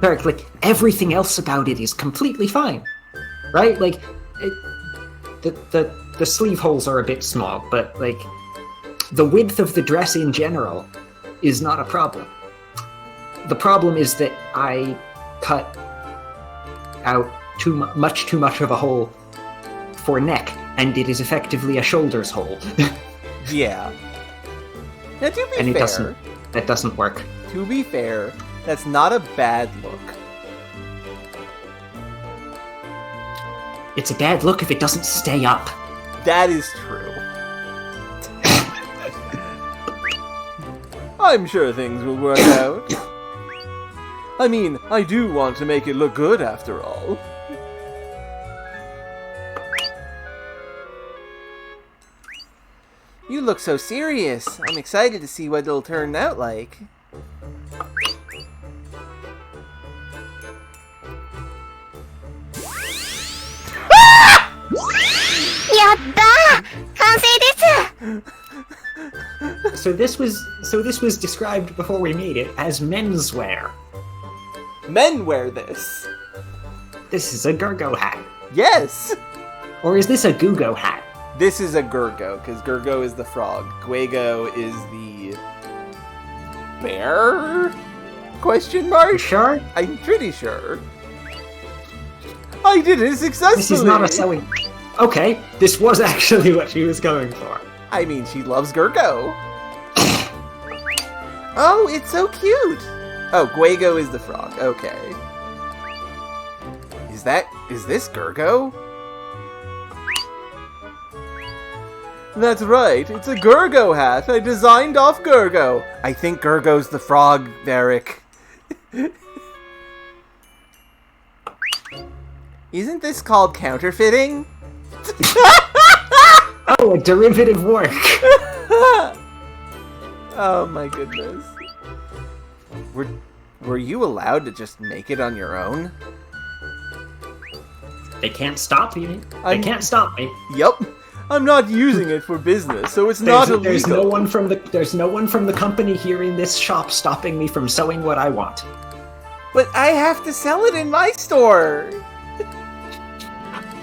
Eric, like, everything else about it is completely fine, right? Like, the sleeve holes are a bit small, but, like, the width of the dress in general is not a problem. The problem is that I cut out much too much of a hole for neck, and it is effectively a shoulders hole. Yeah. Now, to be and fair, that doesn't work. To be fair, that's not a bad look. It's a bad look if it doesn't stay up. That is true. I'm sure things will work out. I mean, I do want to make it look good after all. You look so serious. I'm excited to see what it'll turn out like. So this was described before we made it as menswear. Men wear this. This is a Gurgo hat. Yes! Or is this a Gugo hat? This is a Gurgo, because Gurgo is the frog. Guego is the bear? Question mark? You sure? I'm pretty sure. I did it successfully! This is not a sewing... Okay, this was actually what she was going for. I mean, she loves Gurgo. Oh, it's so cute! Oh, Guego is the frog. Okay. Is this Gurgo? That's right, it's a Gurgo hat. I designed off Gurgo. I think Gurgo's the frog, Derek. Isn't this called counterfeiting? Oh, a derivative work. Oh my goodness. Were you allowed to just make it on your own? They can't stop you. They can't stop me. Yep. I'm not using it for business, so it's not illegal. There's no one from the company here in this shop stopping me from sewing what I want. But I have to sell it in my store.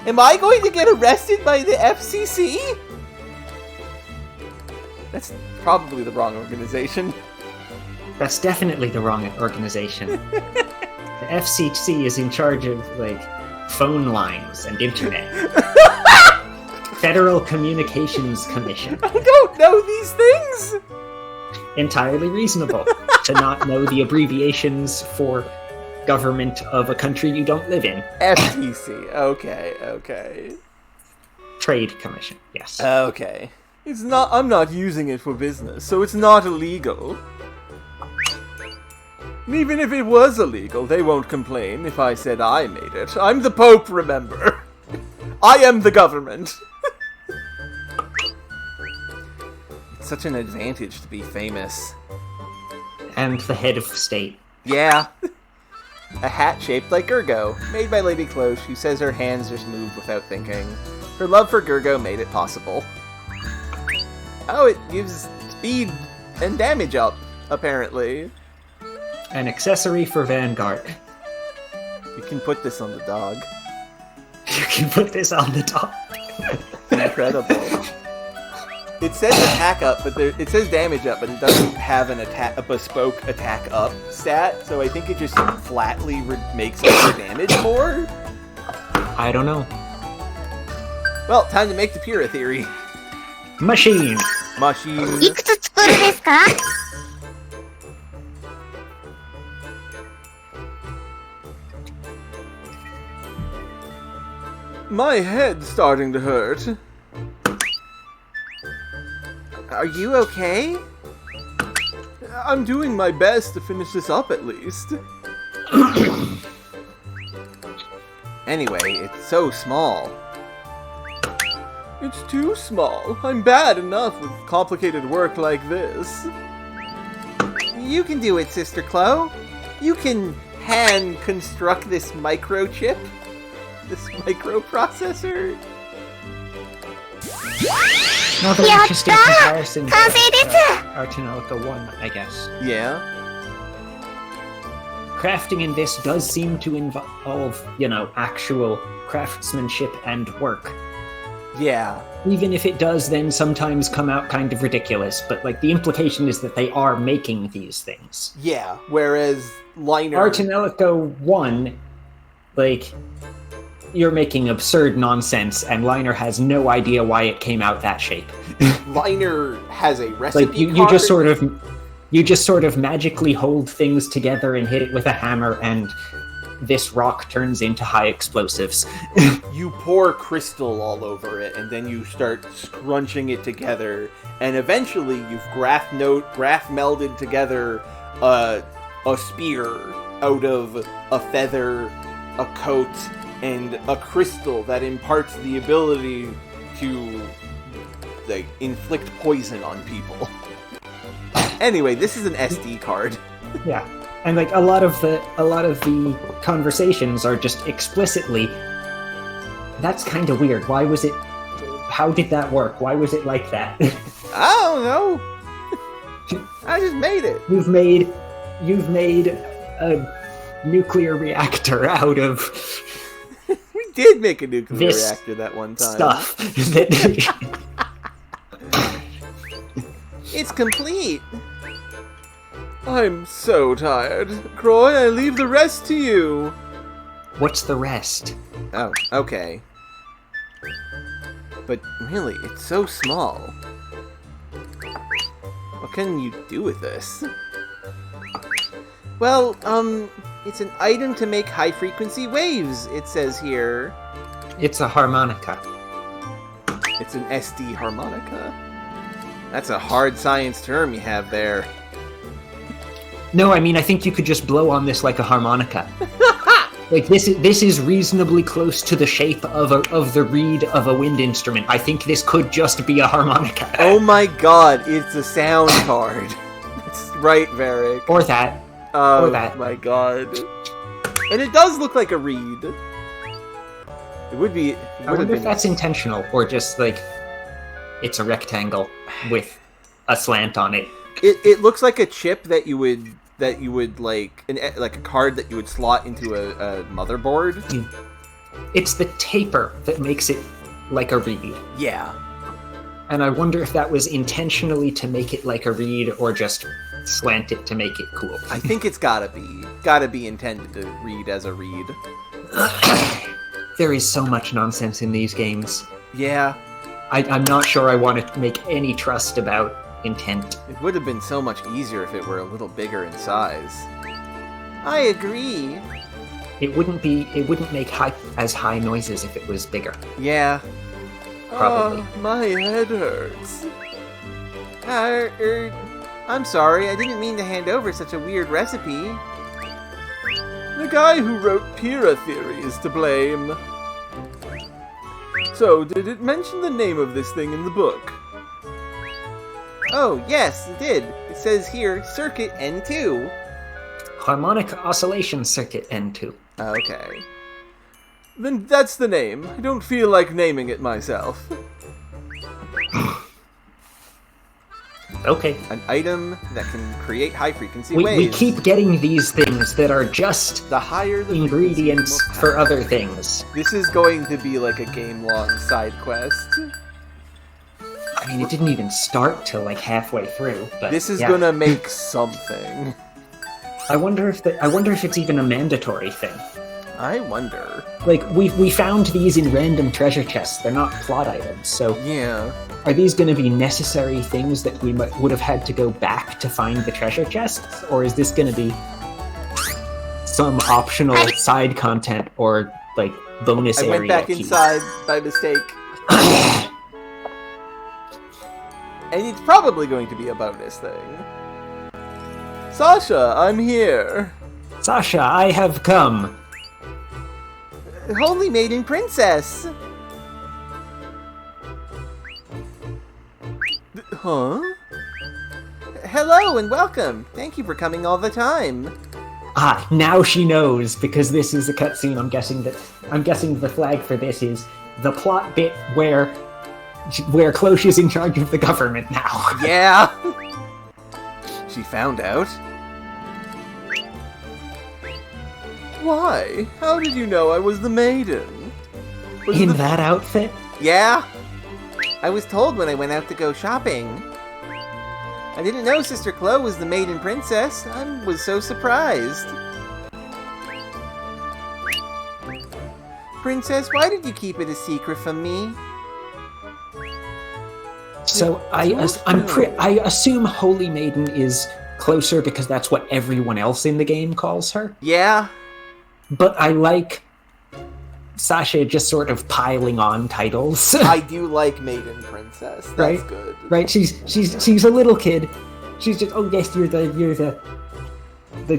Am I going to get arrested by the FCC? That's probably the wrong organization. That's definitely the wrong organization. The FCC is in charge of, like, phone lines and internet. Federal Communications Commission. I don't know these things! Entirely reasonable to not know the abbreviations for government of a country you don't live in. FTC, okay. Trade Commission, yes. Okay. I'm not using it for business, so it's not illegal. And even if it was illegal, they won't complain if I said I made it. I'm the Pope, remember? I am the government. It's such an advantage to be famous. And the head of state. Yeah. A hat shaped like Gurgo, made by Lady Cloche, who says her hands just moved without thinking. Her love for Gurgo made it possible. Oh, it gives speed and damage up, apparently. An accessory for Vanguard. You can put this on the dog. You can put this on the dog. Incredible. It says attack up, but it says damage up, but it doesn't have a bespoke attack up stat. So I think it just flatly makes your damage more. I don't know. Well, time to make the Pyrrha theory. Machine. いくつ作るですか？ My head's starting to hurt. Are you okay? I'm doing my best to finish this up at least. Anyway, it's so small. It's too small. I'm bad enough with complicated work like this. You can do it, Sister Chloe. You can hand construct this microchip. This microprocessor. Another interesting comparison to Tonelico 1, I guess. Yeah. Crafting in this does seem to involve, you know, actual craftsmanship and work. Yeah. Even if it does then sometimes come out kind of ridiculous, but like the implication is that they are making these things. Yeah, whereas Liner... Tonelico 1, like, you're making absurd nonsense, and Liner has no idea why it came out that shape. Liner has a recipe like you just sort of magically hold things together and hit it with a hammer, and this rock turns into high explosives. You pour crystal all over it, and then you start scrunching it together, and eventually you've graph melded together a spear out of a feather, a coat, and a crystal that imparts the ability to, like, inflict poison on people. Anyway, this is an SD card. Yeah, and like a lot of the conversations are just explicitly, that's kind of weird. Why was it? How did that work? Why was it like that? I don't know. I just made it. You've made a nuclear reactor out of. We did make a nuclear reactor that one time. Stuff. It's complete. I'm so tired. Croy, I leave the rest to you. What's the rest? Oh, okay. But really, it's so small. What can you do with this? Well, it's an item to make high-frequency waves, it says here. It's a harmonica. It's an SD harmonica? That's a hard science term you have there. No, I mean, I think you could just blow on this like a harmonica. Like, this is reasonably close to the shape of the reed of a wind instrument. I think this could just be a harmonica. Oh my god, it's a sound card. That's right, Varric. Or that. Oh or that. My god. And it does look like a reed. It would be... I wonder if that's intentional, or just, like, it's a rectangle with a slant on it. It looks like a chip that you would like a card that you would slot into a motherboard. It's the taper that makes it like a reed. Yeah. And I wonder if that was intentionally to make it like a reed or just slant it to make it cool. I think it's gotta be intended to read as a reed. There is so much nonsense in these games. Yeah. I'm not sure I want to make any trust about intent. It would have been so much easier if it were a little bigger in size. I agree. It wouldn't make as high noises if it was bigger. Yeah. Probably. Oh, my head hurts. I'm sorry, I didn't mean to hand over such a weird recipe. The guy who wrote Pyrrha Theory is to blame. So, did it mention the name of this thing in the book? Oh, yes, it did. It says here, Circuit N2. Harmonic Oscillation Circuit N2. Okay. Then that's the name. I don't feel like naming it myself. Okay. An item that can create high-frequency waves. We keep getting these things that are just the higher the ingredients for other things. This is going to be like a game-long side quest. I mean, it didn't even start till like halfway through. But This is yeah. gonna make something. I wonder if it's even a mandatory thing. I wonder. Like we found these in random treasure chests. They're not plot items. So Yeah. are these going to be necessary things that we would have had to go back to find the treasure chests, or is this going to be some optional side content or like bonus I area? went back keys? inside by mistake. And it's probably going to be a bonus thing. Sasha, I'm here. Sasha, I have come. Holy Maiden Princess. Huh? Hello and welcome. Thank you for coming all the time. Ah, now she knows because this is a cutscene. I'm guessing the flag for this is the plot bit where Cloche is in charge of the government now. Yeah. She found out. Why? How did you know I was the maiden? In that outfit? Yeah. I was told when I went out to go shopping. I didn't know Sister Chloe was the maiden princess. I was so surprised. Princess, why did you keep it a secret from me? So I assume Holy Maiden is closer because that's what everyone else in the game calls her. Yeah. But I like Sasha just sort of piling on titles. I do like maiden princess. That's right? Good. Right? She's a little kid. She's just, oh yes, you're the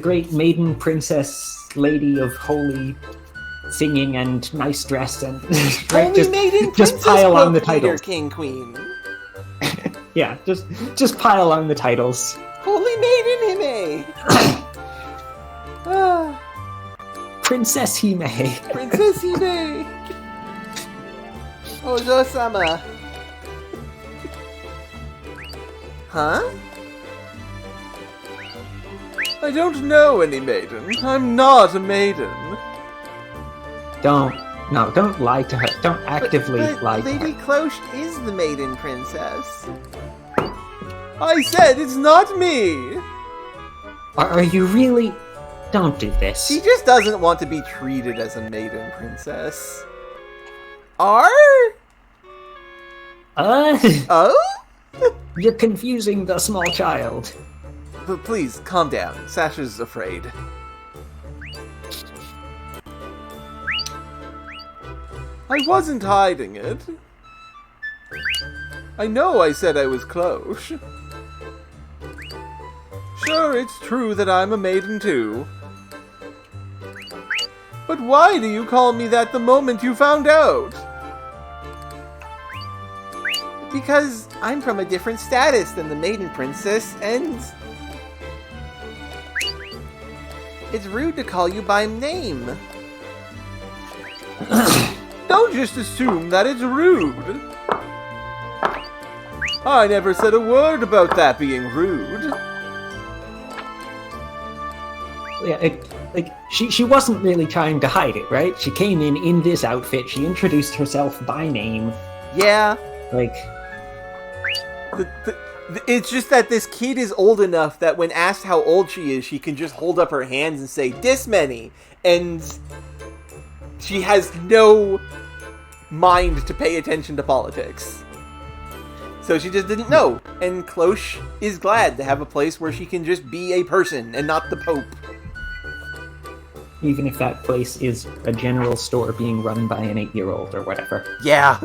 great maiden princess lady of holy singing and nice dress and right? Holy maiden princess. Just pile on the titles. King queen. Yeah, just pile on the titles. Holy maiden Hime. Princess Hime. Princess Hime. Ojo-sama. Huh? I don't know any maiden. I'm not a maiden. Don't lie to her. Don't actively lie to her. Lady Cloche is the maiden princess. I said it's not me! Are you really? Don't do this. She just doesn't want to be treated as a maiden princess. Oh? You're confusing the small child. But please, calm down. Sasha's afraid. I wasn't hiding it. I know I said I was Cloche. Sure, it's true that I'm a maiden too. But why do you call me that the moment you found out? Because I'm from a different status than the maiden princess, and it's rude to call you by name. Don't just assume that it's rude. I never said a word about that being rude. Yeah, she wasn't really trying to hide it, right? She came in this outfit. She introduced herself by name. Yeah. Like, it's just that this kid is old enough that when asked how old she is, she can just hold up her hands and say, this many. And she has no mind to pay attention to politics. So she just didn't know. And Cloche is glad to have a place where she can just be a person and not the Pope. even if that place is a general store being run by an 8-year-old or whatever. Yeah.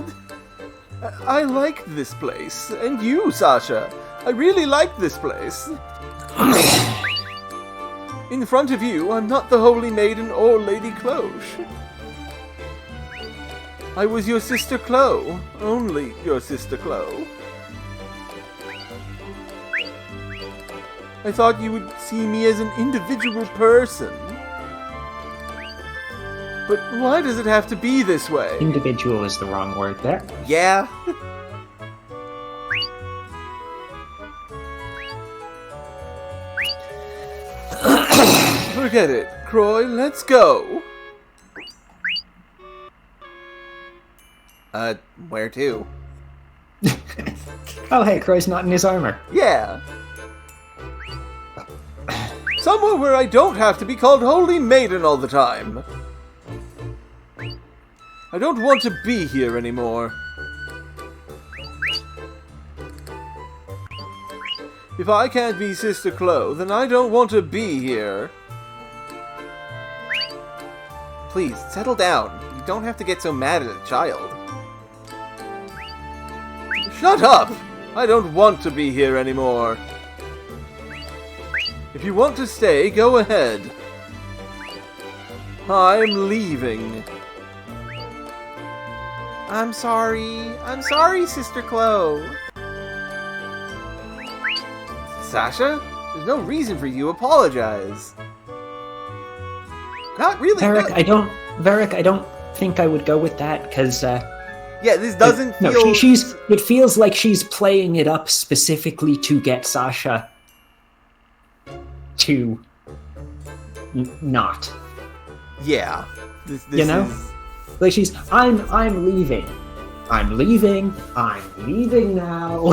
I like this place. And you, Sasha. I really like this place. In front of you, I'm not the Holy Maiden or Lady Cloche. I was your sister Chloe. Only your sister Chloe. I thought you would see me as an individual person. But why does it have to be this way? Individual is the wrong word there. Yeah. Forget it. Croy, let's go. Where to? Oh, hey, Crow's not in his armor. Yeah. Somewhere where I don't have to be called Holy Maiden all the time. I don't want to be here anymore. If I can't be Sister Chloe, then I don't want to be here. Please, settle down. You don't have to get so mad at a child. Shut up! I don't want to be here anymore. If you want to stay, go ahead. I'm leaving. I'm sorry. I'm sorry, Sister Chloe. Sasha, there's no reason for you to apologize. Not really. Varric, I don't think I would go with that, because, yeah, this doesn't feel... No, it feels like she's playing it up specifically to get Sasha to not. Yeah. This you know? is... Like she's, I'm leaving. I'm leaving now.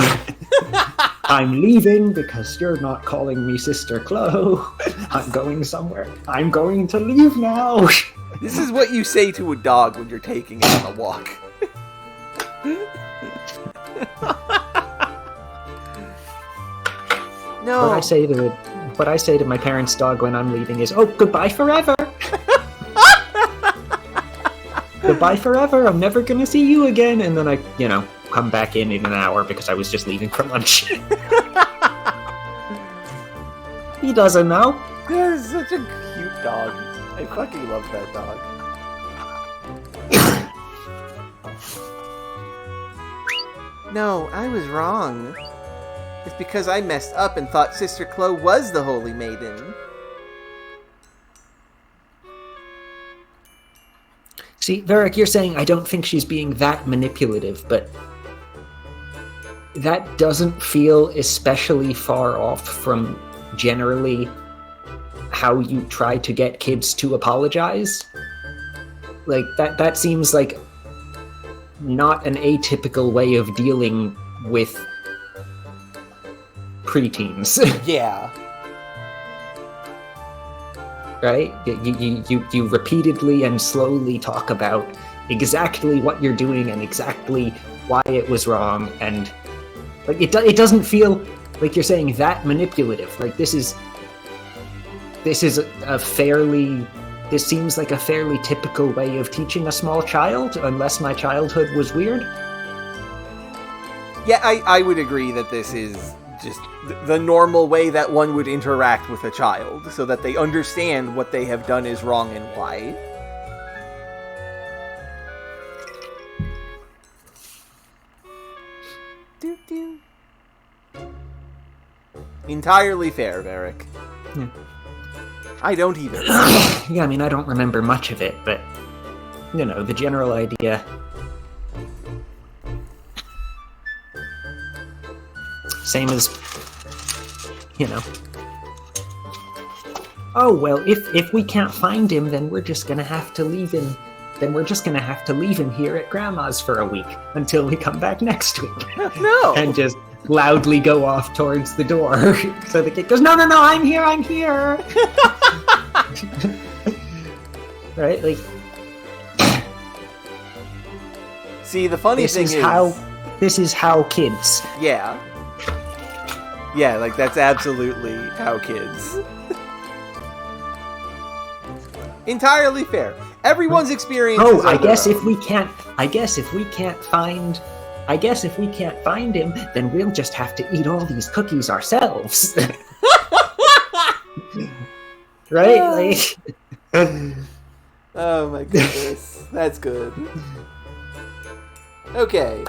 I'm leaving because you're not calling me Sister Chloe. I'm going somewhere. I'm going to leave now. This is what you say to a dog when you're taking it on a walk. No. What I say to my parents' dog when I'm leaving is, "Oh, goodbye forever." Goodbye forever. I'm never gonna see you again. And then I, come back in an hour because I was just leaving for lunch. He doesn't know. That is such a cute dog. I fucking love that dog. No, I was wrong. It's because I messed up and thought Sister Chloe was the Holy Maiden. See, Varric, you're saying I don't think she's being that manipulative, but that doesn't feel especially far off from generally how you try to get kids to apologize. Like, that seems like not an atypical way of dealing with preteens. Yeah. Right? You repeatedly and slowly talk about exactly what you're doing and exactly why it was wrong, and like it doesn't feel like you're saying that manipulative. Like this seems like a fairly typical way of teaching a small child, unless my childhood was weird. Yeah, I would agree that this is just the normal way that one would interact with a child, so that they understand what they have done is wrong and why. Entirely fair, Varric. Yeah. I don't either. Yeah, I mean, I don't remember much of it, but, the general idea. Same as, oh, well, if we can't find him, then we're just gonna have to leave him. Then we're just gonna have to leave him here at Grandma's for a week until we come back next week. No! And just loudly go off towards the door. So the kid goes, no, I'm here. Right? Like, see, the funny thing is... This is how kids... Yeah. Yeah, like, that's absolutely how kids... Entirely fair. Everyone's experience is I guess if we can't find him, then we'll just have to eat all these cookies ourselves. Right? Like... Oh my goodness. That's good. Okay.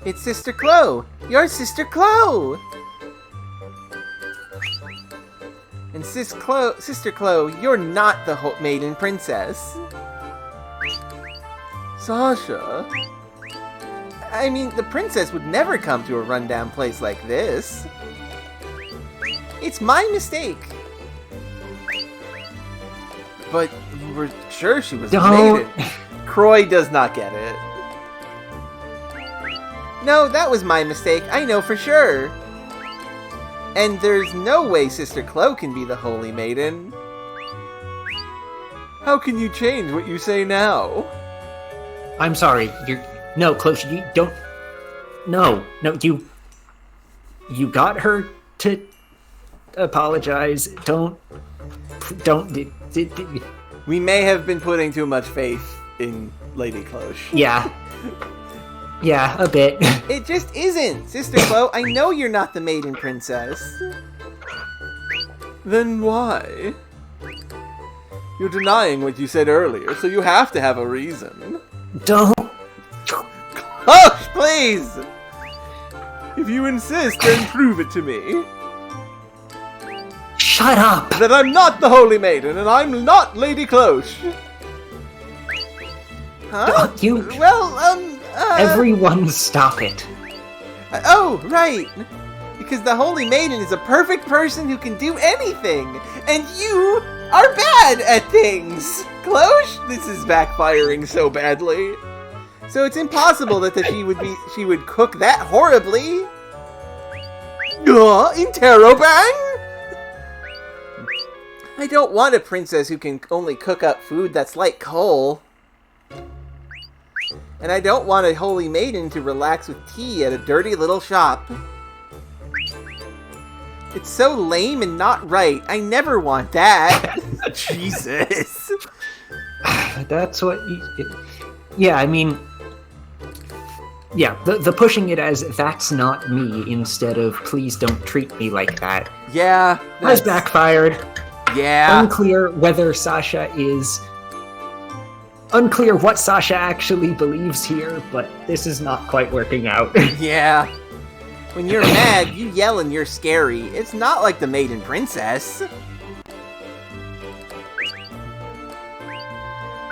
It's Sister Chloe! You're Sister Chloe! And Sister Chloe, you're not the Maiden Princess. Sasha? I mean, the princess would never come to a rundown place like this. It's my mistake. But you were sure she was Don't. maiden. Croy does not get it. No, that was my mistake. I know for sure. And there's no way Sister Chloe can be the Holy Maiden. How can you change what you say now? I'm sorry. No, Chloe, you don't. No, you got her to apologize. Don't. We may have been putting too much faith in Lady Cloche. Yeah. Yeah, a bit. It just isn't, Sister Chloe. I know you're not the Maiden Princess. Then why? You're denying what you said earlier, so you have to have a reason. Don't. Hush, please! If you insist, then prove it to me. Shut up! That I'm not the Holy Maiden, and I'm not Lady Cloche. Huh? You. Well, Everyone stop it. Oh, right. Because the Holy Maiden is a perfect person who can do anything, and you are bad at things. Cloche, this is backfiring so badly. So it's impossible that she would cook that horribly. Interrobang? I don't want a princess who can only cook up food that's like coal. And I don't want a holy maiden to relax with tea at a dirty little shop. It's so lame and not right. I never want that. Jesus. That's what you... Yeah, I mean... Yeah, the pushing it as, that's not me, instead of, please don't treat me like that. Yeah. Has backfired. Yeah. Unclear whether Sasha is... Unclear what Sasha actually believes here, but this is not quite working out. Yeah. When you're mad, you yell and you're scary. It's not like the Maiden Princess.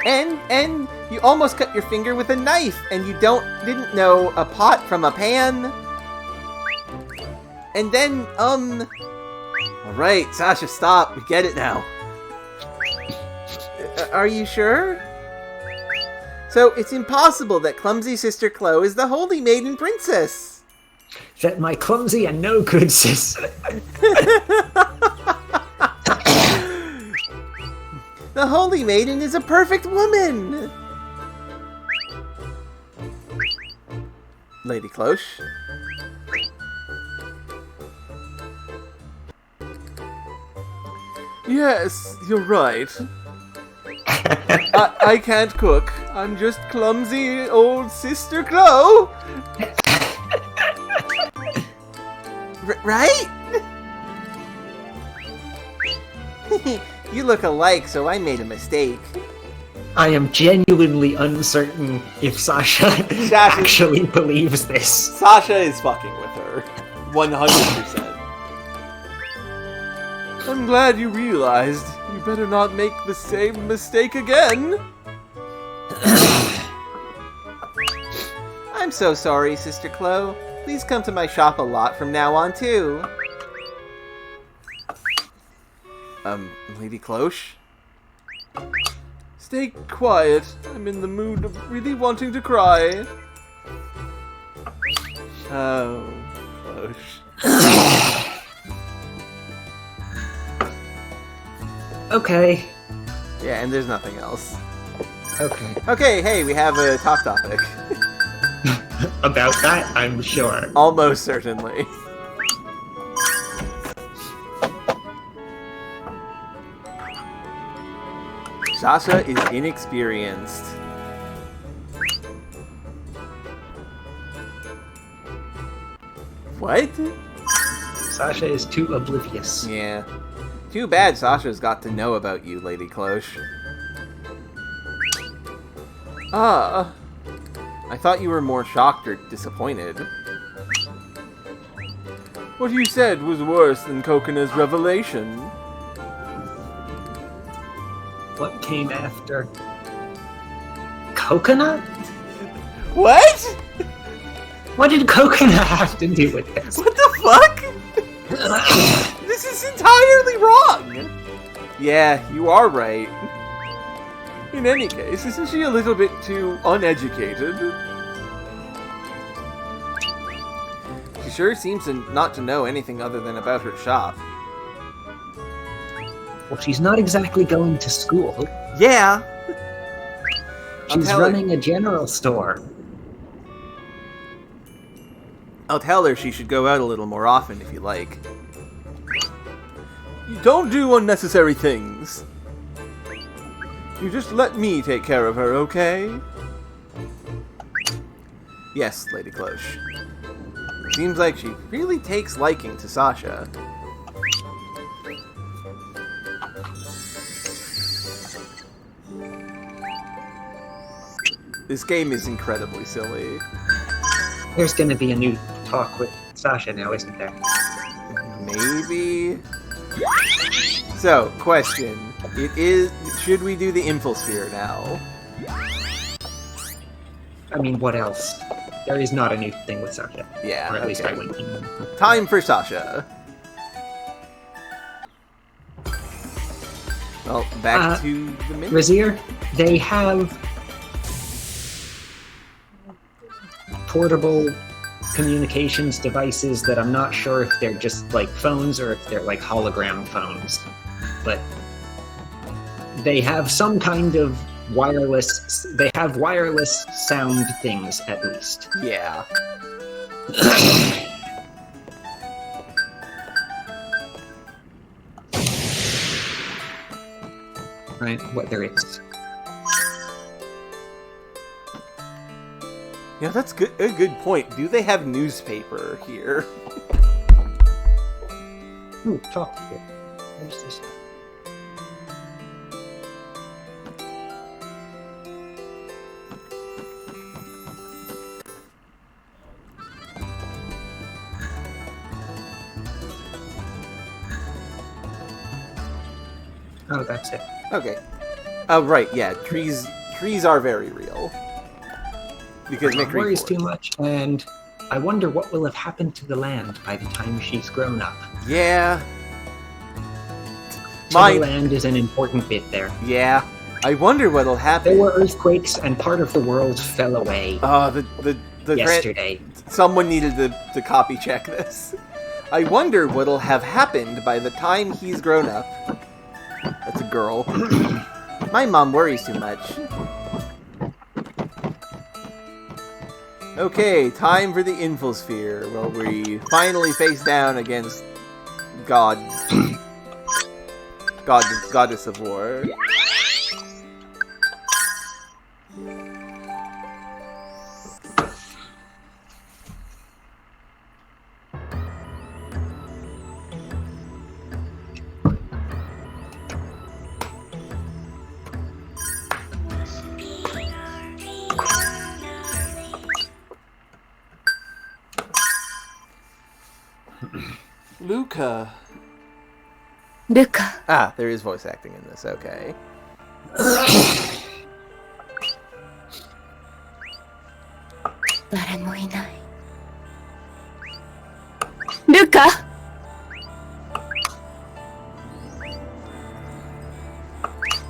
And you almost cut your finger with a knife, and you didn't know a pot from a pan. And then, Alright, Sasha, stop. We get it now. Are you sure? So, it's impossible that clumsy Sister Chloe is the Holy Maiden Princess. That my clumsy and no good sister. The Holy Maiden is a perfect woman! Lady Cloche. Yes, you're right. I can't cook. I'm just clumsy old Sister Chloe. Right? You look alike, so I made a mistake. I am genuinely uncertain if Sasha actually believes this. Sasha is fucking with her. 100%. I'm glad you realized. You better not make the same mistake again. I'm so sorry, Sister Chloe. Please come to my shop a lot from now on, too. Lady Cloche? Stay quiet. I'm in the mood of really wanting to cry. Oh, Cloche. Okay. Yeah, and there's nothing else. Okay. Okay, hey, we have a top topic. About that, I'm sure. Almost certainly. Sasha is inexperienced. What? Sasha is too oblivious. Yeah. Too bad Sasha's got to know about you, Lady Cloche. Ah. I thought you were more shocked or disappointed. What you said was worse than Kokona's revelation. What came after? Coconut? What? What did Coconut have to do with this? What the fuck? This is entirely wrong! Yeah, you are right. In any case, isn't she a little bit too uneducated? She sure seems not to know anything other than about her shop. Well, she's not exactly going to school. Yeah! She's running a general store. I'll tell her she should go out a little more often if you like. You don't do unnecessary things. You just let me take care of her, okay? Yes, Lady Cloche. Seems like she really takes liking to Sasha. This game is incredibly silly. There's gonna be a new talk with Sasha now, isn't there? Maybe? So, question. Should we do the Infosphere now? I mean, what else? There is not a new thing with Sasha. Yeah, or at least I okay. wouldn't. Time for Sasha. Well, back to the menu. Razier, they have portable communications devices that I'm not sure if they're just like phones or if they're like hologram phones. But they have some kind of wireless, they have wireless sound things at least. Yeah. Right, whether it's... Yeah, that's good. A good point. Do they have newspaper here? Ooh, talk to it. Where's this? Oh, that's it. Okay. Oh, right, yeah. Trees are very real. Because Nick worries too much, and I wonder what will have happened to the land by the time she's grown up. Yeah. The land is an important bit there. Yeah. I wonder what'll happen. There were earthquakes, and part of the world fell away. The yesterday. Someone needed to copy check this. I wonder what'll have happened by the time he's grown up. That's a girl. My mom worries too much. Okay, time for the Infosphere, where we finally face down against Goddess of War. Leyka. Ah, there is voice acting in this, okay. 誰もいない。ルカ。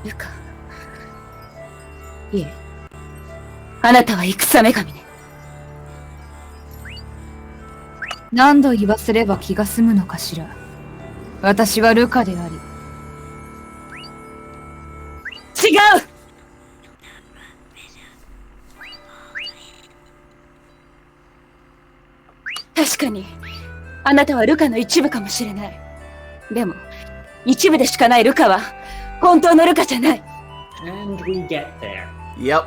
ルカ。いえ。あなたは戦女神ね。何度言わせれば気が済むのかしら。私はルカであり。違う。確かに、あなたはルカの一部かもしれない。でも、一部でしかないルカは、本当のルカじゃない。And we get there. Yep.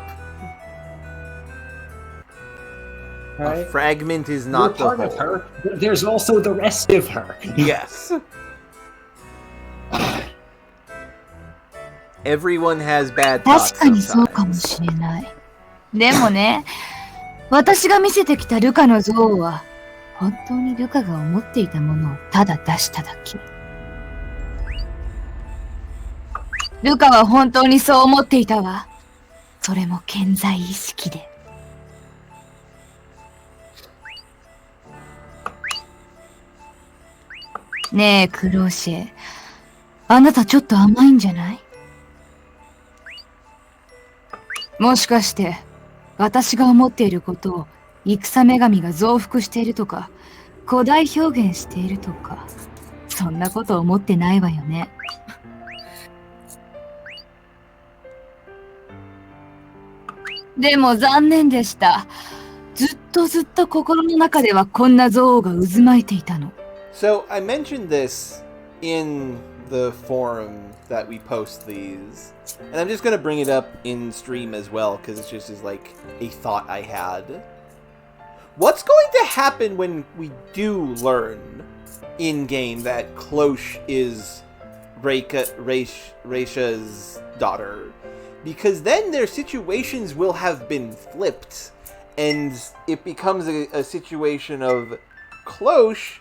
Right. A fragment is not You're the part whole. of her. There's also the rest of her. Yes. Everyone has bad thoughts 確かにそうかもしれない。でもね、私が見せてきたルカの像は、本当にルカが思っていたものをただ出しただけ。ルカは本当にそう思っていたわ。それも健在意識で。ねえ、クローシェ。あなたちょっと甘いんじゃない？もしかして、私が思っていることを戦女神が増幅しているとか、古代表現しているとか、そんなこと思ってないわよね。でも残念でした。ずっと心の中ではこんな憎悪が渦巻いていたの。So I mentioned this in the forum that we post these, and I'm just gonna bring it up in stream as well because it's just as like a thought I had. What's going to happen when we do learn in game that Klosh is Raisha's daughter? Because then their situations will have been flipped, and it becomes a situation of Klosh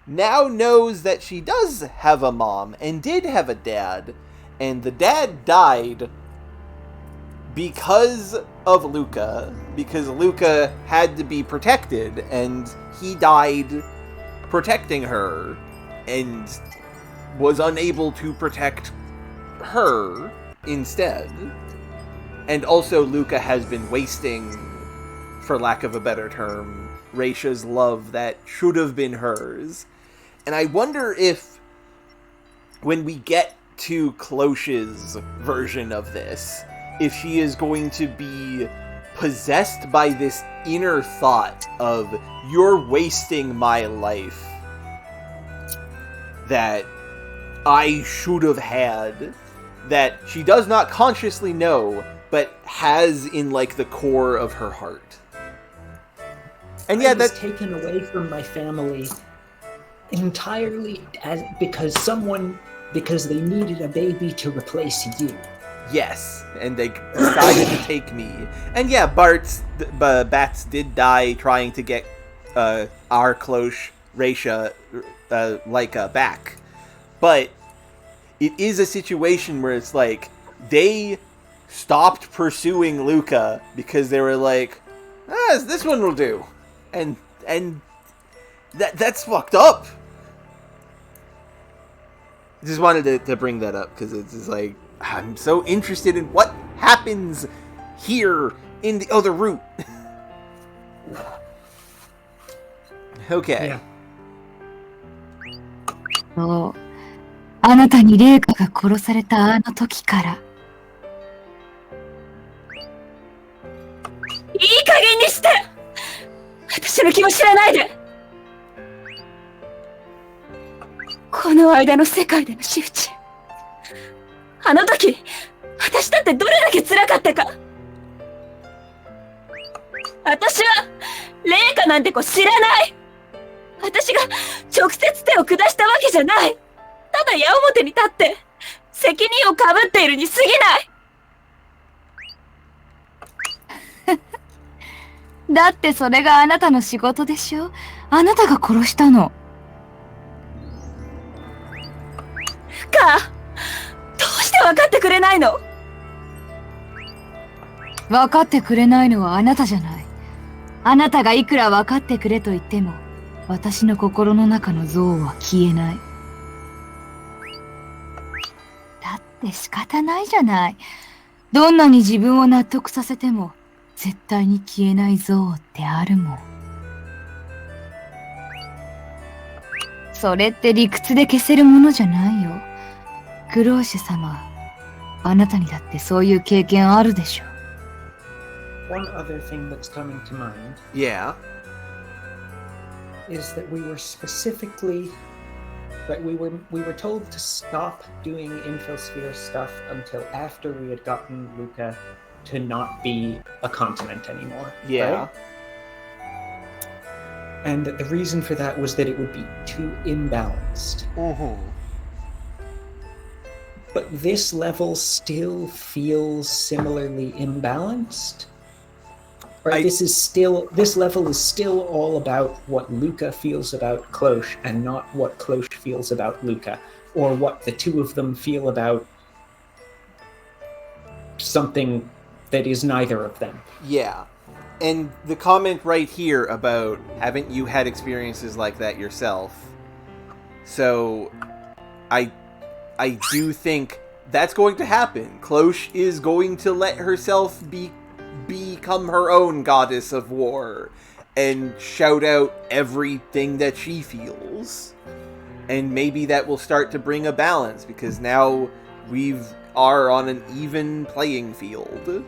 now knows that she does have a mom and did have a dad, and the dad died because of Leyka, because Leyka had to be protected, and he died protecting her, and was unable to protect her instead. And also Leyka has been wasting, for lack of a better term, Raisha's love that should have been hers. And I wonder if, when we get to Klosh's version of this, if she is going to be possessed by this inner thought of, you're wasting my life that I should have had, that she does not consciously know, but has in, like, the core of her heart. And yeah, I was that's taken away from my family entirely because they needed a baby to replace you. Yes, and they decided to take me. And yeah, Bats did die trying to get our Klosh, Raisha, Leyka back. But it is a situation where it's like, they stopped pursuing Leyka because they were like, this one will do. And that's fucked up. Just wanted to bring that up because it's just like, I'm so interested in what happens here in the other route. Okay. Yeah. そう。あなたに麗華が殺されたあの時から。いい加減にして！私の気も知らないで！この間の世界での仕打ち。あの時、私だってどれだけ辛かったか。私は、麗華なんて子知らない。私が直接手を下したわけじゃない。ただ矢面に立って、責任をかぶっているに過ぎない。だってそれがあなたの仕事でしょ？あなたが殺したの。どうして分かってくれないの？分かってくれないのはあなたじゃない。あなたがいくら分かってくれと言っても、私の心の中の憎悪は消えない。だって仕方ないじゃない。どんなに自分を納得させても、絶対に消えない憎悪ってあるもん。それって理屈で消せるものじゃないよ。クローシュ様、あなたにだってそういう経験あるでしょ。One other thing that's coming to mind. Yeah. Is that we were specifically, that we were told to stop doing Infosphere stuff until after we had gotten Leyka to not be a continent anymore. Yeah. Right? And the reason for that was that it would be too imbalanced. Mm-hmm. But this level still feels similarly imbalanced. Right, this level is still all about what Leyka feels about Klosh and not what Klosh feels about Leyka, or what the two of them feel about something that is neither of them. Yeah. And the comment right here about, haven't you had experiences like that yourself? So I do think that's going to happen. Cloche is going to let herself become her own goddess of war and shout out everything that she feels. And maybe that will start to bring a balance, because now we are on an even playing field.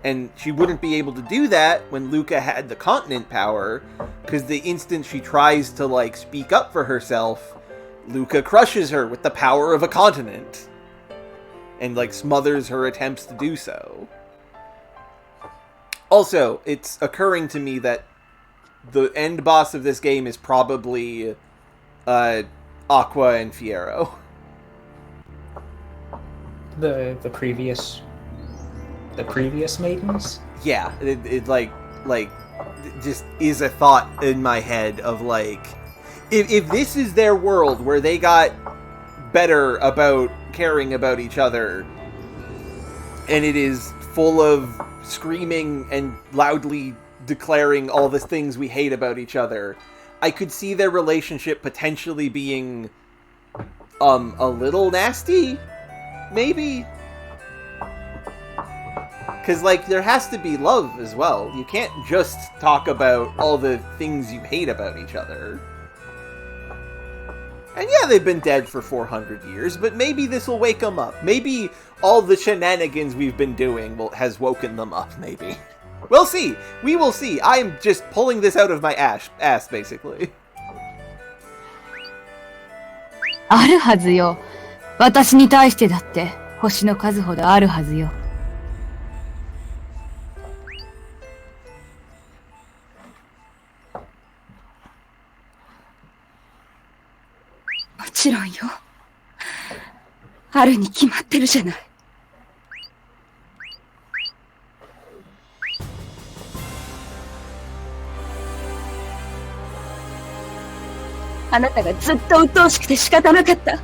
And she wouldn't be able to do that when Leyka had the continent power, because the instant she tries to, like, speak up for herself, Leyka crushes her with the power of a continent. And, like, smothers her attempts to do so. Also, it's occurring to me that the end boss of this game is probably Aqua and Fiero. The previous maidens? Yeah, it just is a thought in my head of, like, if this is their world where they got better about caring about each other, and it is full of screaming and loudly declaring all the things we hate about each other, I could see their relationship potentially being a little nasty, maybe. Because, like, there has to be love as well. You can't just talk about all the things you hate about each other. And yeah, they've been dead for 400 years, but maybe this will wake them up. Maybe all the shenanigans we've been doing has woken them up, maybe. We'll see. We will see. I'm just pulling this out of my ass, basically. あるはずよ。私に対してだって星の数ほどあるはずよ。もちろんよ。あるに決まってるじゃない。あなたがずっと鬱陶しくて仕方なかった。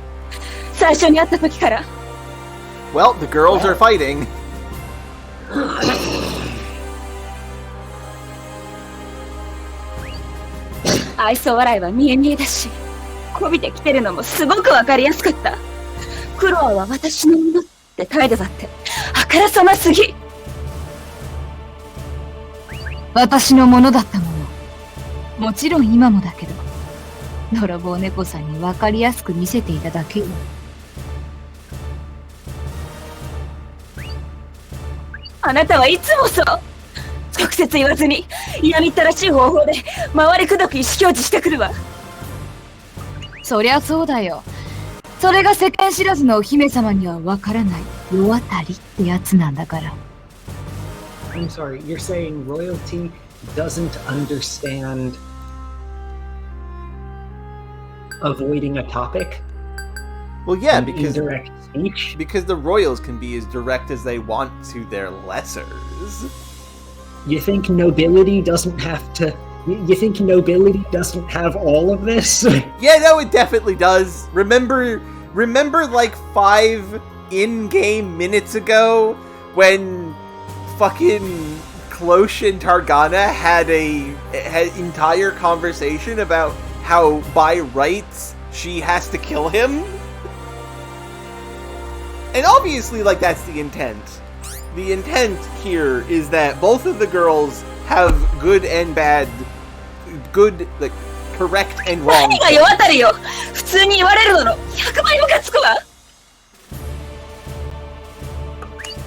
最初に会った時から。Well, the girls are fighting. 愛想笑いは見え見えだし、こびてきてるのもすごくわかりやすかった。クロアは私のものって態度だってあからさますぎ。私のものだったもの。もちろん今もだけど、泥棒猫さんにわかりやすく見せていただけよ。あなたはいつもそう。直接言わずに嫌みったらしい方法で回りくどく意思表示してくるわ。そりゃそうだよ。それが世間知らずのお姫様にはわからない世渡りってやつなんだから。I'm sorry, you're saying royalty doesn't understand avoiding a topic? Well, yeah, and because indirect speech? Because the royals can be as direct as they want to their lessers. You think nobility doesn't have to... You think nobility doesn't have all of this? Yeah, no, it definitely does. Remember like 5 in-game minutes ago when fucking Cloche and Targana had entire conversation about how by rights she has to kill him? And obviously, like, that's the intent. The intent here is that both of the girls have good and bad, good, like, correct and wrong. 何が世渡りよ。普通に言われるのの100倍ムカつくわ。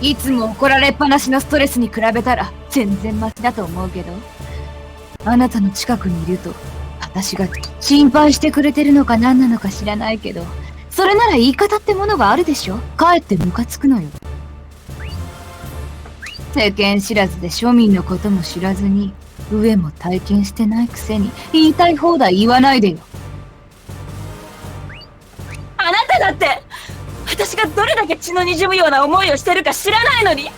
いつも怒られっぱなしのストレスに比べたら全然マシだと思うけど、あなたの近くにいると私が心配してくれてるのか何なのか知らないけど、それなら言い方ってものがあるでしょ。かえってムカつくのよ。世間知らずで庶民のことも知らずに上も体験してないくせに言いたい放題言わないでよ。あなただって私がどれだけ血の滲むような思いをしてるか知らないのに、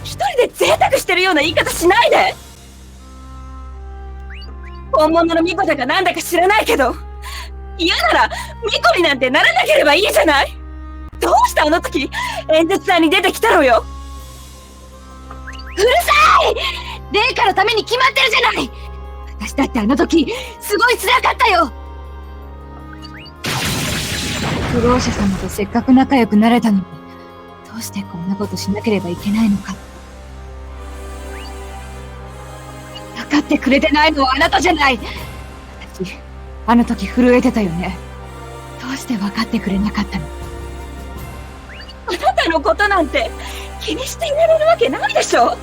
一人で贅沢してるような言い方しないで。本物の巫女だかなんだか知らないけど、嫌なら巫女になんてならなければいいじゃない。どうしてあの時演説台に出てきたのよ。うるさい！レイカのために決まってるじゃない。私だってあの時すごい辛かったよ。不老者様とせっかく仲良くなれたのに、どうしてこんなことしなければいけないのか。分かってくれてないのはあなたじゃない。私、あの時震えてたよね。どうして分かってくれなかったの？あなたのことなんて気にしていられるわけないでしょ。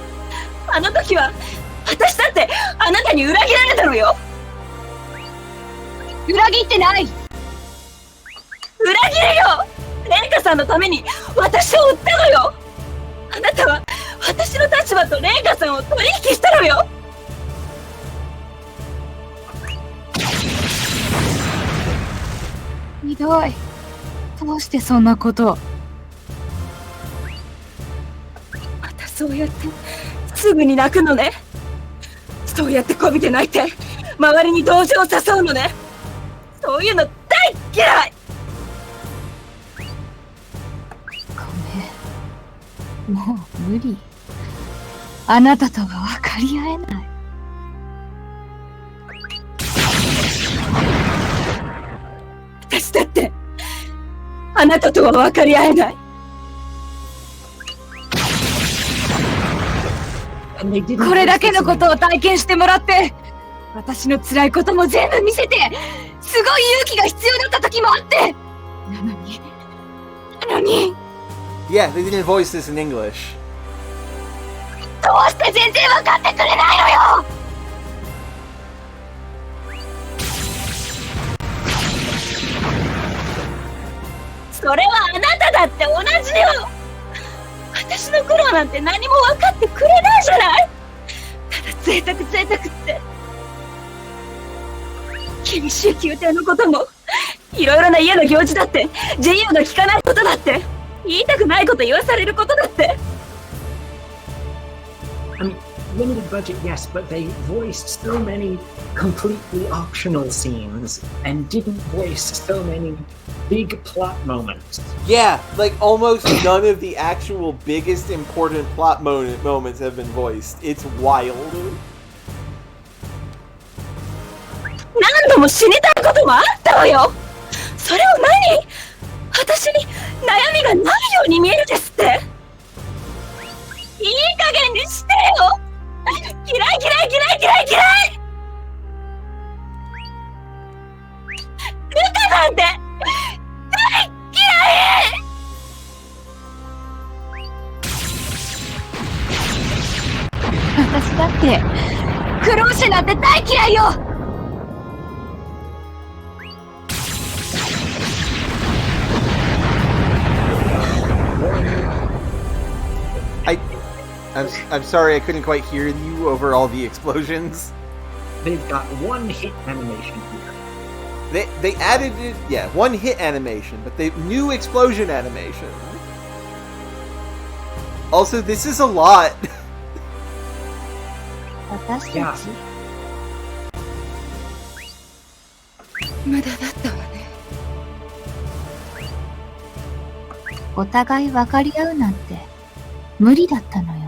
あの時は私だってあなたに裏切られたのよ。裏切ってない。裏切るよ。レイカさんのために私を売ったのよ。あなたは私の立場とレイカさんを取引したのよ。ひどい。どうしてそんなことを。またそうやってすぐに泣くのね。そうやってこびて泣いて周りに同情を誘うのね。そういうの大嫌い。ごめん、もう無理。あなたとは分かり合えない。私だってあなたとは分かり合えない。これだけのことを体験してもらって、私の辛いことも全部見せて、すごい勇気が必要だった時もあって、なのに Yeah, they didn't voice this in English. どうして全然分かってくれないのよ。それはあなただって同じよ。私の苦労なんて何も分かってくれないじゃない。ただ贅沢って厳しい宮廷のこともいろいろな家の行事だって自由が利かないことだって言いたくないこと言わされることだって。 I mean, limited budget, yes, but they voiced so many completely optional scenes and didn't voice so many big plot moments. Yeah, like almost none of the actual biggest important plot moments have been voiced. It's wild. 何度も死にたいこともあったわよ。それを何？私に悩みがないように見えるですって。いい加減にしてよ。嫌い。ルカなんて大嫌い。私だって苦労者なんて大嫌いよ。I'm sorry I couldn't quite hear you over all the explosions. They've got one hit animation here. They added it, yeah, one hit animation, but they new explosion animation. Also, this is a lot. 私たち、無駄だったわね。お互い分かり合うなんて無理だったのよ。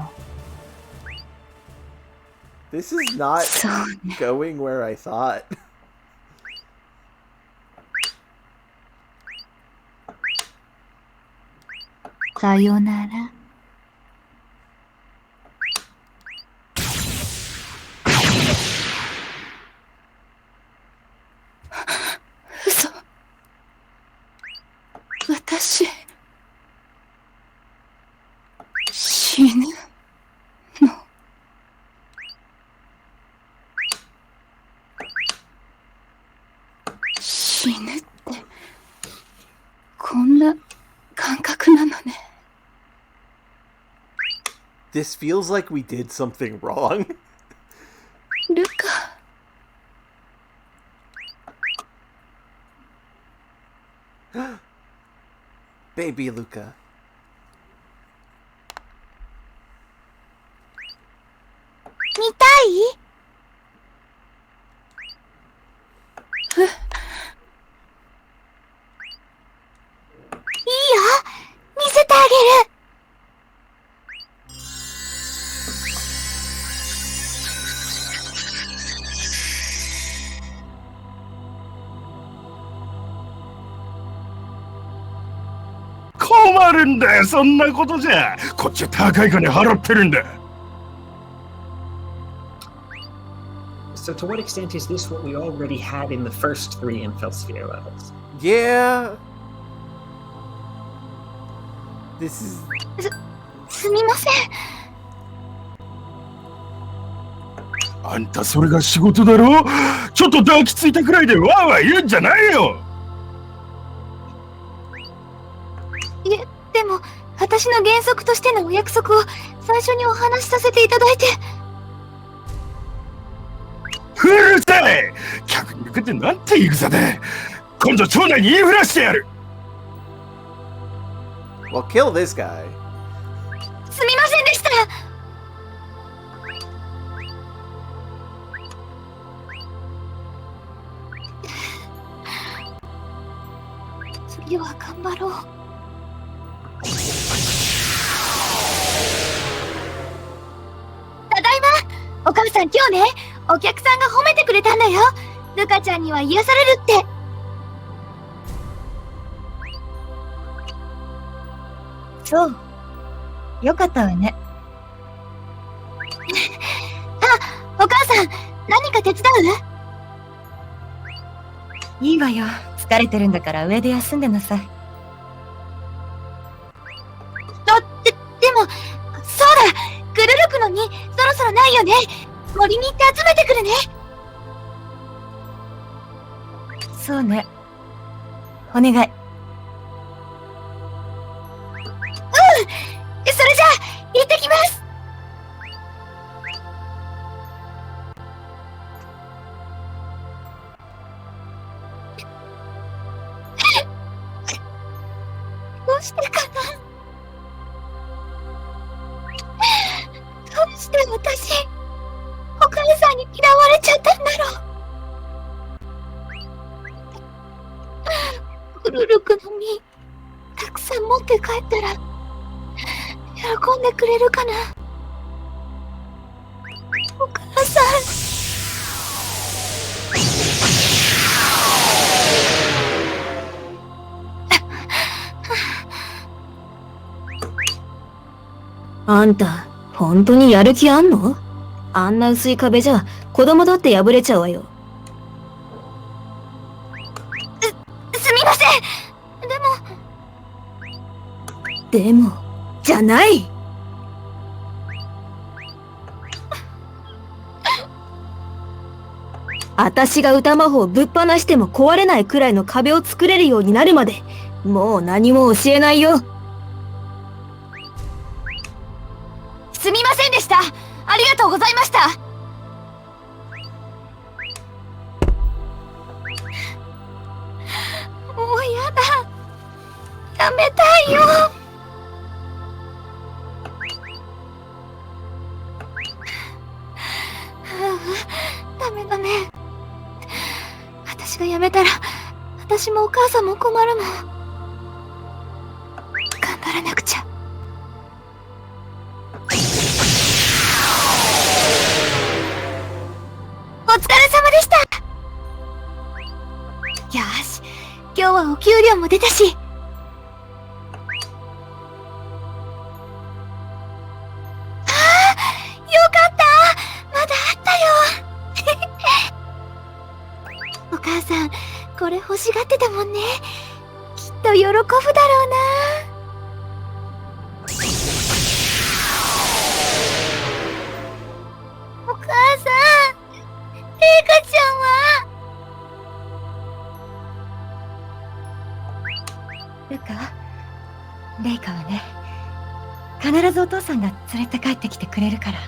This is not going where I thought. さよなら。嘘。私死ぬの？死ぬってこんな感覚なのね。This feels like we did something wrong. ルカ。Baby Luca. 見たい？いいよ、見せてあげる。困るんだよ、そんなことじゃ。こっちは高い金払ってるんだ。 So to what extent is this what we already had in the first 3 Infel Sphere levels? Yeah. This is... すみません。あんたそれが仕事だろ。ちょっと抱きついたくらいでわーわー言うんじゃないよ。いえ、でも、私の原則としてのお約束を最初にお話しさせていただいて。うるさい。客に向けてなんて言い草だ。今度町内に言いふらしてやる。 Well, kill this guy. すみませんでした。次は頑張ろう。ただいま。お母さん、今日ね、お客さんが褒めてくれたんだよ。ルカちゃんには癒されるって。そう。よかったわね。あ、お母さん、何か手伝う？いいわよ。疲れてるんだから上で休んでなさい。でも、そうだ、グルルクの実、そろそろないよね。森に行って集めてくるね。そうね。お願い。それじゃあ、行ってきます。どうしてかな。どうして私、お母さんに嫌われちゃったんだろう。グルルクの実、たくさん持って帰ったら、喜んでくれるかな。お母さん。あんた、本当にやる気あんの？あんな薄い壁じゃ子供だって破れちゃうわよ。すみません。でも、じゃない。私が歌魔法をぶっ放しても壊れないくらいの壁を作れるようになるまで、もう何も教えないよ。すみませんでした。ありがとうございました。もうやだ。やめたいよ。ダメダメ。私がやめたら、私もお母さんも困るもん。頑張らなくちゃ。お疲れ様でした。よし、今日はお給料も出たし。ああ、よかった。まだあったよ。お母さん、これ欲しがってたもんね。きっと喜ぶだろうな。お母さん、レイカちゃんは？ルカ、レイカはね、必ずお父さんが連れて帰ってきてくれるから。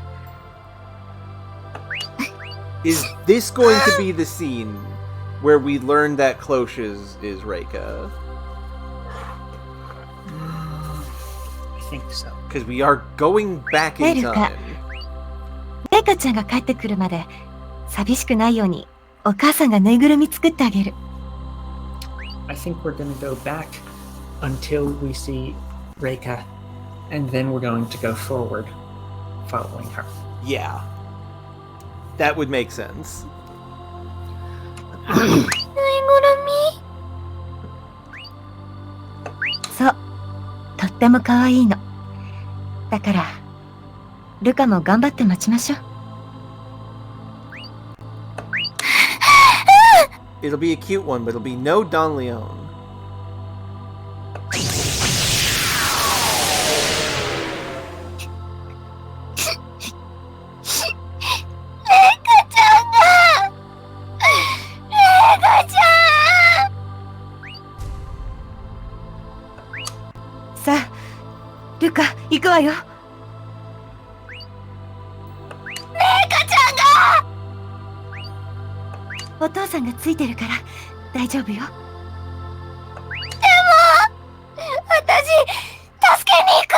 Is this going to be the scene where we learn that Cloche is Leyka? I think so. Because we are going back in Leyka. time. レイカちゃんが帰ってくるまで寂しくないようにお母さんがぬいぐるみ作ってあげる。I think we're going to go back until we see Leyka, and then we're going to go forward, following her. Yeah. That would make sense. ぬいぐるみ？そう、っても可愛いの。だから、ルカも頑張って待ちましょう。It'll be a cute one, but it'll be no Don Leon. Sa, ルカ、行くわよ。お父さんがついてるから大丈夫よ。でも私助けに行く。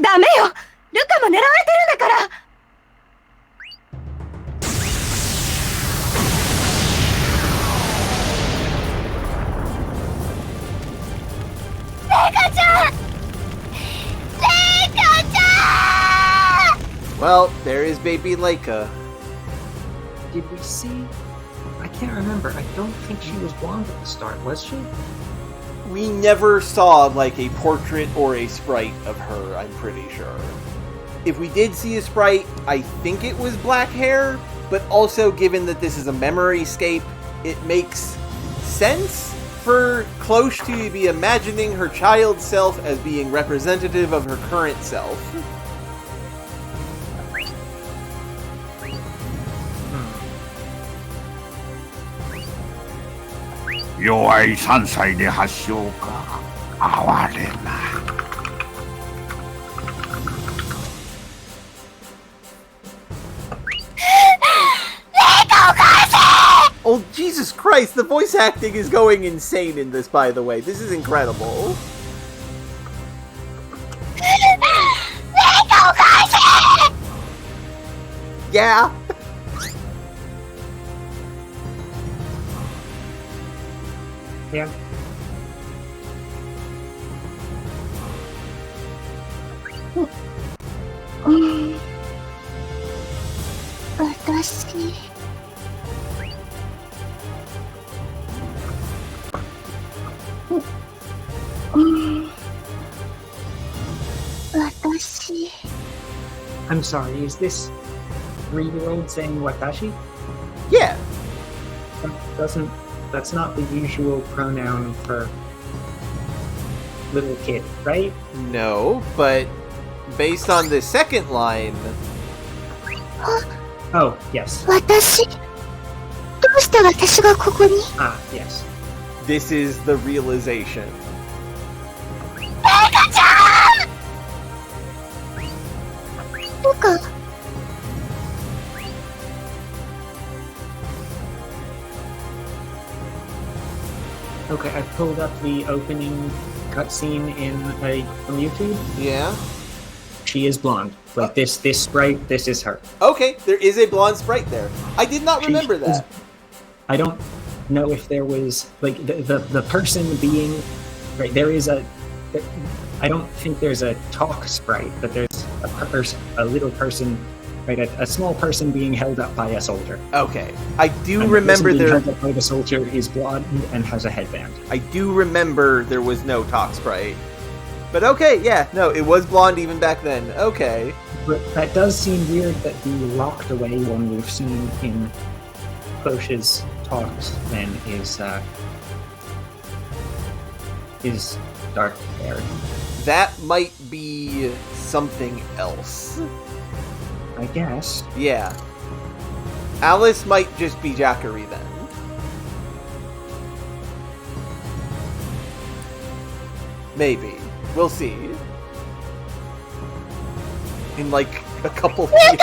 ダメよ、ルカも狙われてるんだから。レイカちゃん、レイカちゃん。 Well, there is baby Leyka. Did we see? I can't remember. I don't think she was blonde at the start, was she? We never saw, like, a portrait or a sprite of her, I'm pretty sure. If we did see a sprite, I think it was black hair, but also given that this is a memory scape, it makes sense for Cloche to be imagining her child self as being representative of her current self. 弱い3歳で発症か。哀れな。Oh, Jesus Christ, the voice acting is going insane in this, by the way. This is incredible. Yeah. Yeah. I'm sorry, is this 3-year-old saying watashi? Yeah. That's not the usual pronoun for little kid, right? No, but based on the second line... Oh, yes. 私？どうして私がここに？ Ah, yes. This is the realization. Luka? Okay, I pulled up the opening cutscene from YouTube. Yeah? She is blonde. Like this sprite, this is her. Okay, there is a blonde sprite there. I did not remember that. I don't know if there was like the person being right. There is I don't think there's a talk sprite, but there's a little person, right? A small person being held up by a soldier. Okay, I do and remember the person being there. held up by the soldier is blonde and has a headband. I do remember there was no talk sprite. But okay, yeah, no, it was blonde even back then. Okay. But that does seem weird that the locked away one we've seen in Cloche's talks then is dark haired. That might be something else. I guess. Yeah. Alice might just be Jackery then. Maybe. We'll see. In like a couple years.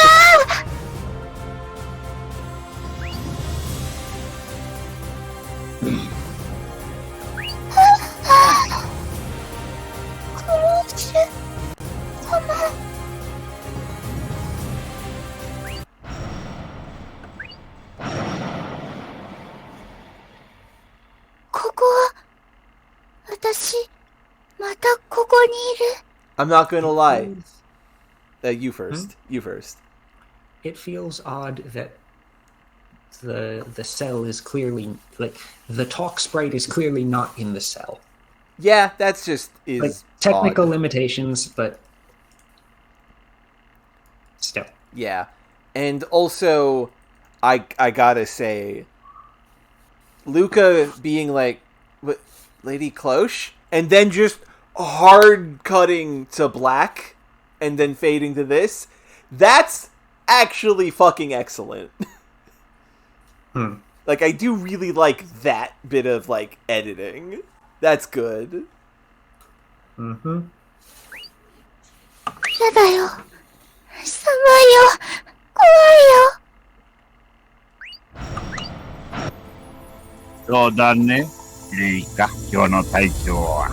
I'm not gonna lie. You first. You first. It feels odd that the cell is clearly like the talk sprite is clearly not in the cell. Yeah, that's just is like technical odd. limitations, but still. Yeah. And also I gotta say, Luca being like, what, Lady Cloche? And then just hard cutting to black and then fading to this. That's actually fucking excellent. Like, I do really like that bit of, like, editing. That's good. やだよ。寒いよ。怖いよ。そうだね、レイカ、今日の体調は。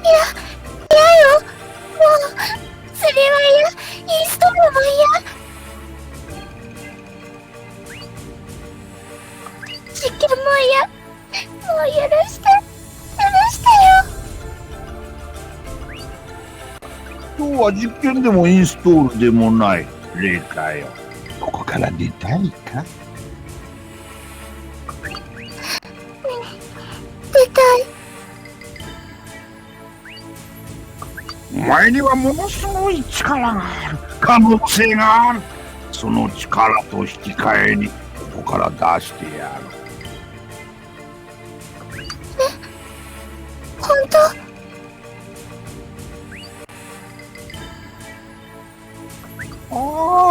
いやよ。もう、釣りは嫌。インストールも嫌。実験も嫌。もう許して。許してよ。今日は実験でもインストールでもない、レイカよ。ここから出たいか？出たい。お前にはものすごい力がある、可能性がある。その力と引き換えにここから出してやる。本当？あ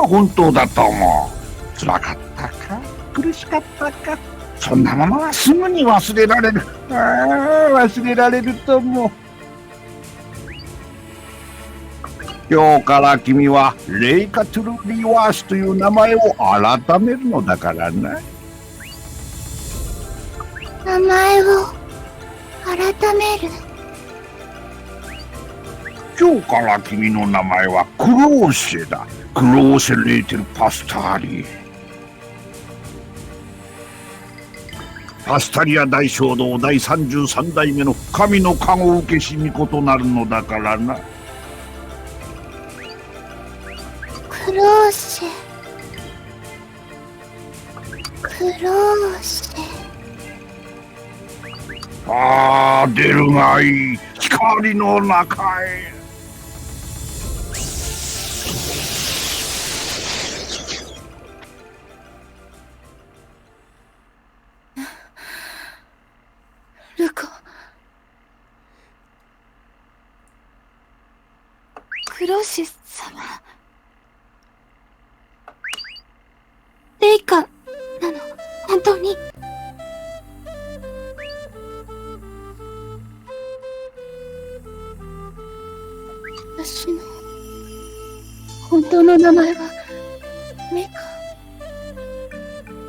あ、本当だと思う。辛かったか、苦しかったか、そんなものはすぐに忘れられる。ああ、忘れられると思う。今日から君はレイカ・トゥル・リワースという名前を改めるのだからな。名前を改める。今日から君の名前はクローシェだ。クローシェ・レーテル・パスタリ。パスタリア大聖堂第33代目の神の加護受けし巫女となるのだからな。クローシェ。クローシェ。ああ、出るがいい。光の中へ。ルカ。クロシス様。レイカなの、本当に。私の本当の名前は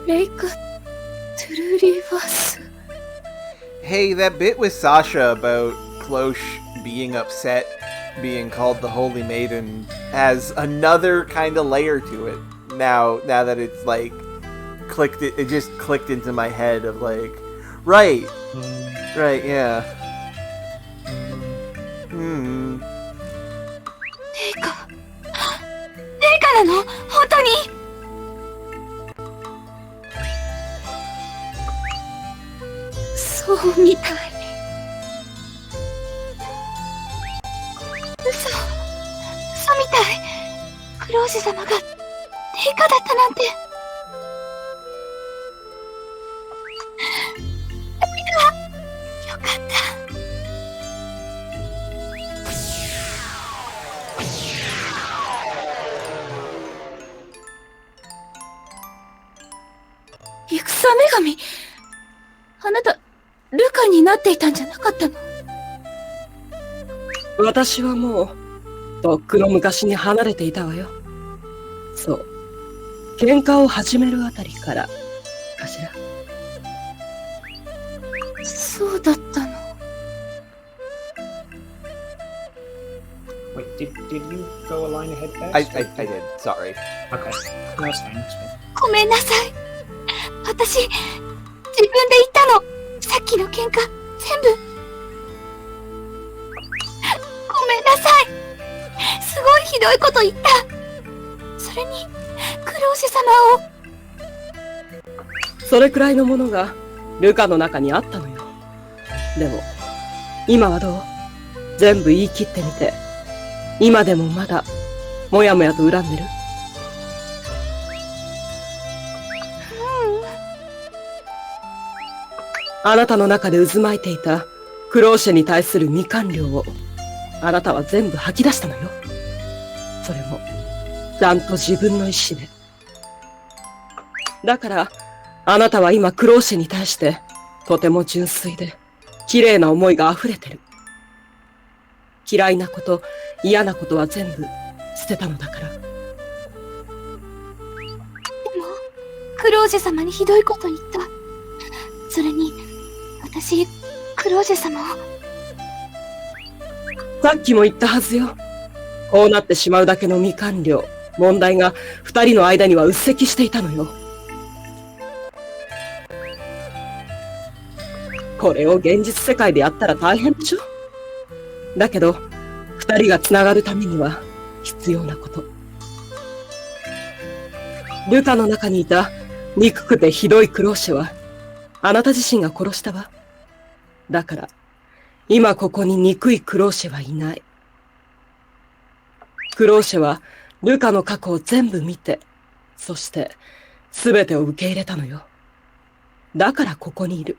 レイカ・トゥルリバス。 Hey, that bit with Sasha about Cloche being upset being called the Holy Maiden has another kind of layer to it. Now that it's like it just clicked into my head of like, right, yeah. レイカなの？本当に？そうみたい。嘘みたい。クローシ様がレイカだったなんて。よかった。戦女神、あなたルカになっていたんじゃなかったの？私はもうとっくの昔に離れていたわよ。そう、喧嘩を始めるあたりからかしら。そうだったの。Wait, did you go a line ahead there? I did. Sorry. Okay. No, it's fine. It's fine. ごめんなさい。私、自分で言ったの。さっきの喧嘩、全部。ごめんなさい。すごいひどいこと言った。それに、クローシェ様を。それくらいのものがルカの中にあったのよ。でも、今はどう？全部言い切ってみて、今でもまだ、もやもやと恨んでる？あなたの中で渦巻いていたクローシェに対する未完了を、あなたは全部吐き出したのよ。それも、ちゃんと自分の意志で。だから、あなたは今クローシェに対して、とても純粋で、綺麗な思いが溢れてる。嫌いなこと、嫌なことは全部捨てたのだから。でも、クロージェ様にひどいこと言った。それに、私、クロージェ様を。さっきも言ったはずよ。こうなってしまうだけの未完了、問題が二人の間にはうっせきしていたのよ。これを現実世界でやったら大変でしょ？だけど、二人が繋がるためには必要なこと。ルカの中にいた憎くてひどいクローシェは、あなた自身が殺したわ。だから、今ここに憎いクローシェはいない。クローシェはルカの過去を全部見て、そして全てを受け入れたのよ。だからここにいる。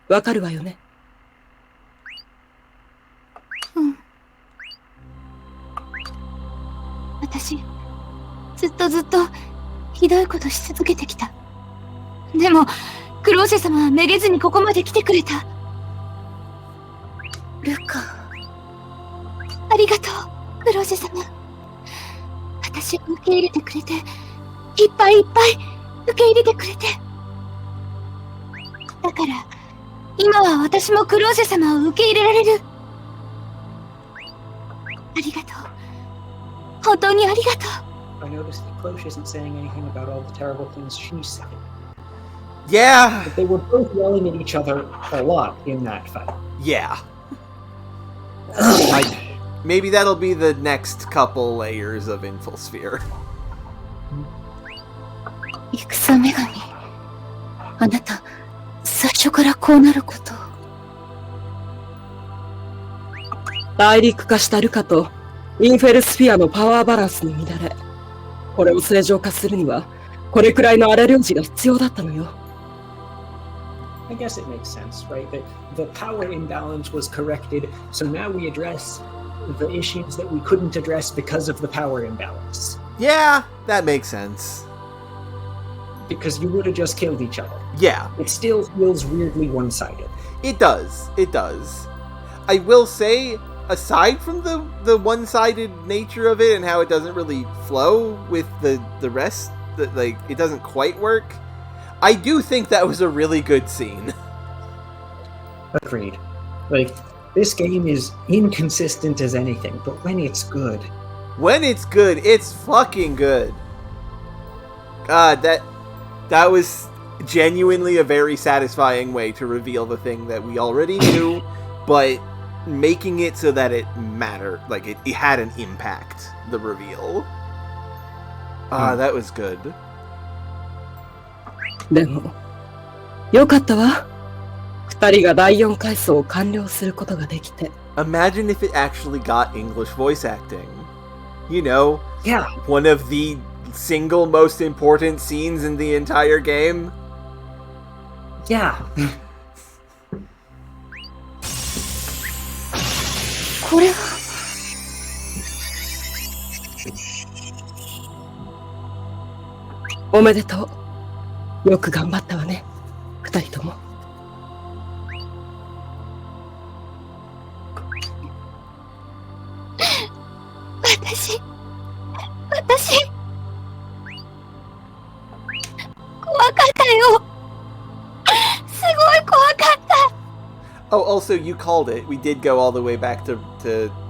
わかるわよね？うん。私、ずっとひどいことし続けてきた。でも、クローシェ様はめげずにここまで来てくれた。ルカ。ありがとう、クローシェ様。私を受け入れてくれて、いっぱいいっぱい受け入れてくれて。だから、今は私もクローシェ様を受け入れられる。ありがとう。本当にありがとう。I noticed that Cloche isn't saying anything about all the terrible things she said. Yeah. But they were both yelling at each other a lot in that fight. Yeah. Maybe that'll be the next couple layers of Infosphere. 戦女神。あなた、最初からこうなることを。大陸化したルカとインフェルスフィアのパワーバランスの乱れ。これを正常化するには、これくらいの荒領事が必要だったのよ。I guess it makes sense, right? That the power imbalance was corrected, so now we address the issues that we couldn't address because of the power imbalance. Yeah, that makes sense. Because you would have just killed each other. Yeah. It still feels weirdly one-sided. It does. It does. I will say, aside from the one-sided nature of it and how it doesn't really flow with the rest, that like it doesn't quite work, I do think that was a really good scene. Agreed. Like, this game is inconsistent as anything, but when it's good... When it's good, it's fucking good. God, that was genuinely a very satisfying way to reveal the thing that we already knew, but making it so that it mattered, like it had an impact, the reveal. That was good. でも、よかったわ。二人が第4階層を完了することができて。Imagine if it actually got English voice acting. You know, yeah, one of the single most important scenes in the entire game. Yeah. これは。おめでとう。よく頑張ったわね、二人とも。私、怖かったよ。すごい怖かった。Oh, also, you called it. We did go all the way back to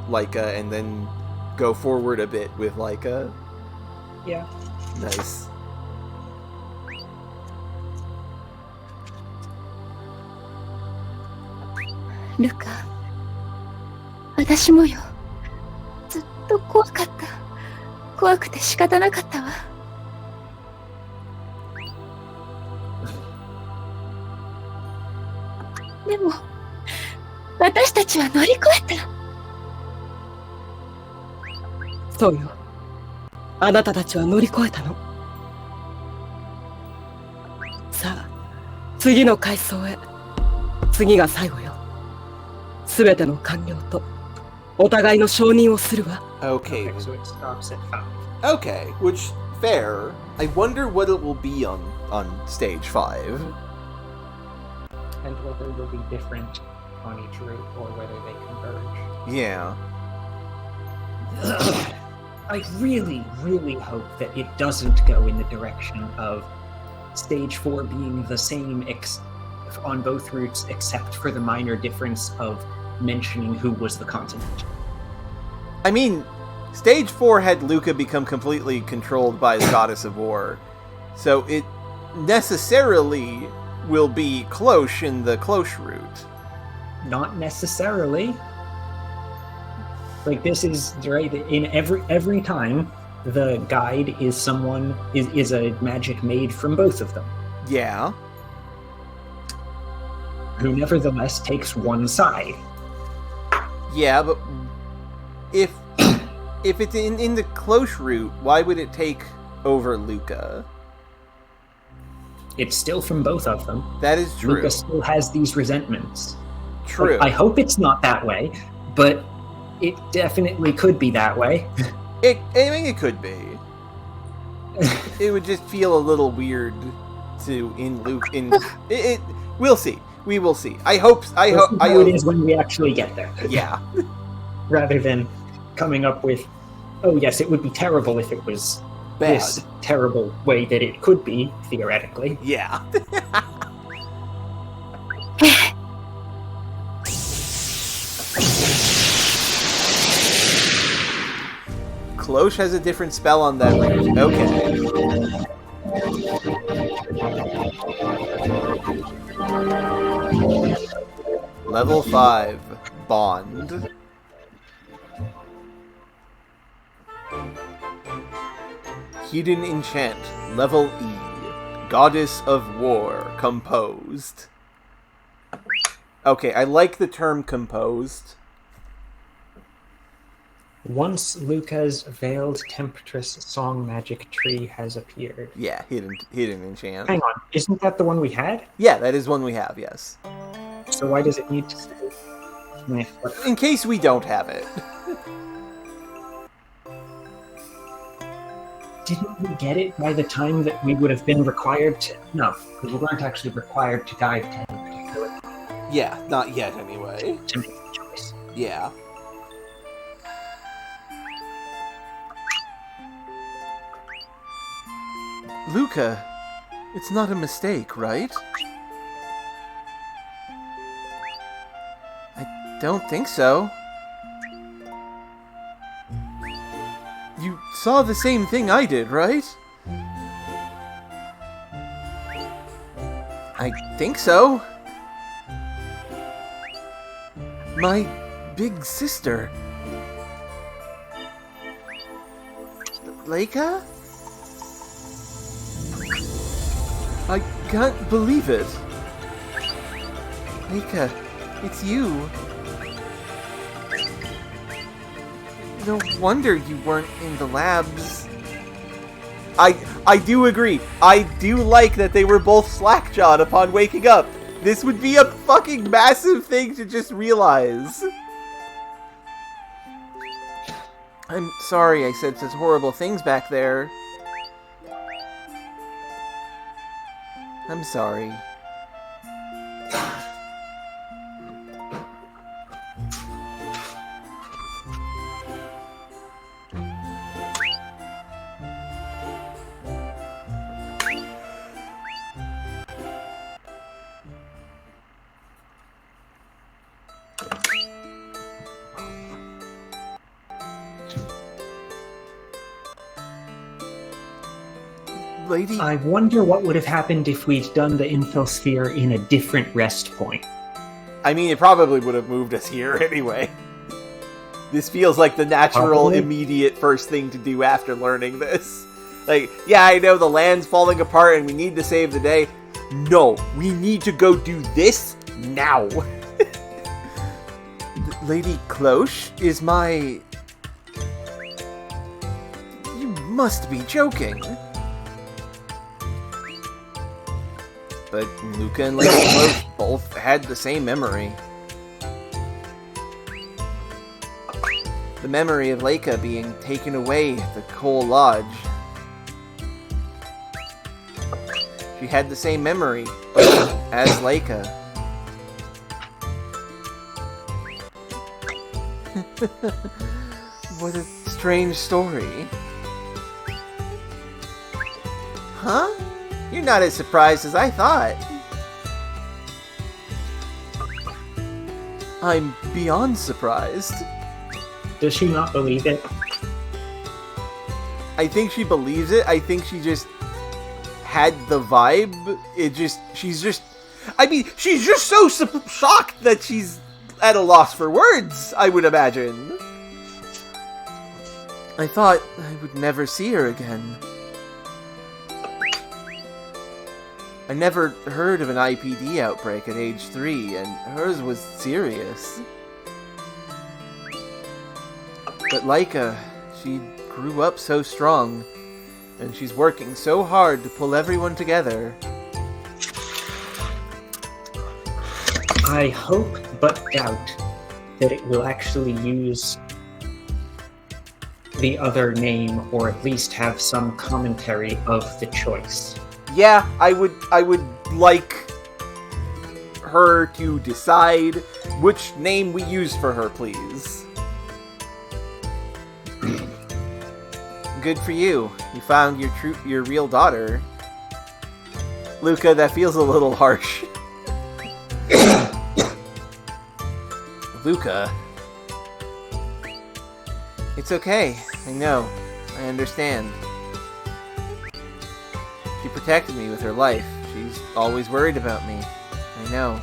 Leyka and then go forward a bit with Leyka. Yeah. Nice. Luka, 私もよ。ずっと怖かった。怖くて仕方なかったわ。 I でも、私たちは乗り越えた。そうよ。あなたたちは乗り越えたの。さあ、次の階層へ。次が最後よ。すべての官僚とお互いの承認をするわ。Okay. So it stops at 5. Okay, which fair. I wonder what it will be on stage 5. And whether they'll be different on each route or whether they converge. Yeah. I really, really hope that it doesn't go in the direction of stage 4 being the same on both routes except for the minor difference of mentioning who was the continent. I mean, stage 4 had Leyka become completely controlled by the goddess of war, so it necessarily will be Cloche in the Cloche route. Not necessarily. Like, this is right in every time the guide is someone is a magic made from both of them. Yeah. Who nevertheless takes one side. Yeah, but if it's in the Cloche route, why would it take over Leyka? It's still from both of them. That is true. Leyka still has these resentments. True. Like, I hope it's not that way, but it definitely could be that way. I mean, it could be. It would just feel a little weird to we'll see. We will see. I hope it is when we actually get there. Yeah. Rather than coming up with, oh yes, it would be terrible if it was bad. This terrible way that it could be, theoretically. Yeah. Cloche has a different spell on that route. Okay. Level 5. Bond. Hidden Enchant. Level E. Goddess of War. Composed. Okay, I like the term composed. Once Leyka's veiled temptress song magic tree has appeared. Yeah, hidden enchant. Hang on, isn't that the one we had? Yeah, that is one we have, yes. So why does it need to say... In case we don't have it. Didn't we get it by the time that we would have been required to... No, because we weren't actually required to dive 10 in particular. Yeah, not yet anyway. To make the choice. Yeah. Leyka, it's not a mistake, right? I don't think so. You saw the same thing I did, right? I think so. My big sister. Leyka? I can't believe it. Leyka, it's you. No wonder you weren't in the labs. I do agree. I do like that they were both slack-jawed upon waking up. This would be a fucking massive thing to just realize. I'm sorry I said such horrible things back there. I'm sorry. Lady? I wonder what would have happened if we'd done the infosphere in a different rest point. I mean, it probably would have moved us here anyway. This feels like the natural, immediate first thing to do after learning this. Like, yeah, I know the land's falling apart and we need to save the day. No, we need to go do this now. Lady Cloche is my... You must be joking. But Leyka and Lady Cloche both had the same memory. The memory of Leyka being taken away at the Coal Lodge. She had the same memory as Leyka. What a strange story. Huh? You're not as surprised as I thought. I'm beyond surprised. Does she not believe it? I think she believes it. I think she just had the vibe. She's just so shocked that she's at a loss for words, I would imagine. I thought I would never see her again. I never heard of an IPD outbreak at age 3, and hers was serious. But Leyka, she grew up so strong, and she's working so hard to pull everyone together. I hope, but doubt, that it will actually use the other name, or at least have some commentary of the choice. Yeah, I would like her to decide which name we use for her, please. Good for you. You found your real daughter. Leyka, that feels a little harsh. Leyka. It's okay. I know. I understand. She protected me with her life. She's always worried about me. I know.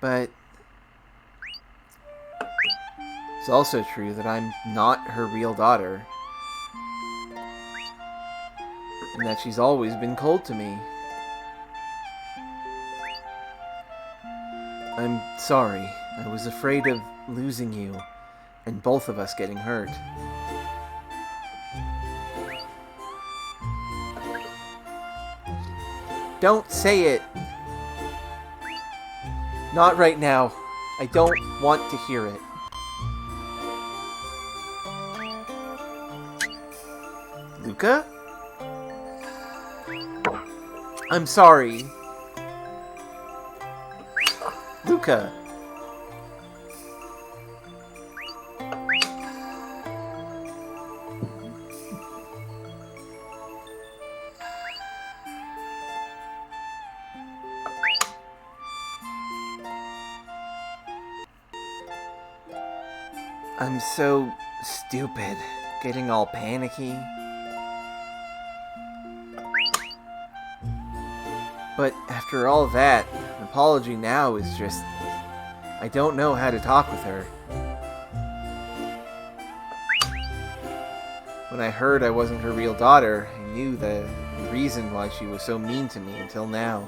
But it's also true that I'm not her real daughter. And that she's always been cold to me. I'm sorry. I was afraid of losing you, and both of us getting hurt. Don't say it! Not right now. I don't want to hear it. Leyka? I'm sorry. Leyka. I'm so stupid, getting all panicky. But after all that, an apology now is just... I don't know how to talk with her. When I heard I wasn't her real daughter, I knew the reason why she was so mean to me until now.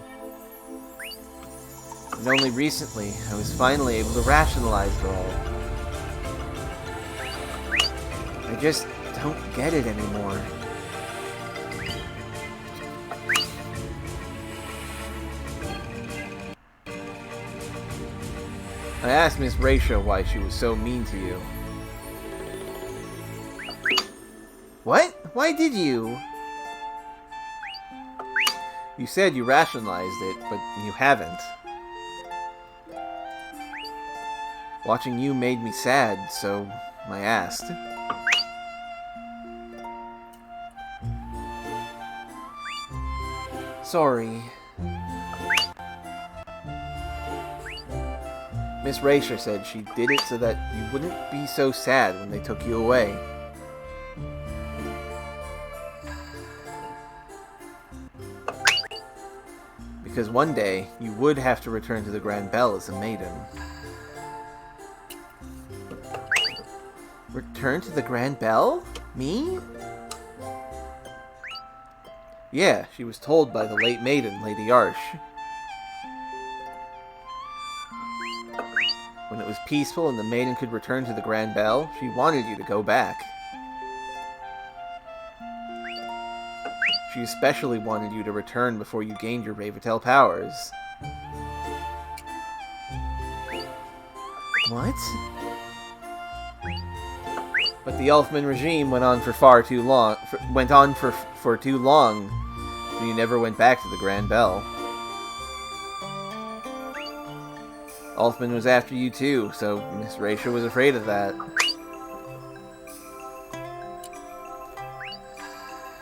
And only recently, I was finally able to rationalize it all. I just don't get it anymore. I asked Miss Raisha why she was so mean to you. What? Why did you? You said you rationalized it, but you haven't. Watching you made me sad, so I asked. Sorry. Miss Raisha said she did it so that you wouldn't be so sad when they took you away. Because one day, you would have to return to the Grand Bell as a maiden. Return to the Grand Bell? Me? Yeah, she was told by the late maiden, Lady Arsh. When it was peaceful and the maiden could return to the Grand Bell, she wanted you to go back. She especially wanted you to return before you gained your Ravetel powers. What? But the Elfman regime went on for too long, so you never went back to the Grand Bell. Elfman was after you too, so Miss Raisha was afraid of that.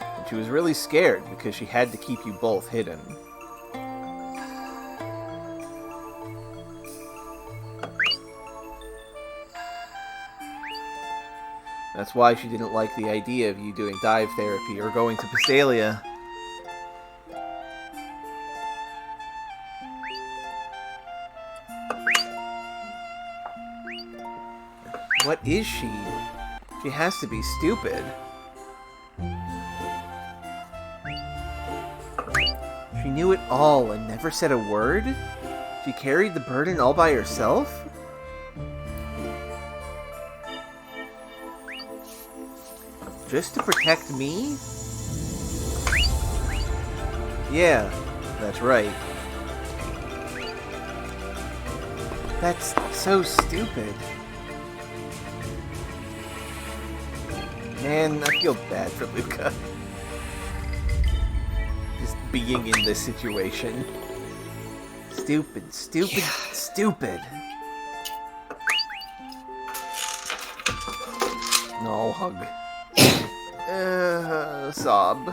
And she was really scared because she had to keep you both hidden. That's why she didn't like the idea of you doing dive therapy or going to Pastalia. What is she? She has to be stupid. She knew it all and never said a word? She carried the burden all by herself? Just to protect me? Yeah, that's right. That's so stupid. Man, I feel bad for Leyka. Just being in this situation. Stupid, stupid, stupid. No, hug. Sob.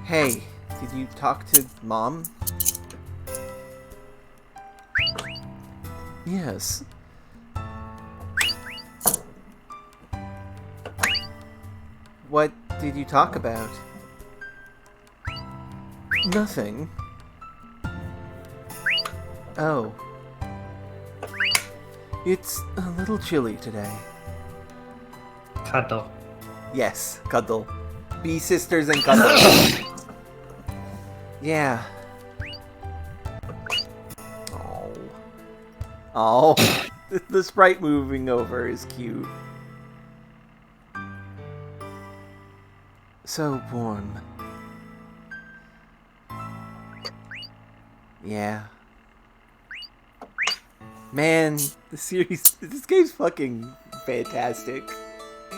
Hey, did you talk to Mom? Yes. What did you talk about? Nothing. Oh. It's a little chilly today. Cuddle. Yes, cuddle. Be sisters and cuddle. Yeah. Oh. Oh. The sprite moving over is cute. So warm. Yeah. Man, the series, this game's fucking fantastic.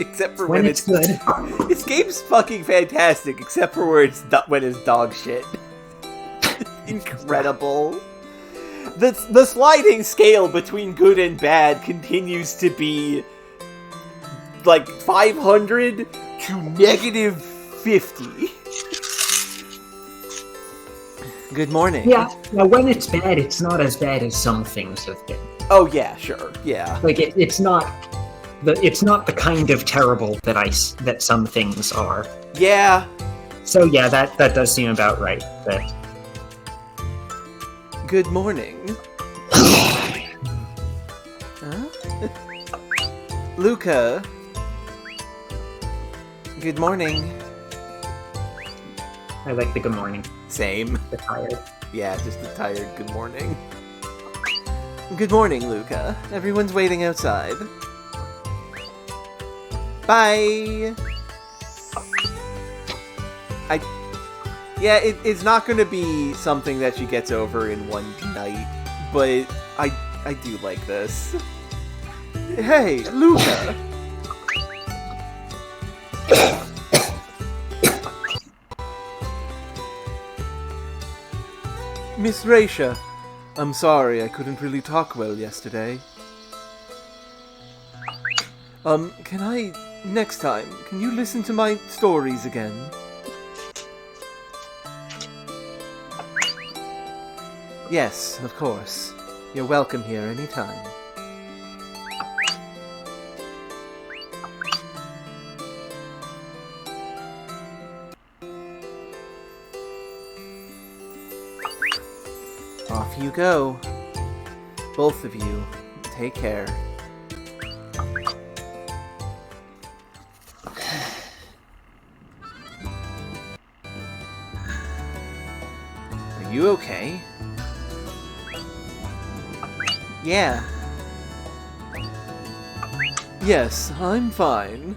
Except for when it's good. This game's fucking fantastic, except for when it's dog shit. Incredible. The sliding scale between good and bad continues to be like 500 to negative 50. Good morning. Yeah, when it's bad, it's not as bad as some things have been. Oh yeah, sure, yeah. Like it's not the kind of terrible that some things are. Yeah. So yeah, that does seem about right. But good morning. Huh? Luca. Good morning. I like the good morning. Same. The tired. Yeah, just the tired good morning. Good morning, Luca. Everyone's waiting outside. Bye! Yeah, it's not gonna be something that she gets over in one night, but I do like this. Hey, Luca! Miss Raisha, I'm sorry I couldn't really talk well yesterday. Next time, can you listen to my stories again? Yes, of course. You're welcome here anytime. Off you go. Both of you. Take care. Are you okay? Yeah. Yes, I'm fine.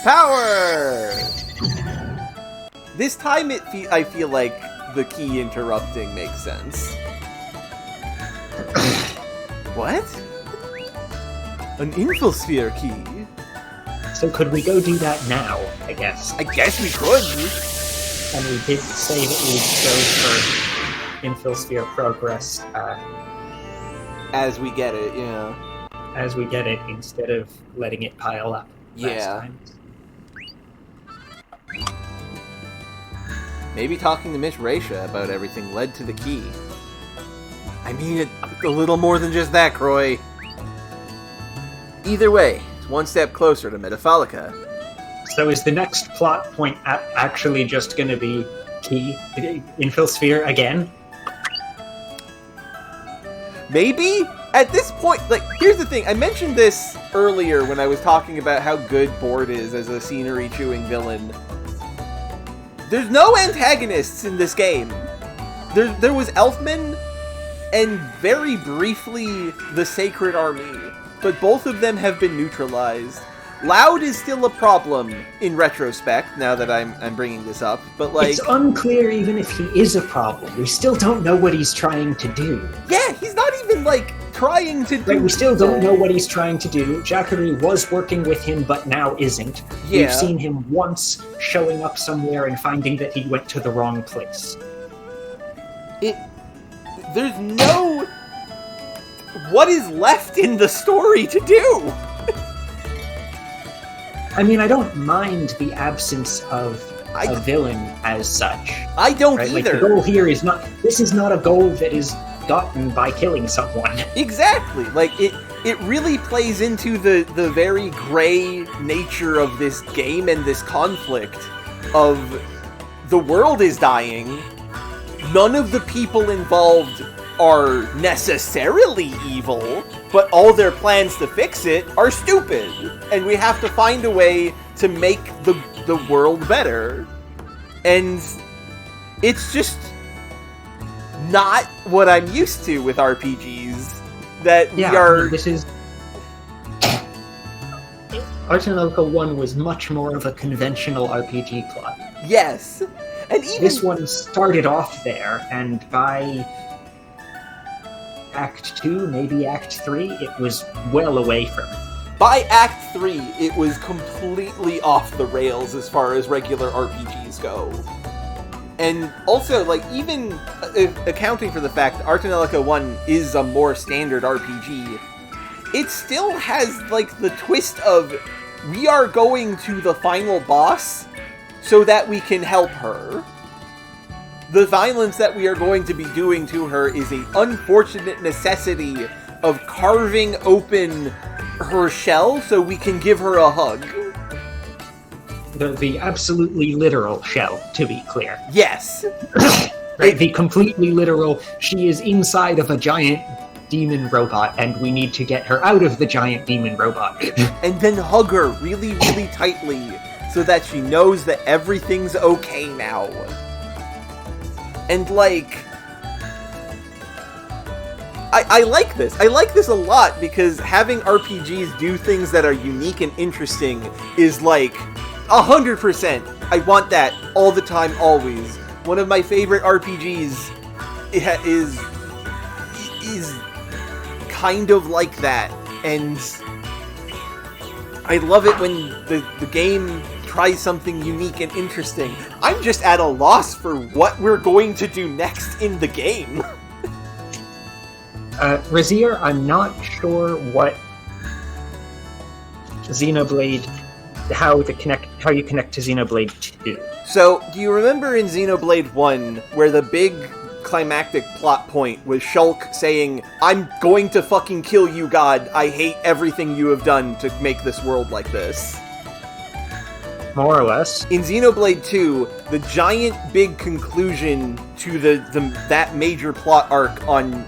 Power! This time I feel like the key interrupting makes sense. What? An infosphere key? So could we go do that now, I guess? I guess we could! And we did say that we'd go for infosphere progress as we get it, yeah. As we get it, instead of letting it pile up. Yeah. Maybe talking to Miss Raisha about everything led to the key. I mean, a little more than just that, Croy. Either way, it's one step closer to Metaphalica. So is the next plot point actually just going to be key infosphere again? Maybe? At this point, like, here's the thing. I mentioned this earlier when I was talking about how good Board is as a scenery-chewing villain. There's no antagonists in this game. There was Elfman, and very briefly, the Sacred Army. But both of them have been neutralized. Loud is still a problem, in retrospect, now that I'm bringing this up, but like... It's unclear even if he is a problem. We still don't know what he's trying to do. Yeah, he's not even, like, trying to do... Right, we still don't know what he's trying to do. Jackery was working with him, but now isn't. Yeah. We've seen him once showing up somewhere and finding that he went to the wrong place. There's no... What is left in the story to do? I mean, I don't mind the absence of a villain as such. I don't right? either. Like, the goal here is not... This is not a goal that is gotten by killing someone. Exactly. Like, it really plays into the very gray nature of this game and this conflict of the world is dying. None of the people involved are necessarily evil, but all their plans to fix it are stupid. And we have to find a way to make the world better. And it's just not what I'm used to with RPGs. That we are... This is... Tonelico 1 was much more of a conventional RPG plot. Yes. And even... This one started off there, and by Act 2, maybe Act 3, it was well away from it. By Act 3, it was completely off the rails as far as regular RPGs go. And also, like, even accounting for the fact that Tonelico 1 is a more standard RPG, it still has, like, the twist of, we are going to the final boss so that we can help her. The violence that we are going to be doing to her is an unfortunate necessity of carving open her shell so we can give her a hug. The absolutely literal shell, to be clear. Yes. Right, the completely literal, she is inside of a giant demon robot, and we need to get her out of the giant demon robot. And then hug her really, really tightly so that she knows that everything's okay now. And, like, I like this. I like this a lot because having RPGs do things that are unique and interesting is, like, 100%. I want that all the time, always. One of my favorite RPGs is kind of like that. And I love it when the game tries something unique and interesting. I'm just at a loss for what we're going to do next in the game. Razir, I'm not sure what Xenoblade, how you connect to Xenoblade 2. So, do you remember in Xenoblade 1, where the big climactic plot point was Shulk saying, "I'm going to fucking kill you, God. I hate everything you have done to make this world like this." more or less. In Xenoblade 2, the giant big conclusion to that major plot arc on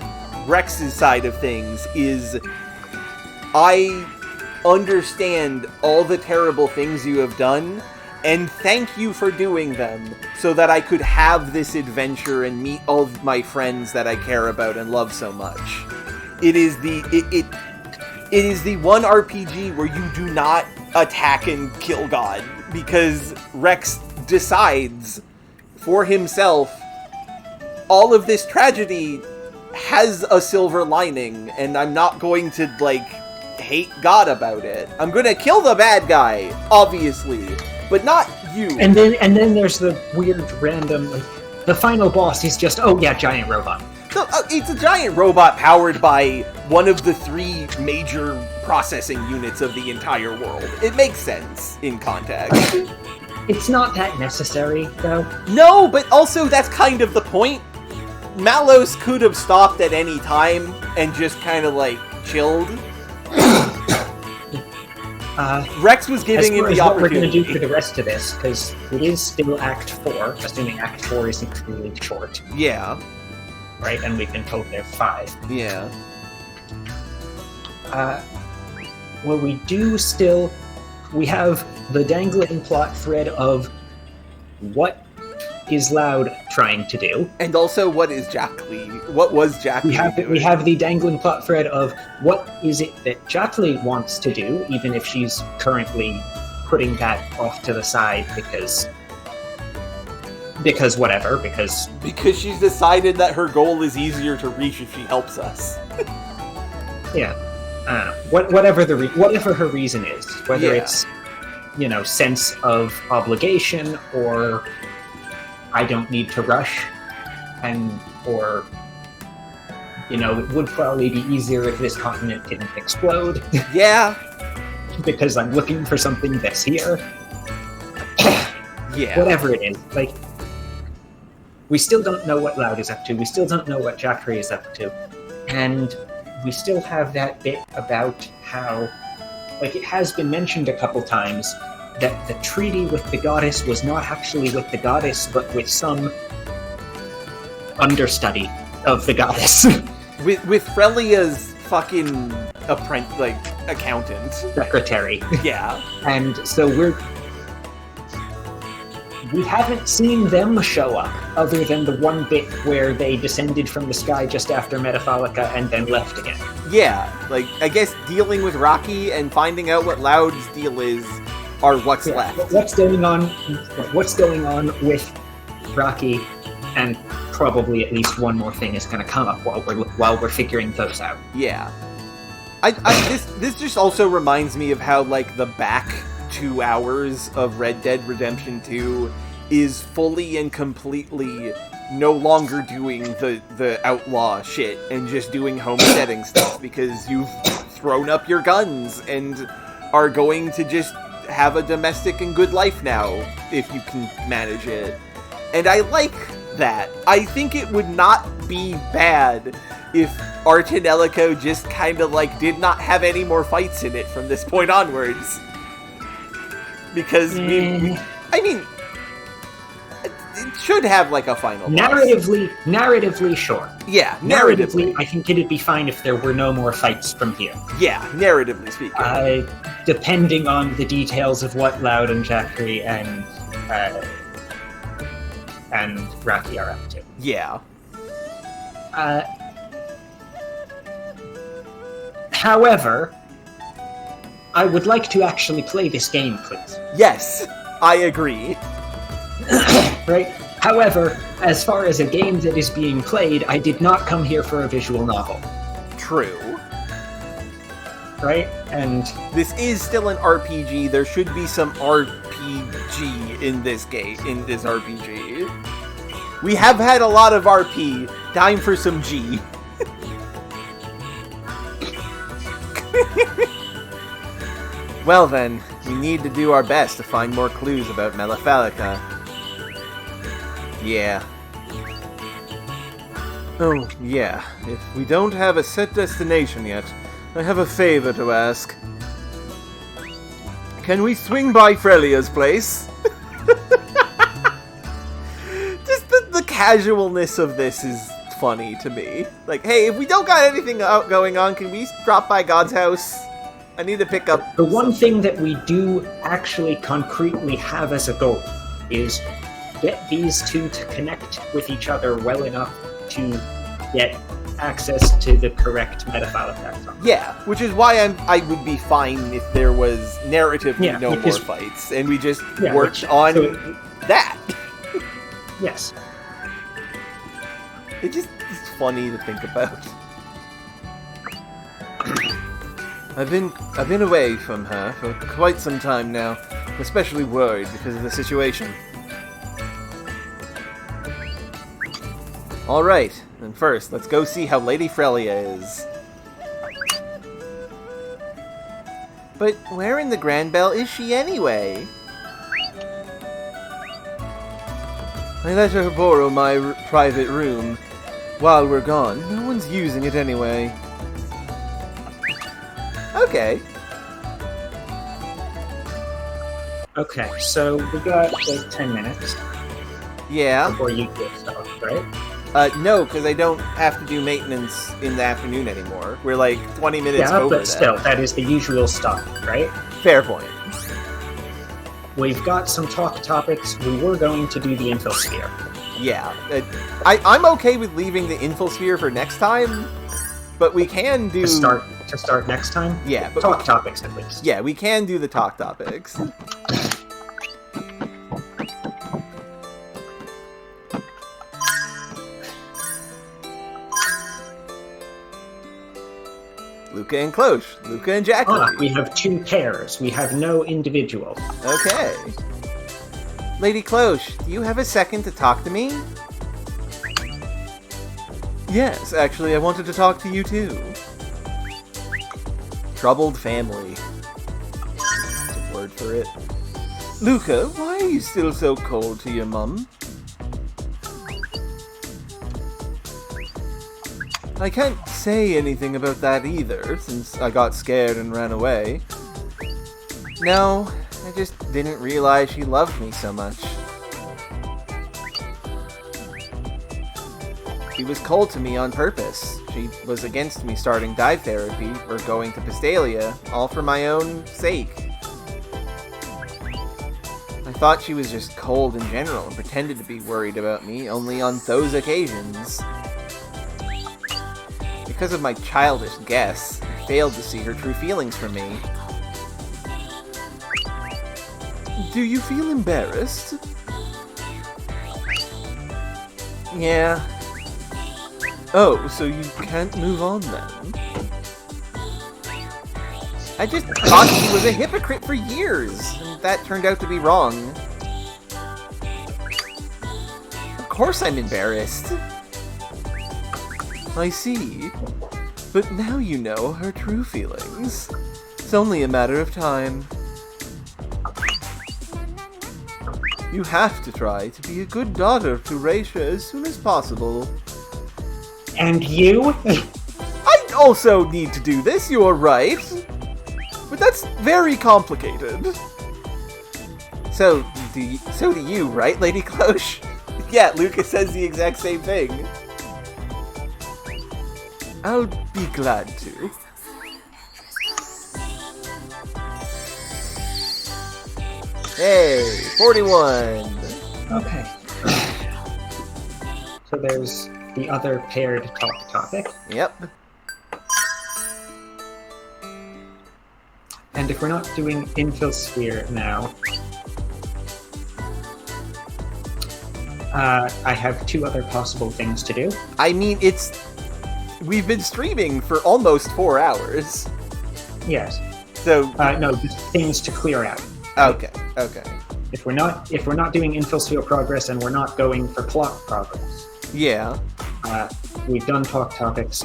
Rex's side of things is, I understand all the terrible things you have done, and thank you for doing them, so that I could have this adventure and meet all of my friends that I care about and love so much. It is the one RPG where you do not attack and kill God, because Rex decides for himself, all of this tragedy has a silver lining, and I'm not going to, like, hate God about it. I'm gonna kill the bad guy, obviously, but not you. And then there's the weird random, like, the final boss is just, oh yeah, giant robot. So, it's a giant robot powered by one of the 3 major processing units of the entire world. It makes sense in context. It's not that necessary, though. No, but also that's kind of the point. Malos could have stopped at any time and just kind of, like, chilled. Rex was giving him the opportunity. What we're going to do for the rest of this, because it is still Act 4, assuming Act 4 isn't really short. Yeah. Right, and we've been told there 5. Yeah. Well, we have the dangling plot thread of what is Loud trying to do. And also, what was Jack Lee doing? We have the dangling plot thread of what is it that Jack Lee wants to do, even if she's currently putting that off to the side because whatever, because she's decided that her goal is easier to reach if she helps us. Yeah. Whatever her reason is, whether it's, sense of obligation, or I don't need to rush, or it would probably be easier if this continent didn't explode. Yeah. Because I'm looking for something that's here. Yeah. Whatever it is, like, we still don't know what Loud is up to, we still don't know what Jackery is up to, and we still have that bit about how, like, it has been mentioned a couple times that the treaty with the goddess was not actually with the goddess, but with some understudy of the goddess. with Frelia's fucking accountant. Secretary. Yeah. And so we haven't seen them show up, other than the one bit where they descended from the sky just after Metaphalica and then left again. Yeah, like, I guess dealing with Rocky and finding out what Loud's deal is are what's left. What's going on with Rocky, and probably at least one more thing is going to come up while we're figuring those out. Yeah. This just also reminds me of how, like, the back 2 hours of Red Dead Redemption 2 is fully and completely no longer doing the outlaw shit and just doing homesteading stuff, because you've thrown up your guns and are going to just have a domestic and good life now, if you can manage it. And I like that. I think it would not be bad if our Tonelico just kind of, like, did not have any more fights in it from this point onwards. Because, I mean, it should have, like, a final boss. Narratively, sure. Yeah, narratively. I think it'd be fine if there were no more fights from here. Yeah, narratively speaking. Depending on the details of what Loud and Jackery and Rocky are up to. Yeah. However, I would like to actually play this game, please. Yes, I agree. Right? However, as far as a game that is being played, I did not come here for a visual novel. True. Right? And this is still an RPG. There should be some RPG in this game, in this RPG. We have had a lot of RP. Time for some G. Well then, we need to do our best to find more clues about Metaphalica. Yeah. Oh, yeah. If we don't have a set destination yet, I have a favor to ask. Can we swing by Frelia's place? Just the casualness of this is funny to me. Like, hey, if we don't got anything going on, can we drop by God's house? I need to pick up... The one thing that we do actually concretely have as a goal is get these two to connect with each other well enough to get access to the correct metaphile effect. Yeah, which is why I would be fine if there was narratively no more is, fights, and we just yeah, worked on that. Yes. It's funny to think about. I've been away from her for quite some time now, especially worried because of the situation. Alright, and first, let's go see how Lady Frelia is. But where in the Grand Bell is she anyway? I let her borrow my private room. While we're gone, no one's using it anyway. Okay. Okay, so we got like 10 minutes. Yeah. Before you get stuff, right? No, because I don't have to do maintenance in the afternoon anymore. We're like 20 minutes over but still, that is the usual stuff, right? Fair point. We've got some talk topics. We were going to do the infosphere. Yeah. I'm okay with leaving the infosphere for next time, but we can do... To start next time? Yeah. But talk topics, at least. Yeah, we can do the talk topics. Leyka and Cloche. Leyka and Jacqueline. We have two pairs. We have no individual. Okay. Lady Cloche, do you have a second to talk to me? Yes, actually, I wanted to talk to you too. Troubled family. That's a word for it. Leyka, why are you still so cold to your mum? I can't say anything about that either, since I got scared and ran away. No, I just didn't realize she loved me so much. She was cold to me on purpose. She was against me starting dive therapy or going to Pastalia, all for my own sake. I thought she was just cold in general and pretended to be worried about me only on those occasions. Because of my childish guess, I failed to see her true feelings for me. Do you feel embarrassed? Yeah. Oh, so you can't move on then? I just thought she was a hypocrite for years, and that turned out to be wrong. Of course I'm embarrassed. I see. But now you know her true feelings. It's only a matter of time. You have to try to be a good daughter to Raisha as soon as possible. And you? I also need to do this, you're right. But that's very complicated. So do you, right, Lady Cloche? Yeah, Lucas says the exact same thing. I'll be glad to. Hey, 41! Okay. So there's the other paired talk topic. Yep. And if we're not doing Infosphere now, I have two other possible things to do. I mean, we've been streaming for almost 4 hours. Yes. So no, just things to clear out. Okay. If we're not doing Infosphere progress and we're not going for plot progress. Yeah. We've done talk topics.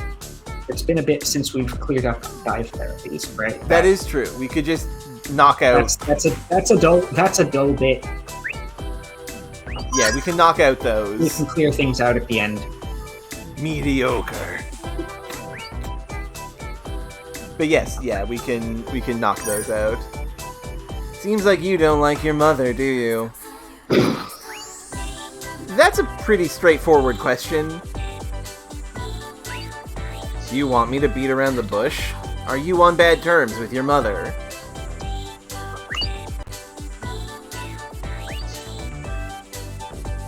It's been a bit since we've cleared up dive therapies, right? That is true. We could just knock out. That's a dull bit. Yeah, we can knock out those. We can clear things out at the end. Mediocre. But yes, yeah, we can knock those out. Seems like you don't like your mother, do you? That's a pretty straightforward question. Do you want me to beat around the bush? Are you on bad terms with your mother?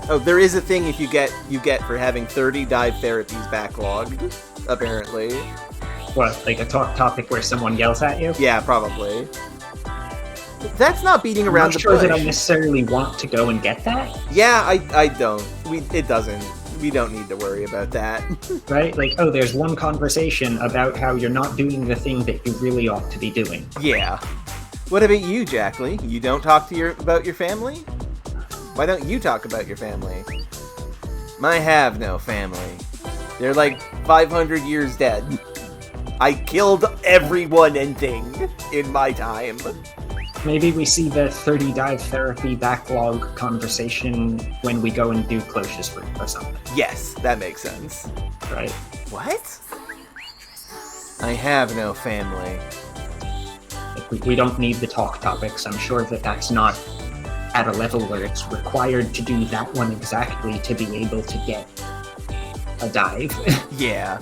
Oh, there is a thing if you get for having 30 dive therapies backlogged, apparently. What, like a topic where someone yells at you? Yeah, probably. That's not beating I'm around not the sure bush. that I necessarily want to go and get that. Yeah, I don't. It doesn't. We don't need to worry about that. Right? Like, oh, there's one conversation about how you're not doing the thing that you really ought to be doing. Yeah. What about you, Jackley? You don't talk to about your family? Why don't you talk about your family? I have no family. They're like 500 years dead. I killed everyone and thing in my time. Maybe we see the 30 dive therapy backlog conversation when we go and do Cloche's route or something. Yes, that makes sense. Right. What? I have no family. We don't need the talk topics. I'm sure that that's not at a level where it's required to do that one exactly to be able to get a dive. Yeah.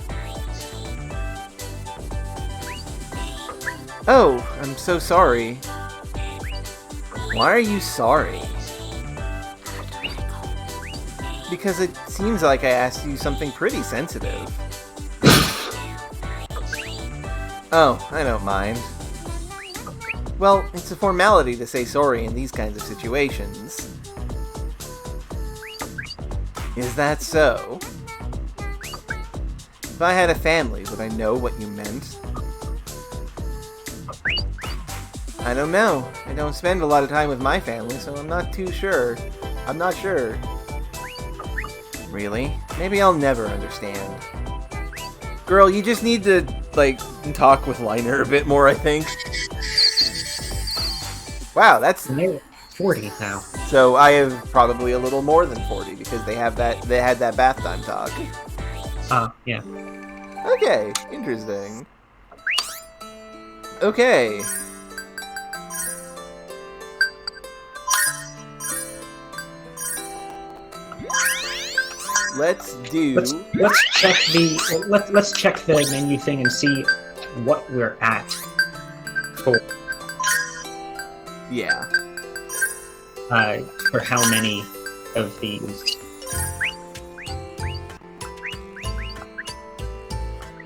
Oh, I'm so sorry. Why are you sorry? Because it seems like I asked you something pretty sensitive. Oh, I don't mind. Well, it's a formality to say sorry in these kinds of situations. Is that so? If I had a family, would I know what you meant? I don't know. I don't spend a lot of time with my family, so I'm not too sure. I'm not sure. Really? Maybe I'll never understand. Girl, you just need to, like, talk with Liner a bit more, I think. Wow, that's... They're 40 now. So I have probably a little more than 40, because they had that bath time talk. Yeah. Okay, interesting. Okay. Let's check the menu thing and see what we're at for. Yeah. For how many of these?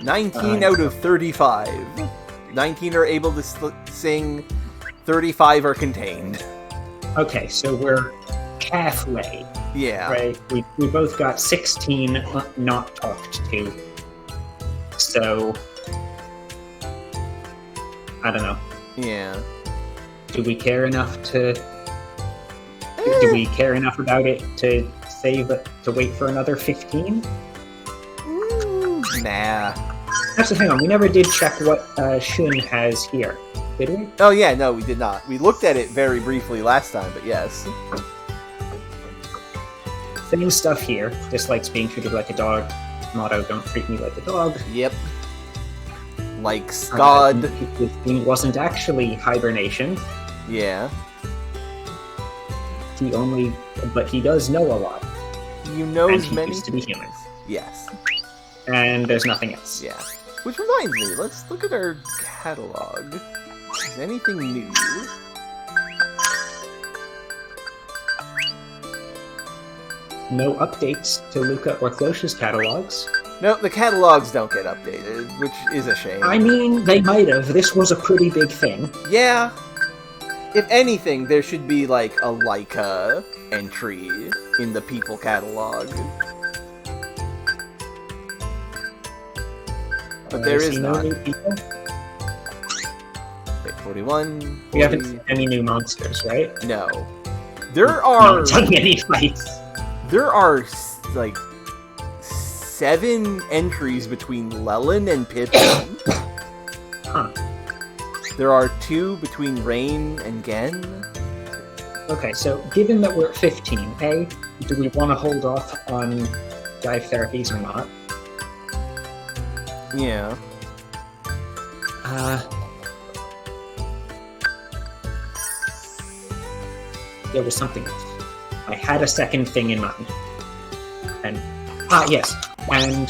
19 out of 35. 19 are able to sing. 35 are contained. Okay, so we're halfway. Yeah. Right? We both got 16 not talked to. So... I don't know. Yeah. Do we care enough to... Do we care enough about it to save it, to wait for another 15? Nah. Actually, hang on. We never did check what Shun has here. Did we? Oh yeah, no, we did not. We looked at it very briefly last time, but yes. Same stuff here. Dislikes being treated like a dog. Motto, don't treat me like a dog. Yep. Likes God. His thing wasn't actually hibernation. Yeah. But he does know a lot. You know and as he many used to be human. Yes. And there's nothing else. Yeah. Which reminds me, let's look at our catalog. Is anything new? No updates to Luca or Cloche's catalogs. No, the catalogs don't get updated, which is a shame. I mean, they might have. This was a pretty big thing. Yeah. If anything, there should be, like, a Leyka entry in the people catalog. But there is no not. new people? Wait, 41. 40. We haven't seen any new monsters, right? No. There are... Not any fights. There are, like, 7 entries between Lelyn and Pippin. Huh. There are 2 between Rain and Gen. Okay, so given that we're at 15, A, do we want to hold off on dive therapies or not? Yeah. there was something else. I had a second thing in mind. And, yes. And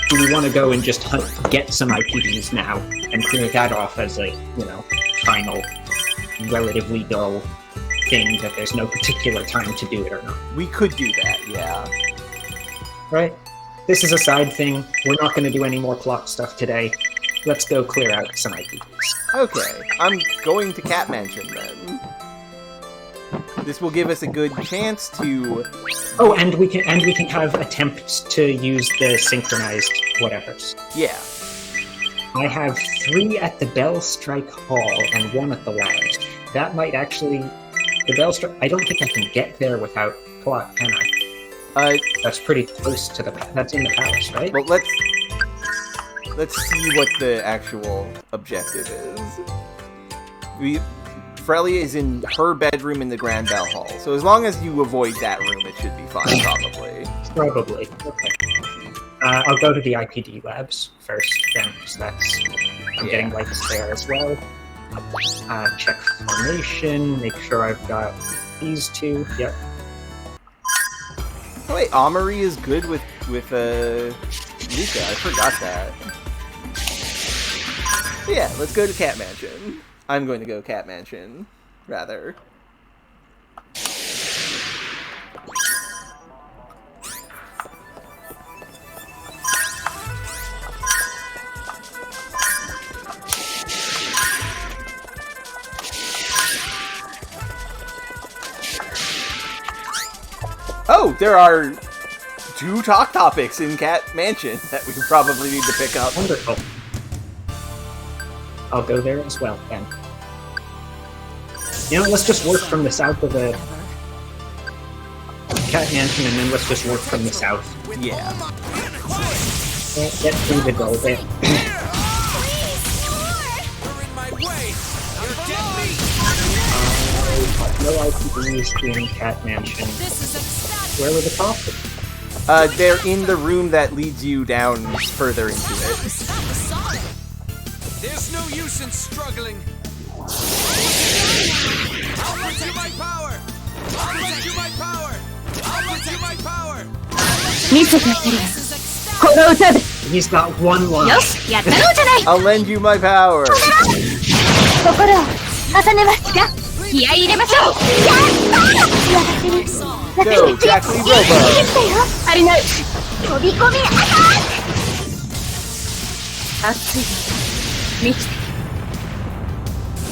do we want to go and just get some IPDs now and clear that off as a, final, relatively dull thing that there's no particular time to do it or not? We could do that, yeah. Right? This is a side thing. We're not going to do any more plot stuff today. Let's go clear out some IPDs. Okay, I'm going to Cat Mansion then. This will give us a good chance to... Oh, and we can have attempts to use the synchronized whatevers. Yeah. I have 3 at the Bell Strike Hall and 1 at the Labs. That might actually... The Bell Strike... I don't think I can get there without plot, can I? That's pretty close to the... That's in the palace, right? Well, let's see what the actual objective is. Frelia is in her bedroom in the Grand Bell Hall, so as long as you avoid that room, it should be fine, probably. Probably. Okay. I'll go to the IPD labs first, then, because I'm getting lights there as well. Check formation, make sure I've got these 2. Yep. Oh wait, Amory is good with Leyka. I forgot that. Yeah, let's go to Cat Mansion. I'm going to go Cat Mansion, rather. Oh, there are 2 talk topics in Cat Mansion that we probably need to pick up. Wonderful. I'll go there as well, then. Let's just work from the south of the Cat Mansion, and then let's just work from the south. Yeah. Get through the dull bit. No IPDs in Cat Mansion. Where were the topics? They're in the room that leads you down further into it. There's no use in struggling. I'll put you my power. I'll put you my power. I'll put you my power. He's got 1 line. I'll lend you my power. Go, Jack Lee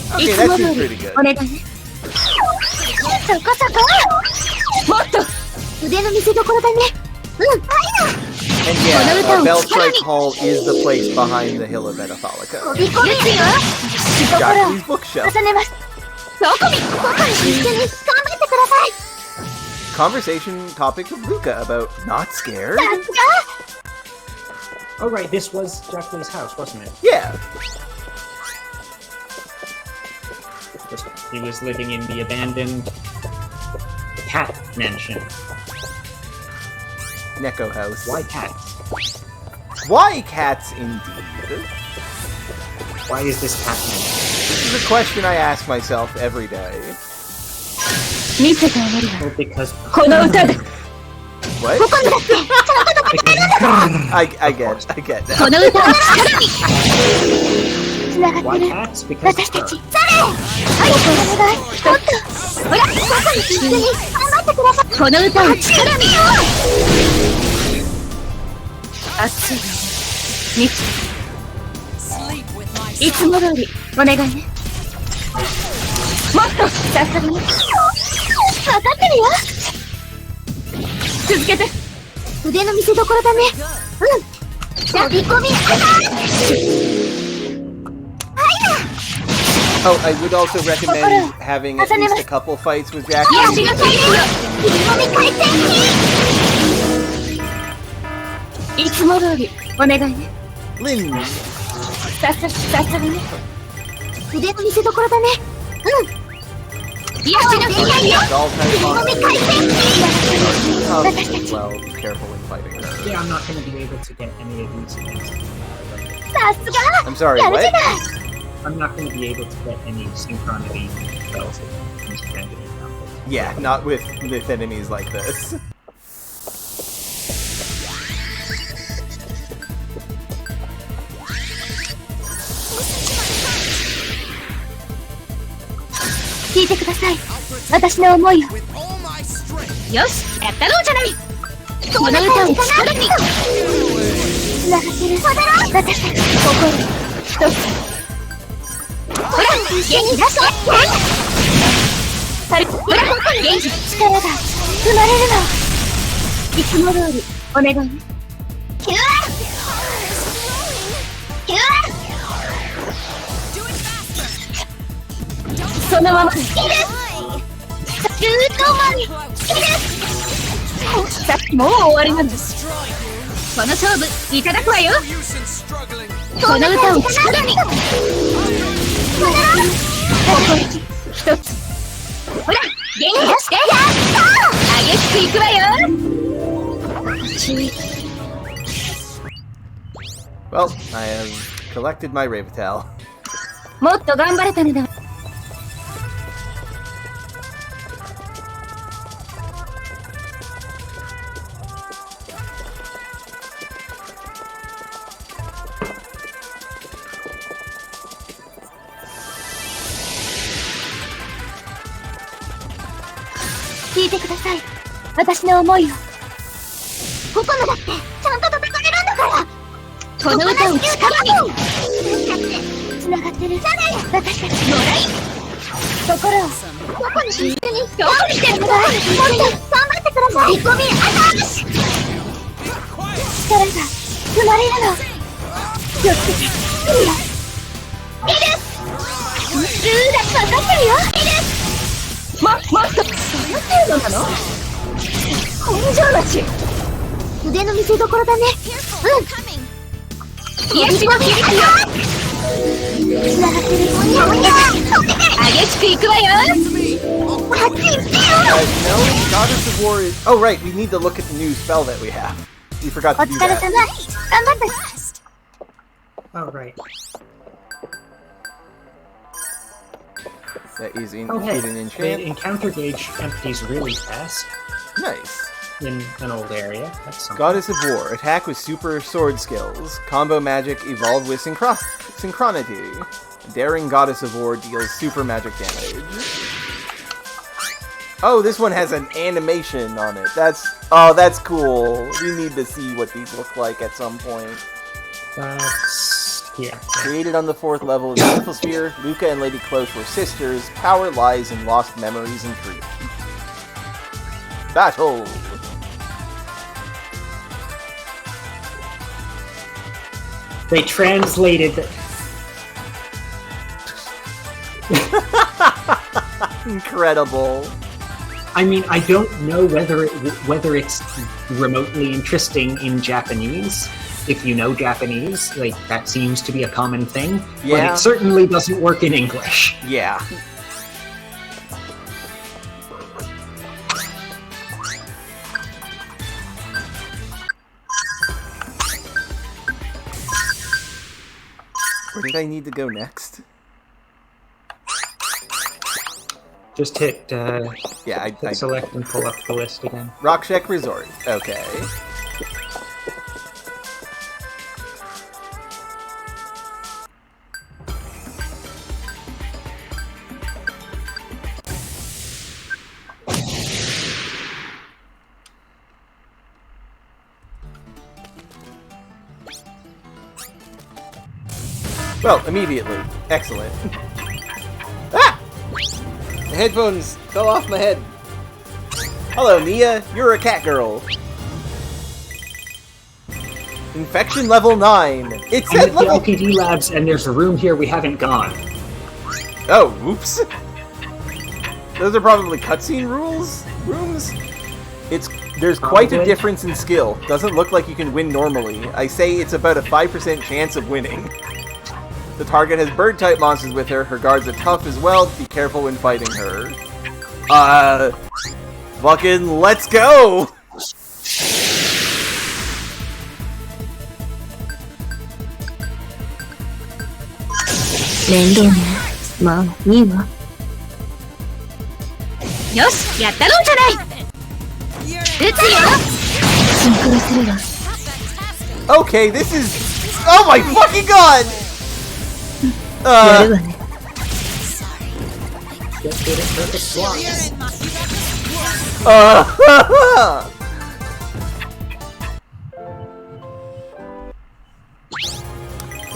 Okay, that seems pretty good. And yeah, Bell Strike Hall is the place behind the Hill of Metapholica. Jack Lee's bookshelf. Conversation topic with Leyka about not scared. Oh right, this was Jacqueline's house, wasn't it? Yeah. He was living in the abandoned Cat Mansion. Neko house. Why cats? Why cats indeed? Why is this Cat Mansion? This is a question I ask myself every day. Well, because... What? I get that. Why cats? Because Sleep with my いつも通りお願いね。もっとさすがに。分かってるよ。続けて。腕の見せ所だね。うん。飛び込み。Oh, I would also recommend having at least a couple fights with Jack. 足が回転よ。飛び込み回転に。いつも通りお願いね。Lynn. さすがね。腕の見せ所だね。うん。足の回転よ。飛び込み回転に。私たち。 Well, be careful when fighting her. yeah, I'm not going to be able to get any of these against. さすが。 I'm sorry, やるじゃ what? ない。I'm not going to be able to get any synchronity spells in Defending Example. Yeah, not with enemies like this. 聞いてください。私の思いを。よし、やったろうじゃない。この歌を力に。つながってる。私たち心一つ。ほら、元気出そう。ほら、元気、力が生まれるの。いつも通りお願いね。キュアキュア。そのままでいいです。ずーっと前に好きです。さっきもう終わりなんです。この勝負いただくわよ。この歌を力に。心一つ。ほら、元気出して。激しくいくわよ。Well, I have collected my Ravital. もっと頑張れたのだ。聞いてください。私の思いを。ここまだってちゃんと戦えるんだから。この歌を力に。つながってる。私たちのライン。心を。ここに一緒にどうしてるのだ。もっと頑張ってください。見込みあたし。力が生まれるの。気をつけて。いいよ。いいです。ルーラ分かってるよ。いいです。もっとその程度なの？根性なし。腕の見せ所だね。うん。癒しも響くよ。つながってる。激しくいくわよ。あっち行ってよ。No, Goddess of War is... Oh, right, we need to look at the new spell that we have. We forgot to do お疲れ様。頑張って。Oh, right. That is in Oh, hey, hidden the enchant. encounter gauge empties really fast Nice. in an old area. That's something. Goddess of War. Attack with super sword skills. Combo magic evolved with synchronity. Daring Goddess of War deals super magic damage. Oh, this one has an animation on it. That's cool. We need to see what these look like at some point. That's here. Created on the 4th level of the Info Sphere, Leyka and Lady Cloche were sisters. Power lies in lost memories and truth. Battle! They translated... Incredible. I mean, I don't know whether it's remotely interesting in Japanese. If you know Japanese, like, that seems to be a common thing. Yeah. But it certainly doesn't work in English. Yeah. Where did I need to go next? Just hit, yeah, I select and pull up the list again. Rockshek Resort. Okay. Well, immediately. Excellent. Ah! The headphones fell off my head. Hello, Nia. You're a cat girl. Infection level 9. It's I'm at at level... the LPD labs, and there's a room here we haven't gone. Oh, whoops. Those are probably cutscene rooms? There's quite a difference in skill. Doesn't look like you can win normally. I say it's about a 5% chance of winning. The target has bird-type monsters with her. Her guards are tough as well. Be careful when fighting her. Fucking let's go! 面倒ね。まあ、いいわ。よし、やったろうじゃない。撃つよ。シンクロするわ。Okay, this is. Oh my fucking god! やるわね。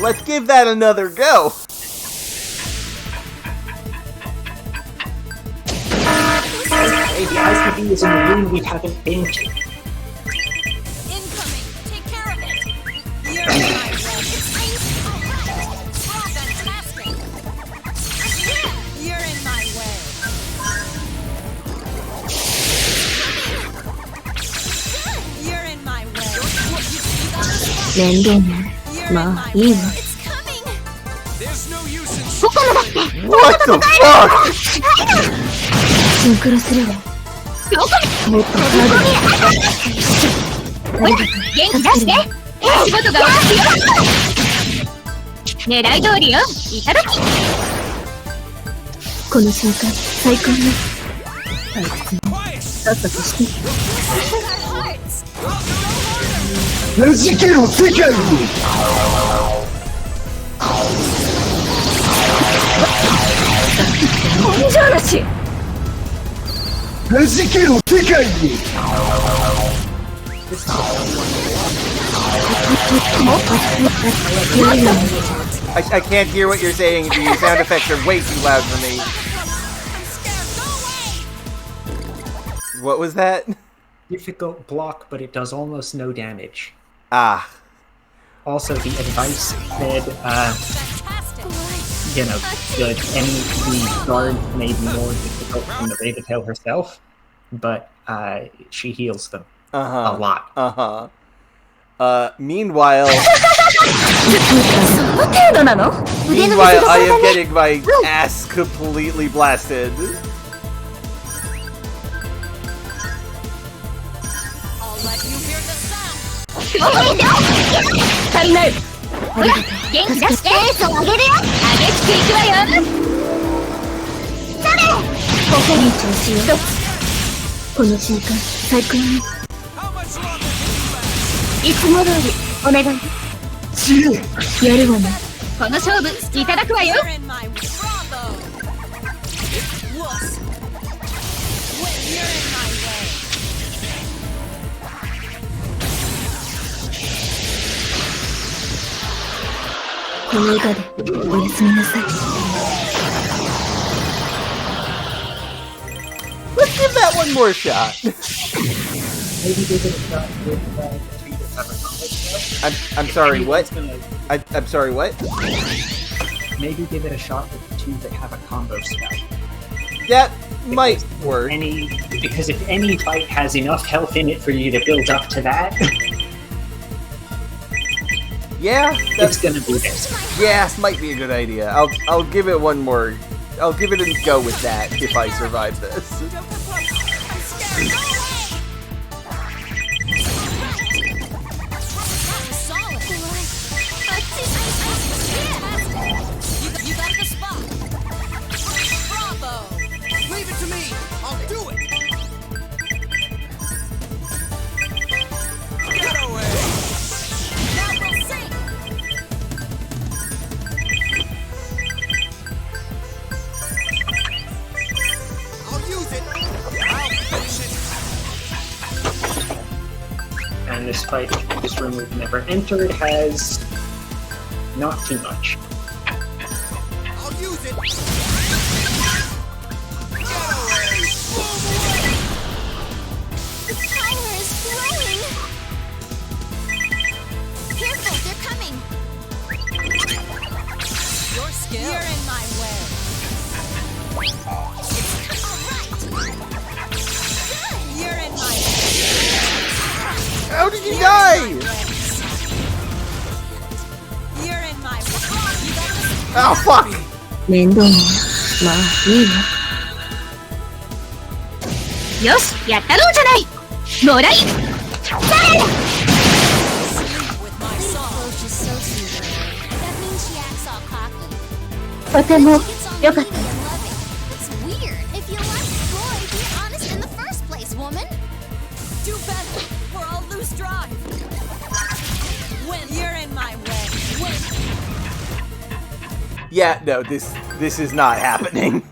Let's give that another go. Hey, the ICB is in a room we haven't been to. Incoming! Take care of it! You're in my way! Fantastic! You're in my way! You're in my way! 面倒ね。まあ、いいわ。ここのだって。 What the fuck? シンクロするわ。もっとハードに。元気出して。仕事が終わるよ。狙い通りよ。いただき。この瞬間、最高ね。退屈ね。さっさとして。弾けろ世界に根性なし。弾けろ世界に I can't hear what you're saying. Your sound effects are way too loud for me. What was that? Difficult block, but it does almost no damage. Ah. Also, the advice said, you know, the guard may be more difficult than the Raventail herself, but she heals them a lot. Meanwhile, Meanwhile, I am getting my ass completely blasted. I'll let you hear the sound! 足りない。ほら、元気出して。ペースを上げるよ。上げつけいくわよ。それ。ここに調子よ。この瞬間、最高ね。いつも通り、お願い。やるわね。この勝負、いただくわよ。 You're in my way! Bravo! Wuss! When you're in my way! この歌でおやすみなさい。Let's give that one more shot. Maybe give it a shot with the two that have a combo spell. I'm sorry, what? I'm sorry, what? Maybe give it a shot with the two that have a combo spell. That might work. Because if any fight has enough health in it for you to build up to that, yeah, it's gonna be this. Yeah, might be a good idea. I'll give it one more. I'll give it a go with that if I survive this. You got the spot! Bravo! Leave it to me! I'll do it! Get away! Now we'll sing! I'll use it! I'll finish it! And this fight, this room we've never entered, has not too much. I'll use it! The power is flowing! Careful, they're coming! Your skill! You're in my way! Alright! You're in my way! How did you die? You're in my way! Oh fuck! 面倒ね。まあ、いいわ。よし、やったろうじゃない。もらい。され。 With my song! She's so sweet. That means she acts all cocky. とても良かった。 It's weird. If you like Boy, be honest in the first place, woman. Do better, or I'll lose drive. When you're in my way. Yeah, no, this is not happening.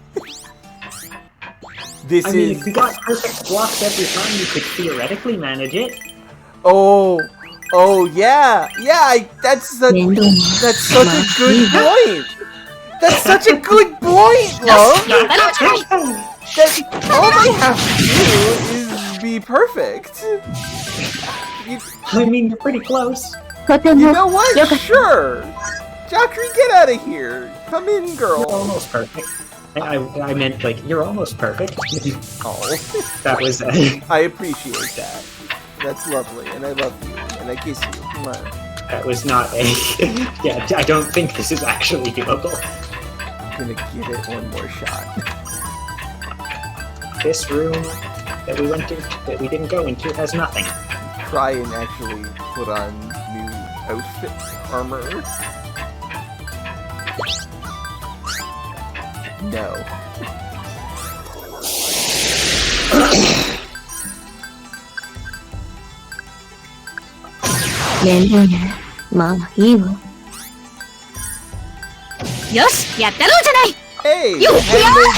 This I mean, is. if you got perfect blocks every time, you could theoretically manage it. Oh, yeah, that's such a good point. That's such a good point, love. That all they have to do is be perfect. I mean, you're pretty close. You know what? Sure. Jackery, get out of here. Come in, girl. You're almost perfect. I meant, like, you're almost perfect. Oh. That was... I appreciate that. That's lovely, and I love you, and I kiss you. Come on. That was not a... Yeah, I don't think this is actually doable. I'm gonna give it one more shot. This room that we went to, that we didn't go into, has nothing. Try and actually put on new outfit armor. No. 面倒ね。まあいいわ。よし、やったろうじゃない。 Hey, よっ handmade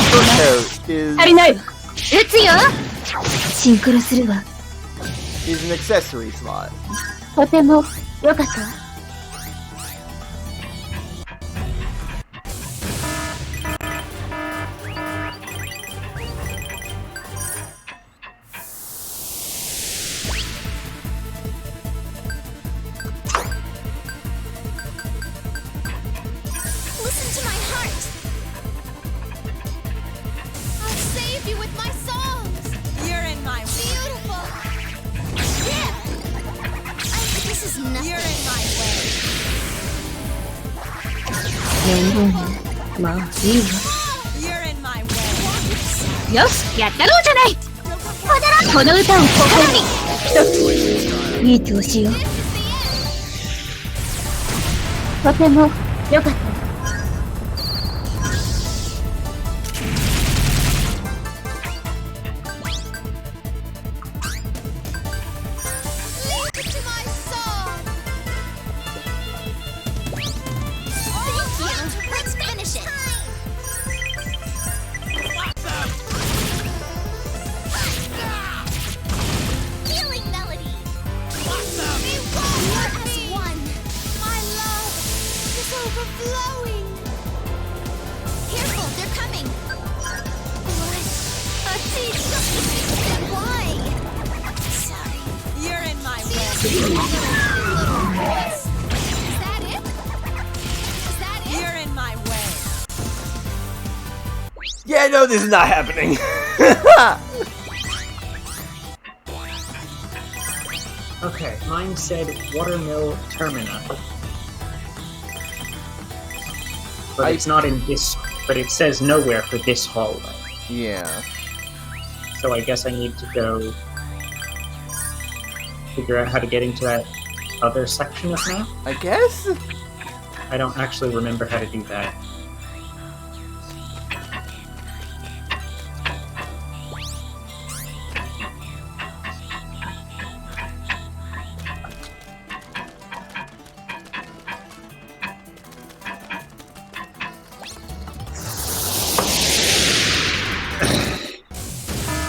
footnote 足りないわ。撃つよ。シンクロするわ。 is an accessory slot. とても良かったわ。 Listen to my heart. I'll save you with my songs. You're in my way. Beautiful. Yeah. This is nothing. You're in my way. 面倒ね。まあいいわ。 You're in my way. よし、やったろうじゃない。この歌を心に一ついい調子よ。とても良かったわ。 Listen to my song. Thank you. Let's finish it. Healing melody. We walk as one. My love is overflowing. Careful, they're coming. What? A teacher. Why? Sorry. You're in my way. Is that it? Is that it? You're in my way. Yeah, no, this is not happening. Okay, mine said Watermill Termina. But it's not in this... But it says nowhere for this hallway. Yeah. So I guess I need to go... figure out how to get into that other section of map? I guess? I don't actually remember how to do that.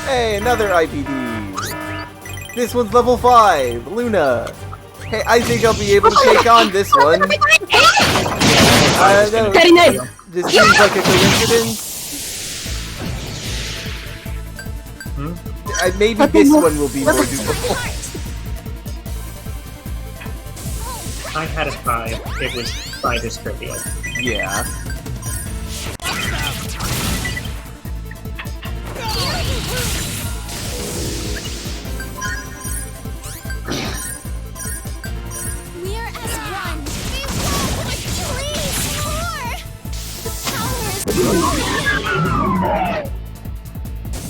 Hey, another IPD. This one's level 5, Luna. Hey, I think I'll be able to take on this one. No, this seems like a coincidence. Maybe this one will be more doable. I had a 5. It was 5 is trivial. Yeah. We're as one. We won't. Please, more. The power is.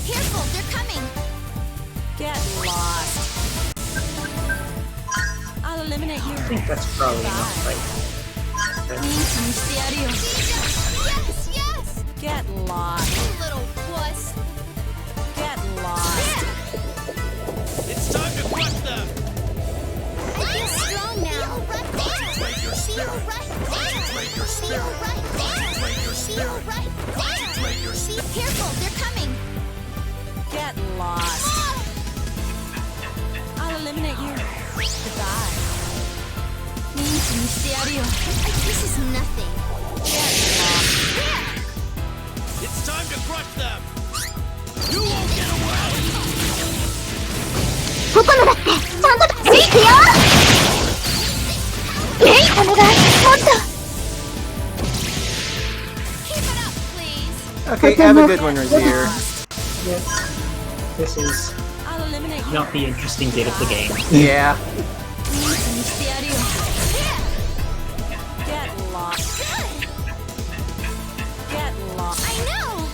Careful, they're coming. Get lost. I'll eliminate you. I think that's probably not right. Yes. Get lost. You little wuss. Get lost. It's time to crush them! I feel strong now. Concentrate your spirit. Concentrate your spirit. Concentrate your spirit. Concentrate your spirit. Careful, they're coming. Get lost. I'll eliminate you. Goodbye. This is nothing. Get lost. It's time to crush them! You won't get away! ここのだってちゃんといくよお願いもっと Okay, have a good one, Razier. Yeah. This is I'll eliminate you. not the interesting bit of the game. Yeah. Get lost. Get lost. I know.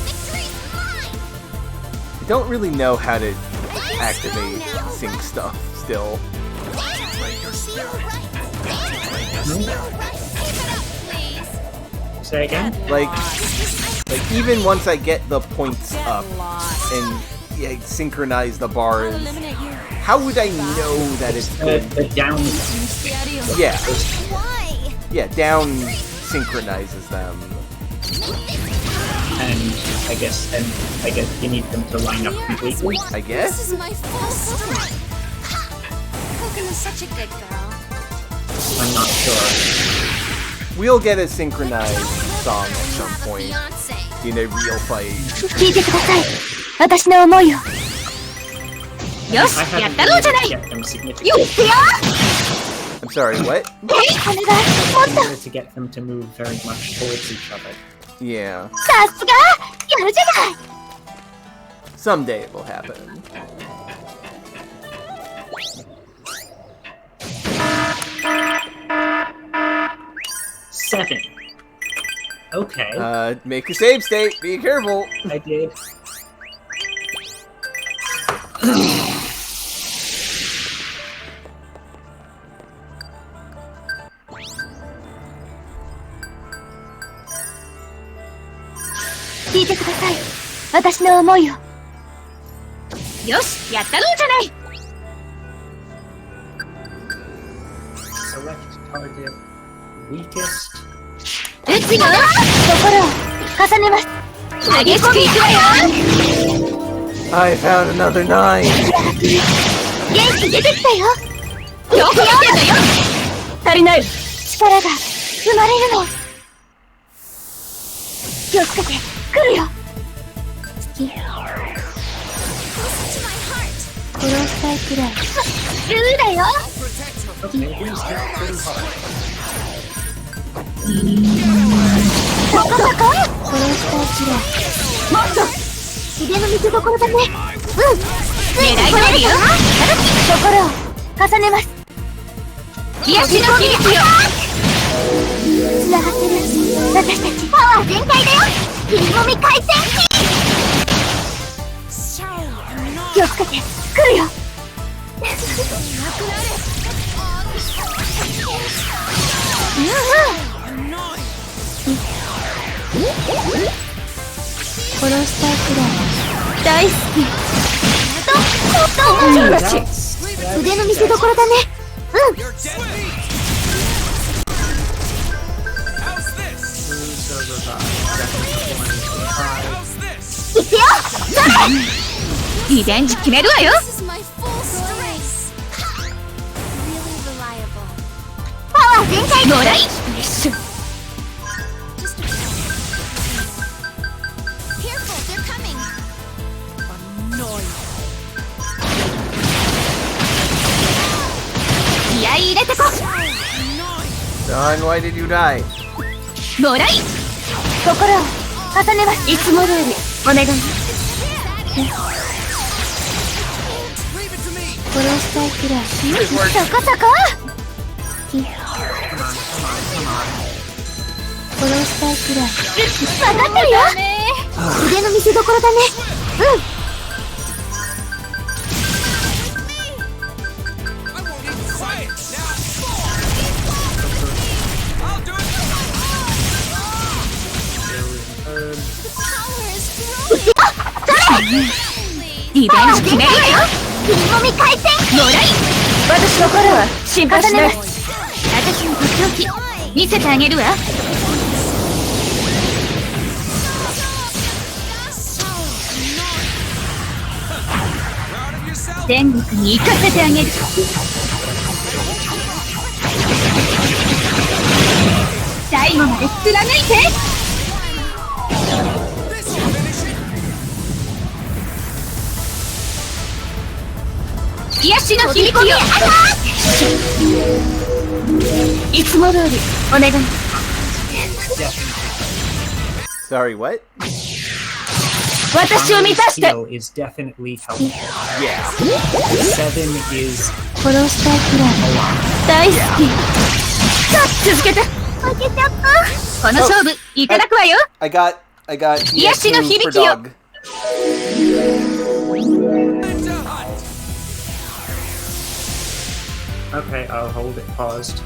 Victory's mine. Don't really know how to activate sync stuff still. Say again? Like even once I get the points up and synchronize the bars, how would I know that it's good? The down. Yeah. Why? Yeah, down synchronizes them. And I guess you need them to line up completely. I guess? This is my full strength. Kokona's such a good girl. I'm not sure. We'll get a synchronized song at some point in a real fight. 聞いてください私の思いをよし I やっ haven't たろうじゃない managed to get them significantly. よっよ I'm sorry, what? お願いもっと I managed to get them to move very much towards each other. Yeah. さすがやるじゃない Someday it will happen. Seven. Okay. Make a save state. Be careful. I did.「聞いてください私の思いをよしやったろうじゃない Select target. Weakest. 撃つよ心を重ねます激しくいくわよ I found another 9. 元気出てきたよよくやってんだよ足りない力が生まれるの気をつけて来るよ好き殺したいくらいルーだよ Okay, these hit pretty hard. そこそこ殺したいくらいもっと腕の見せ所だね狙い通りよ心を重ねます癒しの技術よつながってる私たちパワー全開だよ切り込み回転気をつけて来るよ殺したいくらい大好きだし腕の見せ所だねいくよリベンジ決めるわよ This is my full strength. Really reliable. パワー全開もらい Careful, they're coming. 気合い入れてこ Son, why did you die? もらい心を重ねますいつも通りお願い殺したいくらいそこそこ殺したいくらい分かってるよ腕の見せ所だねリベンジ決めるわよ。君もみ回転。もらい。私の頃は心配しない。私のとっておき見せてあげるわ。天国に行かせてあげる。最後まで貫いて。癒しの響きよ。いつも通りお願い。 Sorry, what? 私を満たして。 Steel is definitely helpful. Yeah. 7 is 殺したいくらい大好き。さあ続けて。負けちゃった。この勝負いただくわよ。I got 癒しの EX 響 for きよ。 dog. Okay, I'll hold it paused.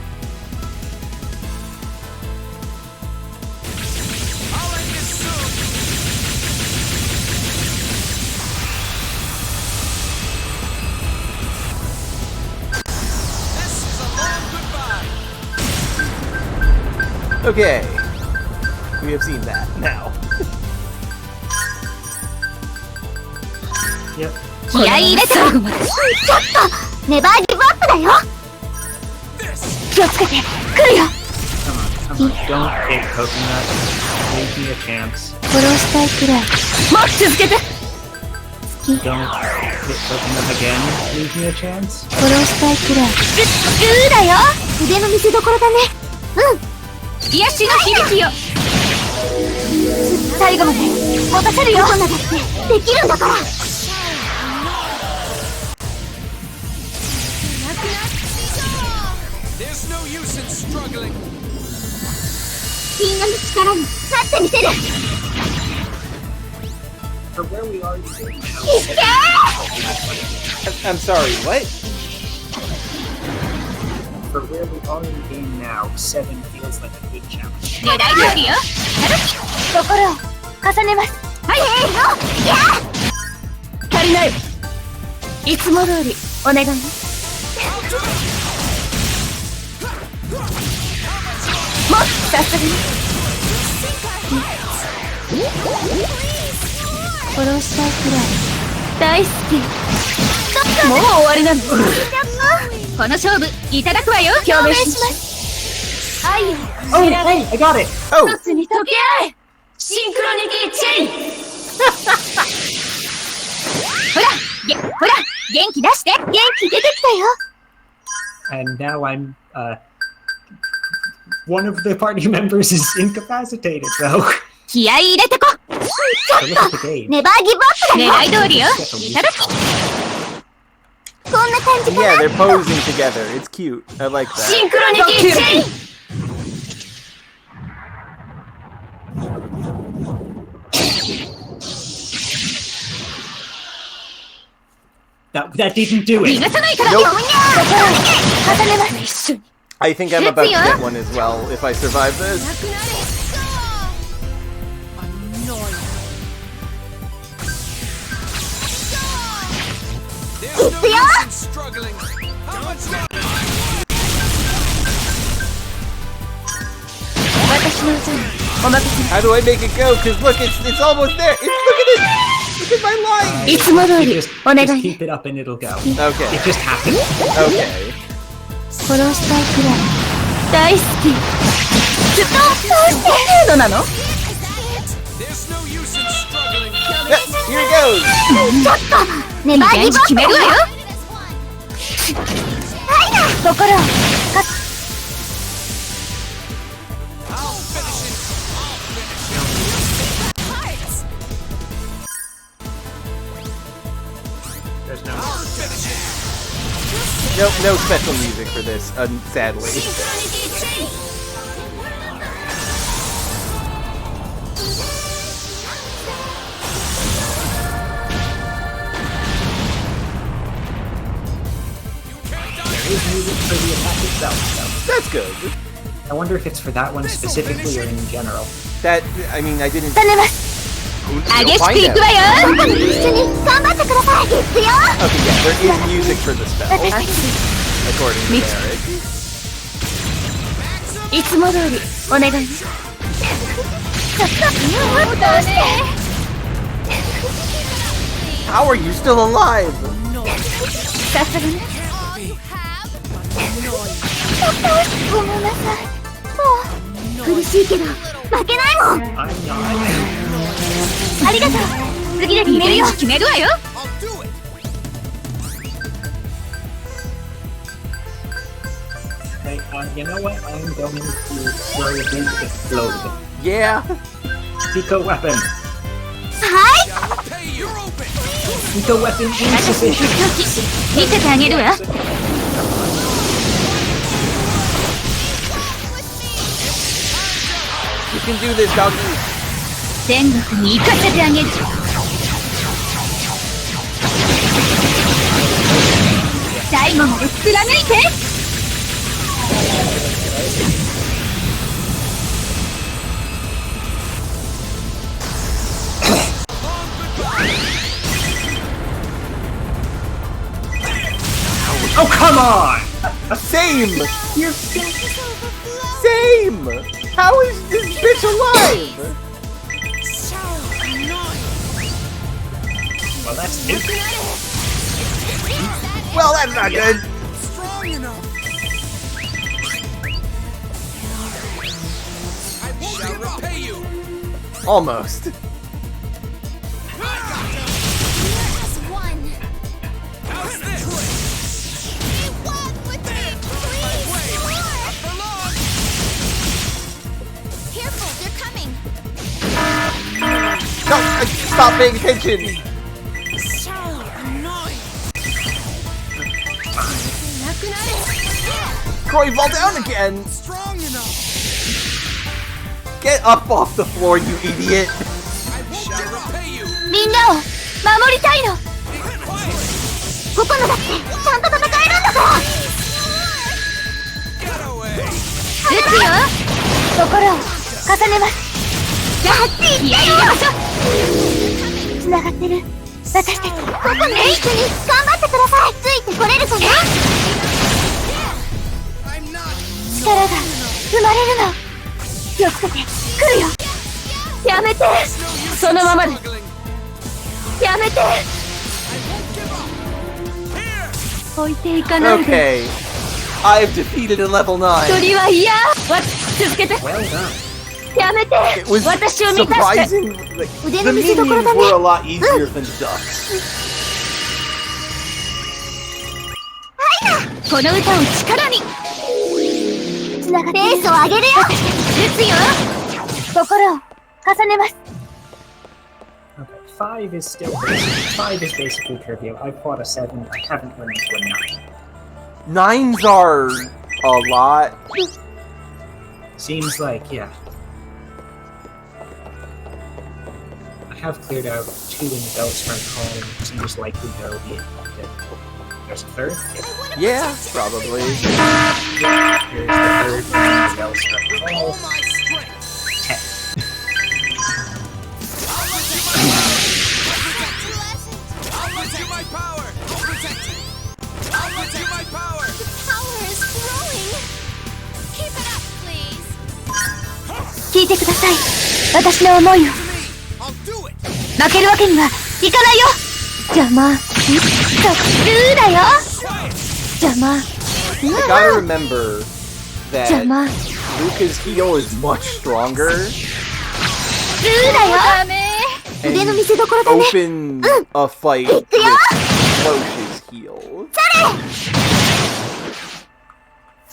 Okay. We have seen that now. Yep. 気合い入れて。ちょっとネバーギブアップだよ。気をつけて。来るよ。Come on. Don't hit coconut. Leave me a chance. 殺したいくらいもっと続けて。 Don't hit coconut again. Leave me a chance. 殺したいくらいグーだよ。腕の見せ所だね。癒しの響きよ。最後まで持たせるよ。コナだってできるんだから。 There's no use in struggling. みんなの力に勝ってみせる。 For where we are today now. I'm sorry, what? For where we are in the game now, 7 feels like a good challenge. 狙い通りよ。心を重ねます。はい、足りない。いつも通りお願いね。もっとさすがに。殺したいくらい大好き。もう終わりなの。この勝負いただくわよ。表明します。愛を Oh, hey, I got it! 一つに溶け合え。シンクロニティチェイン。ほら元気出して。元気出てきたよ。 And now I'm, one of the party members is incapacitated, though. 気合い入れてこ。 So look at the game. ネバーギブアップだよ。狙い通りよ。いただき。こんな感じか Yeah, な。 they're posing together. It's cute. I like that. シンクロニティチェイン。 That didn't do 逃 it. がさないから。 Nope. 重ねます。 I think I'm about to get one as well if I survive this. There's no use in struggling. How much 私の歌にお任せ。 How do I make it go? Cause look, it's almost there. Look at it. Look at my line. いつも通 You り just お願い keep ね。 it up and it'll go. Okay. It just happened. Okay. 殺したいくらい大好き。ずっとどうして程度なの？ There's no use in struggling. Yeah, here it goes. ちょっとネバーリベンジギブアップだよ。決めるわよ。心を I'll finish it. There's no. I'll finish it. No special music for this, sadly. There is music for the attack itself, though. That's good. I wonder if it's for that one specifically or in general. That, I mean, I didn't. 種ます。You'll find out. 僕も一緒に頑張ってください。いくよ。 Okay, yeah, there is music for the spell, according to Eric. いつも通りお願いね。ちょっともっと押して。 How are you still alive? さすがね。ごめんなさい。もう苦しいけど負けないもん。ありがとう。次で決めるよ。決めるわよ。Okay, you know what? I'm going to throw a big explode. Yeah. Eco weapon. はい。 Eco weapon insufficient. 見せてあげるわ。 You can do this, doggy. 天国に行かせてあげる。最後まで貫いて。 Oh, come on! Same! Same! How is this bitch alive? Well, that's new. Well, that's not good. Strong enough. I shall repay you. Almost. How's this? No, stop paying attention. So annoying. Troy, fall down again. Strong enough. Get up off the floor, you idiot. I shall repay you. みんなを守りたいの。ここのだってちゃんと戦えるんだから。 Get away. 撃つよ。心を重ねます。 やっていやりましょう。繋がってる。私たちここに一緒に頑張ってください。ついてこれるかな。 I'm not. 力が生まれるの。気をつけて。来るよ。やめて。そのままで。やめて。置いていかないで。 Okay. I've defeated a level 9. 鳥は嫌。続けて。 Well done. やめて。 It was 私を満たして。 surprising. Like, the minions were a lot easier than ducks. この歌を力に。繋がってペースを上げるよ。撃つよ。心を重ねます。 Okay, 5 is still basic. 5 is basically trivial. I fought a 7. I haven't run into a 9. 9s are a lot. Seems like, yeah. I have cleared out 2 in the Belt Strength Hall, and seems likely there will be there's a third? Yeah, probably. Here's the third one in the Belt Strength Hall. 10. I'll give you my power. I'll protect you. I'll give you my power. The power is growing. Keep it up, please. 聞いてください。私の思いを。 I'll do it. 負けるわけにはいかないよ。邪魔。だよ。邪魔。 I gotta remember that 邪魔。 Luca's heal is much stronger だよ。ダメ。 腕の見せ所だね。 open a fight with Roche's heal.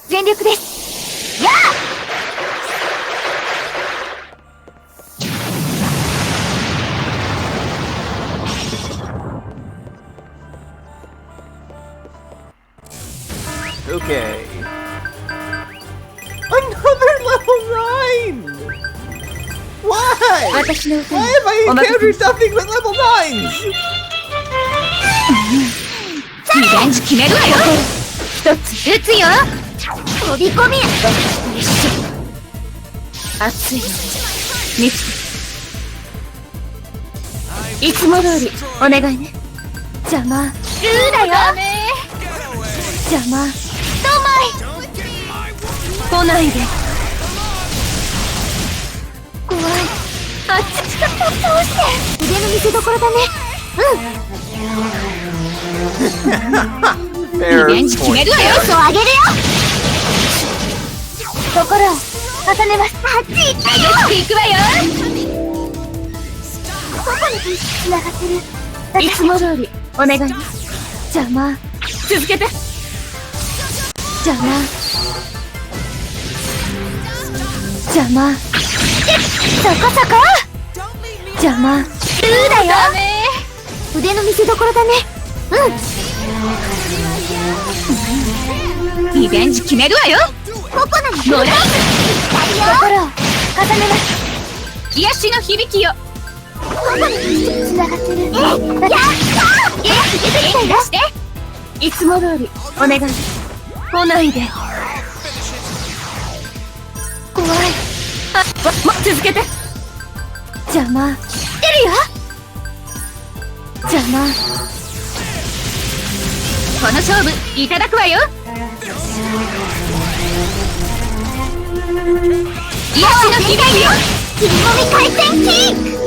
全力です。やあ。 Okay. Another level 9! Why? 私の歌 Why に have I お任せ encountered nothing but level 9s? リベンジ決めるわよ。一つ撃つよ。飛び込み。熱いのに満ちていつも通りお願いね。邪魔。ルーだよ。邪魔。来ないで。怖い。あっち近く倒して。腕の見せ所だね。リベンジ決めるわよ。そうあげるよ。心を重ねます。あっち行ってよ。激しく行くわよ。ここに繋がってる。いつも通りお願いね。邪魔。続けて。邪魔。邪魔。そこそこ。邪魔。ルーだよ。腕の見せ所だね。リベンジ決めるわよ。ここなの。もらう。心を重ねます。癒しの響きよ。ここに繋がってる。やったー。元気出して。いつも通りお願い。来ないで。怖い。あ、続けて。邪魔。知ってるよ。邪魔。この勝負いただくわよ。癒しの響きよ。切り込み回転キック。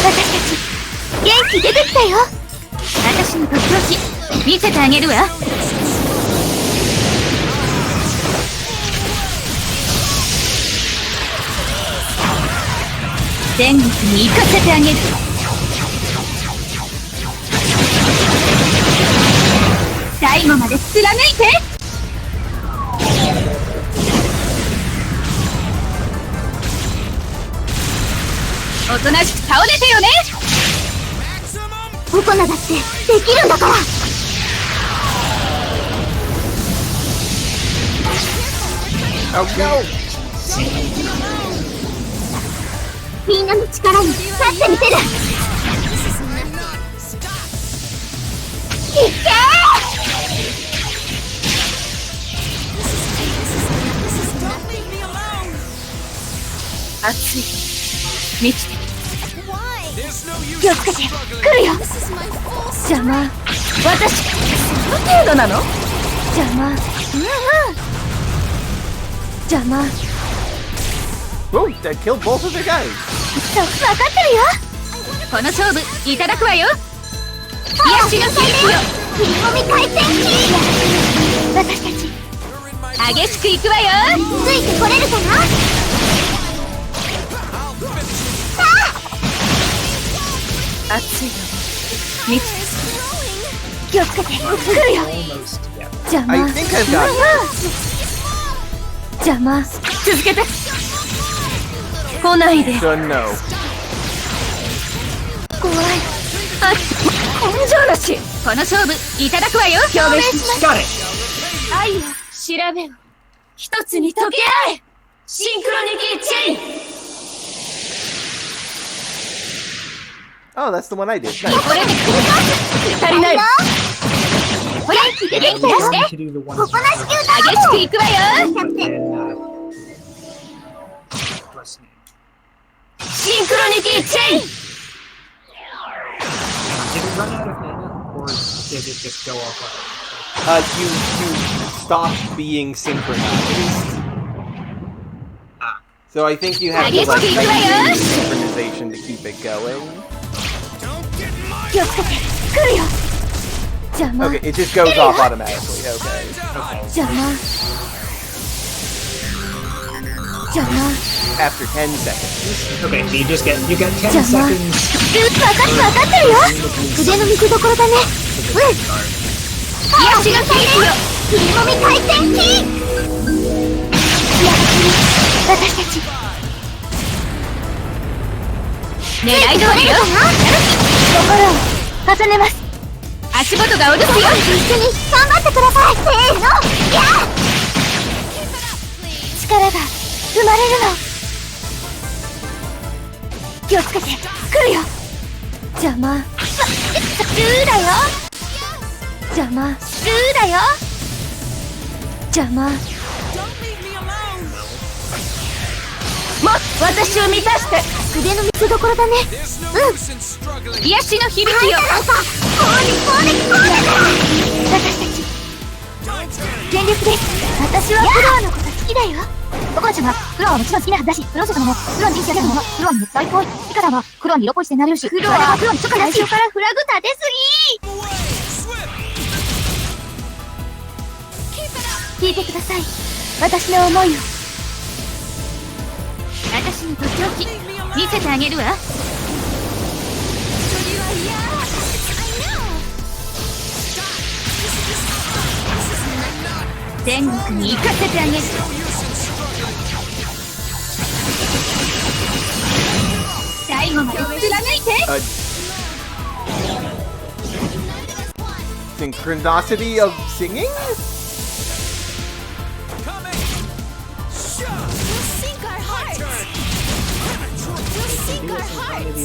私たち元気出てきたよ。私のとっておき見せてあげるわ。天国に行かせてあげる。最後まで貫いて。おとなしく倒れてよね。オコナだってできるんだから。みんなの力に立ってみせる。いけー。熱い。満ちて気をつけて。来るよ。邪魔。私その程度なの。邪魔。邪魔。Whoa, that killed both of the guys. そう、分かってるよ。この勝負いただくわよ。癒しの響きよ。切り込み回転キー。私たち激しくいくわよ。ついてこれるかな。熱いよ。見つ気をつけて。来るよ。邪魔。邪魔。続けて。来ないで。怖い。あ、根性なし。この勝負いただくわよ。表明します。愛や調べを一つに溶け合え。シンクロニティチェイン。Oh, that's the one I did. Nice. 足りない。ほら、元気出して。ここなし球だ。激しくいくわよ。シンクロニティチェイン。You stopped being synchronized. So I think you have to like synchronization to keep it going. Okay, it just goes off automatically. Okay. After 10 seconds. Okay, so you get 10 seconds. 分かってるよ。腕の見せ所だね。癒しの響きよ。切り込み回転キー。私たち狙い通りよ。心を重ねます。足元がおるすよ。一緒に頑張ってください。せーの。力が生まれるの。気をつけて。来るよ。邪魔。ルーだよ。邪魔。ルーだよ。邪魔。私を満たして。腕の見せ所だね。癒しの響きよ。なんか私たち全力です。私はフロアのこと好きだよ。お母ちゃんがフロアはもちろん好きなはずだし、フローショ様もフロアに人気あるもの、フロアにめっちゃ愛好い。リカさんはフロアに色恋してなれるし、フロアはフロアにちょっと大事。からフラグ立てすぎ。聞いてください、私の思いを。私にとっておき見せてあげるわ。天国に行かせてあげる。最後まで貫いて。Synchronicity of singing?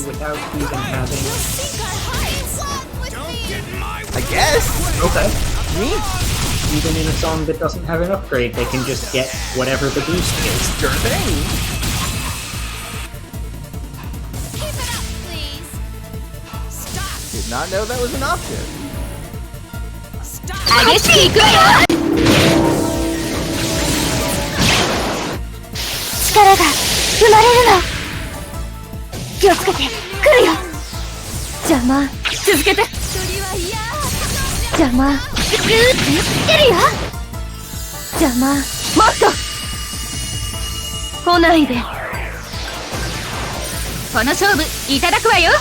Without even having... I guess. Okay. Neat. Even in a song that doesn't have an upgrade, they can just get whatever the boost is. Sure thing. Did not know that was an option. 激しくいくわよ。力が生まれるの。気をつけて。来るよ。邪魔。続けて。邪魔。ルーって言ってるよ。邪魔。もっと来ないで。この勝負いただくわよ。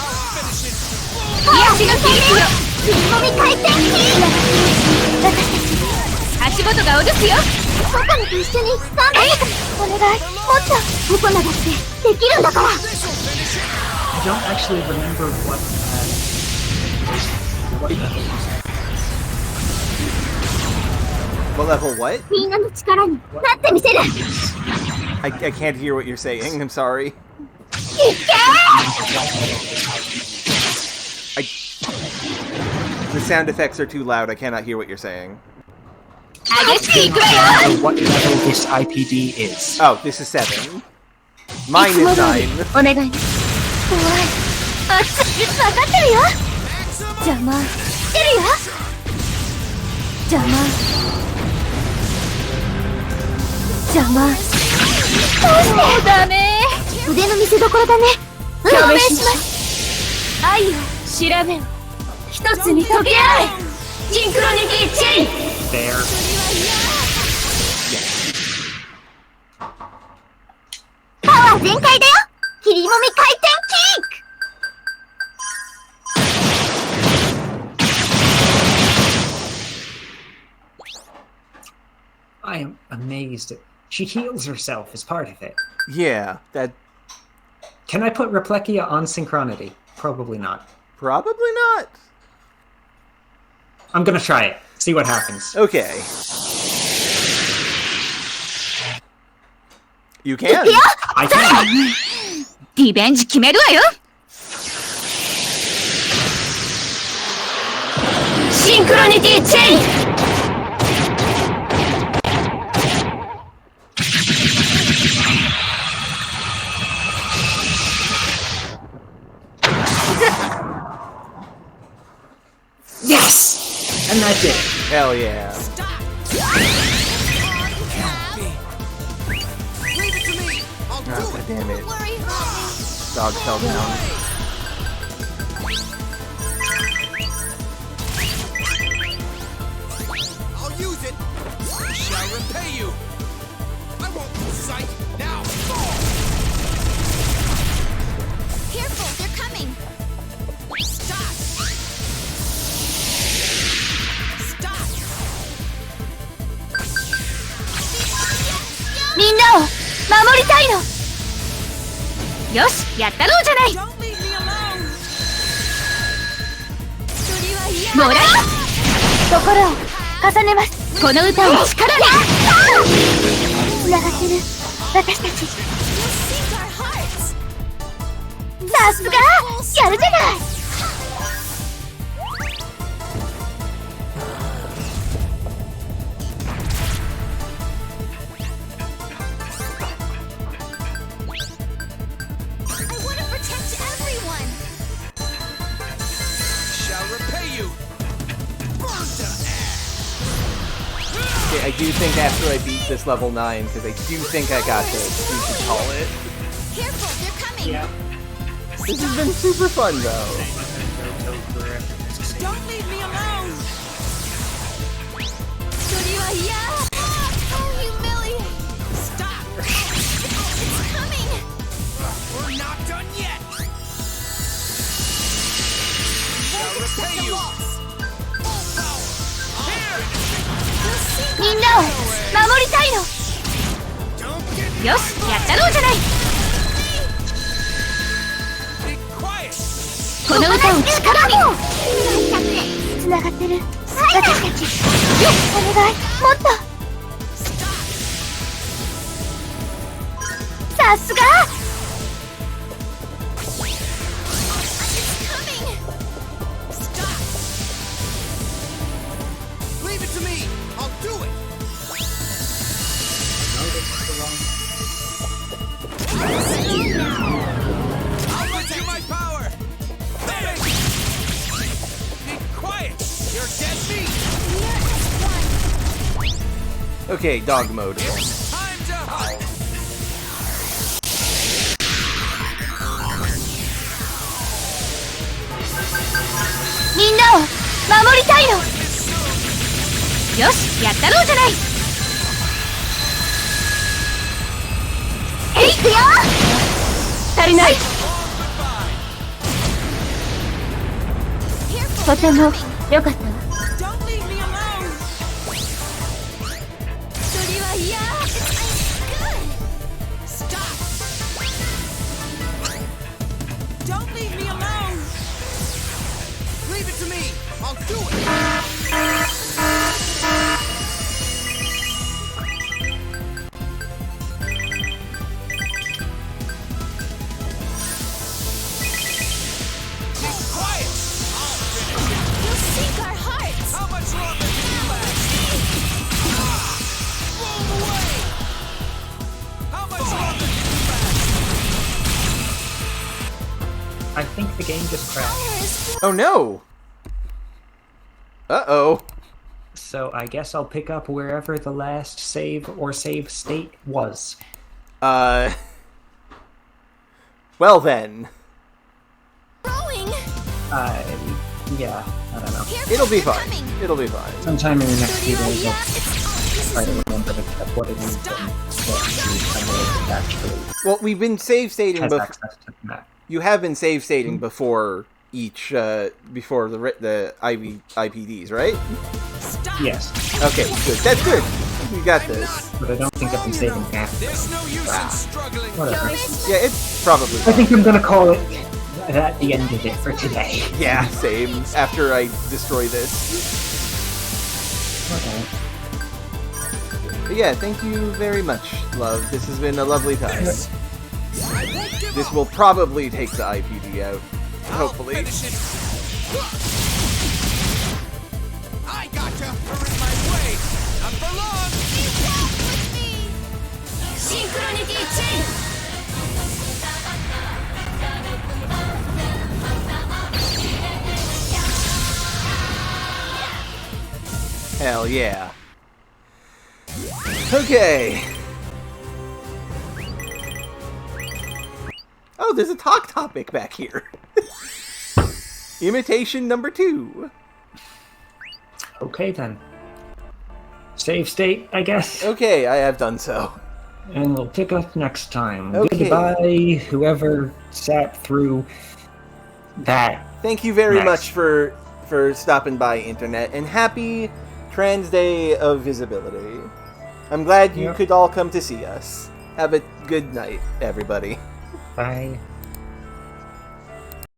癒しの響きよ。切り込み回転キー。私たち足元が踊すよ。ポコナと一緒に頑張って。お願い、もっと。ポコナだってできるんだから。I don't actually remember what level what? みんなの力になってみせる。I can't hear what you're saying. I'm sorry. The sound effects are too loud. I cannot hear what you're saying. What level this IPD is? Oh, this is 7. Mine is 9. お願い。怖い。あっち、分かってるよ。邪魔。してるよ。邪魔。邪魔。どうしてダメ。腕の見せ所だね。お願いします。愛を調べろ。一つに溶け合え。シンクロニティチェイン。There. パワー全開だよ。切りもみ回転キック。I am amazed. She heals herself as part of it. Yeah, that... Can I put Replechia on Synchronity? Probably not. Probably not. I'm gonna try it. See what happens. Okay. You can. I can. リベンジ決めるわよ。シンクロニティチェイン。Yes! And that's it. Hell yeah. Oh, God damn it. Dog fell down. I'll use it. I shall repay you. I won't lose sight. Now fall. Careful, they're coming. Stop. Stop. みんなを守りたいの。よし、やったろうじゃない。 Don't leave me alone. もらい心を重ねます。この歌を力に。つながってる。私たち。ささすがやるじゃない Okay, I do think after I beat this level 9, because I do think I got this, we should call it. Careful, they're coming! Yeah. This has been super fun, though. Don't leave me alone! Oh, humiliating! Stop! It's coming! We're not done yet! Shall repay you! Full power! Here! みんなを守りたいの Don't get よしやったろうじゃない be quiet! この歌を力につながってる私たちよっお願いもっとさすが Leave it to me! I'll do it! I'll give you my power! Hey! Be quiet! You're dead meat! Okay, dog mode. Time to hunt! みんなを守りたいのよしやったろうじゃないいくよ足りないとてもよかったわ Don't leave me alone! それは嫌 Stop! Don't leave me alone! Leave it to me! I'll do it! Be quiet! I'll finish it! You'll sink our hearts How much longer can you last? Blow them away! How much longer can you last? I think the game just crashed. Oh no! Uh-oh. So I guess I'll pick up wherever the last save or save state was. Well then. Yeah, I don't know. It'll be fine. It'll be fine. Sometime in the next few days I'll try to remember what it is that actually Well, we've been save stating has before. access to the map. You have been save stating before each, before the IPDs, right? Yes, Okay, good. That's good. You got this. but I don't think I've been saving after. There's no use in struggling. Whatever. Yeah, it's probably I think I'm gonna call it at the end of it for today. Yeah, same. After I destroy this. Okay. But yeah, thank you very much, love. This has been a lovely time. This will probably take the IPD out. Hopefully. Finish it. I gotcha. You're in my way. Not for long. Synchronity chain Hell yeah. Okay. Oh, there's a talk topic back here. Imitation number 2. Okay then. Save state, I guess. Okay, I have done so. And we'll pick up next time. Okay. Goodbye, whoever sat through that. Thank you very Nice. much for stopping by, Internet, and happy Trans Day of Visibility. I'm glad you Yep. could all come to see us. Have a good night, everybody. Bye.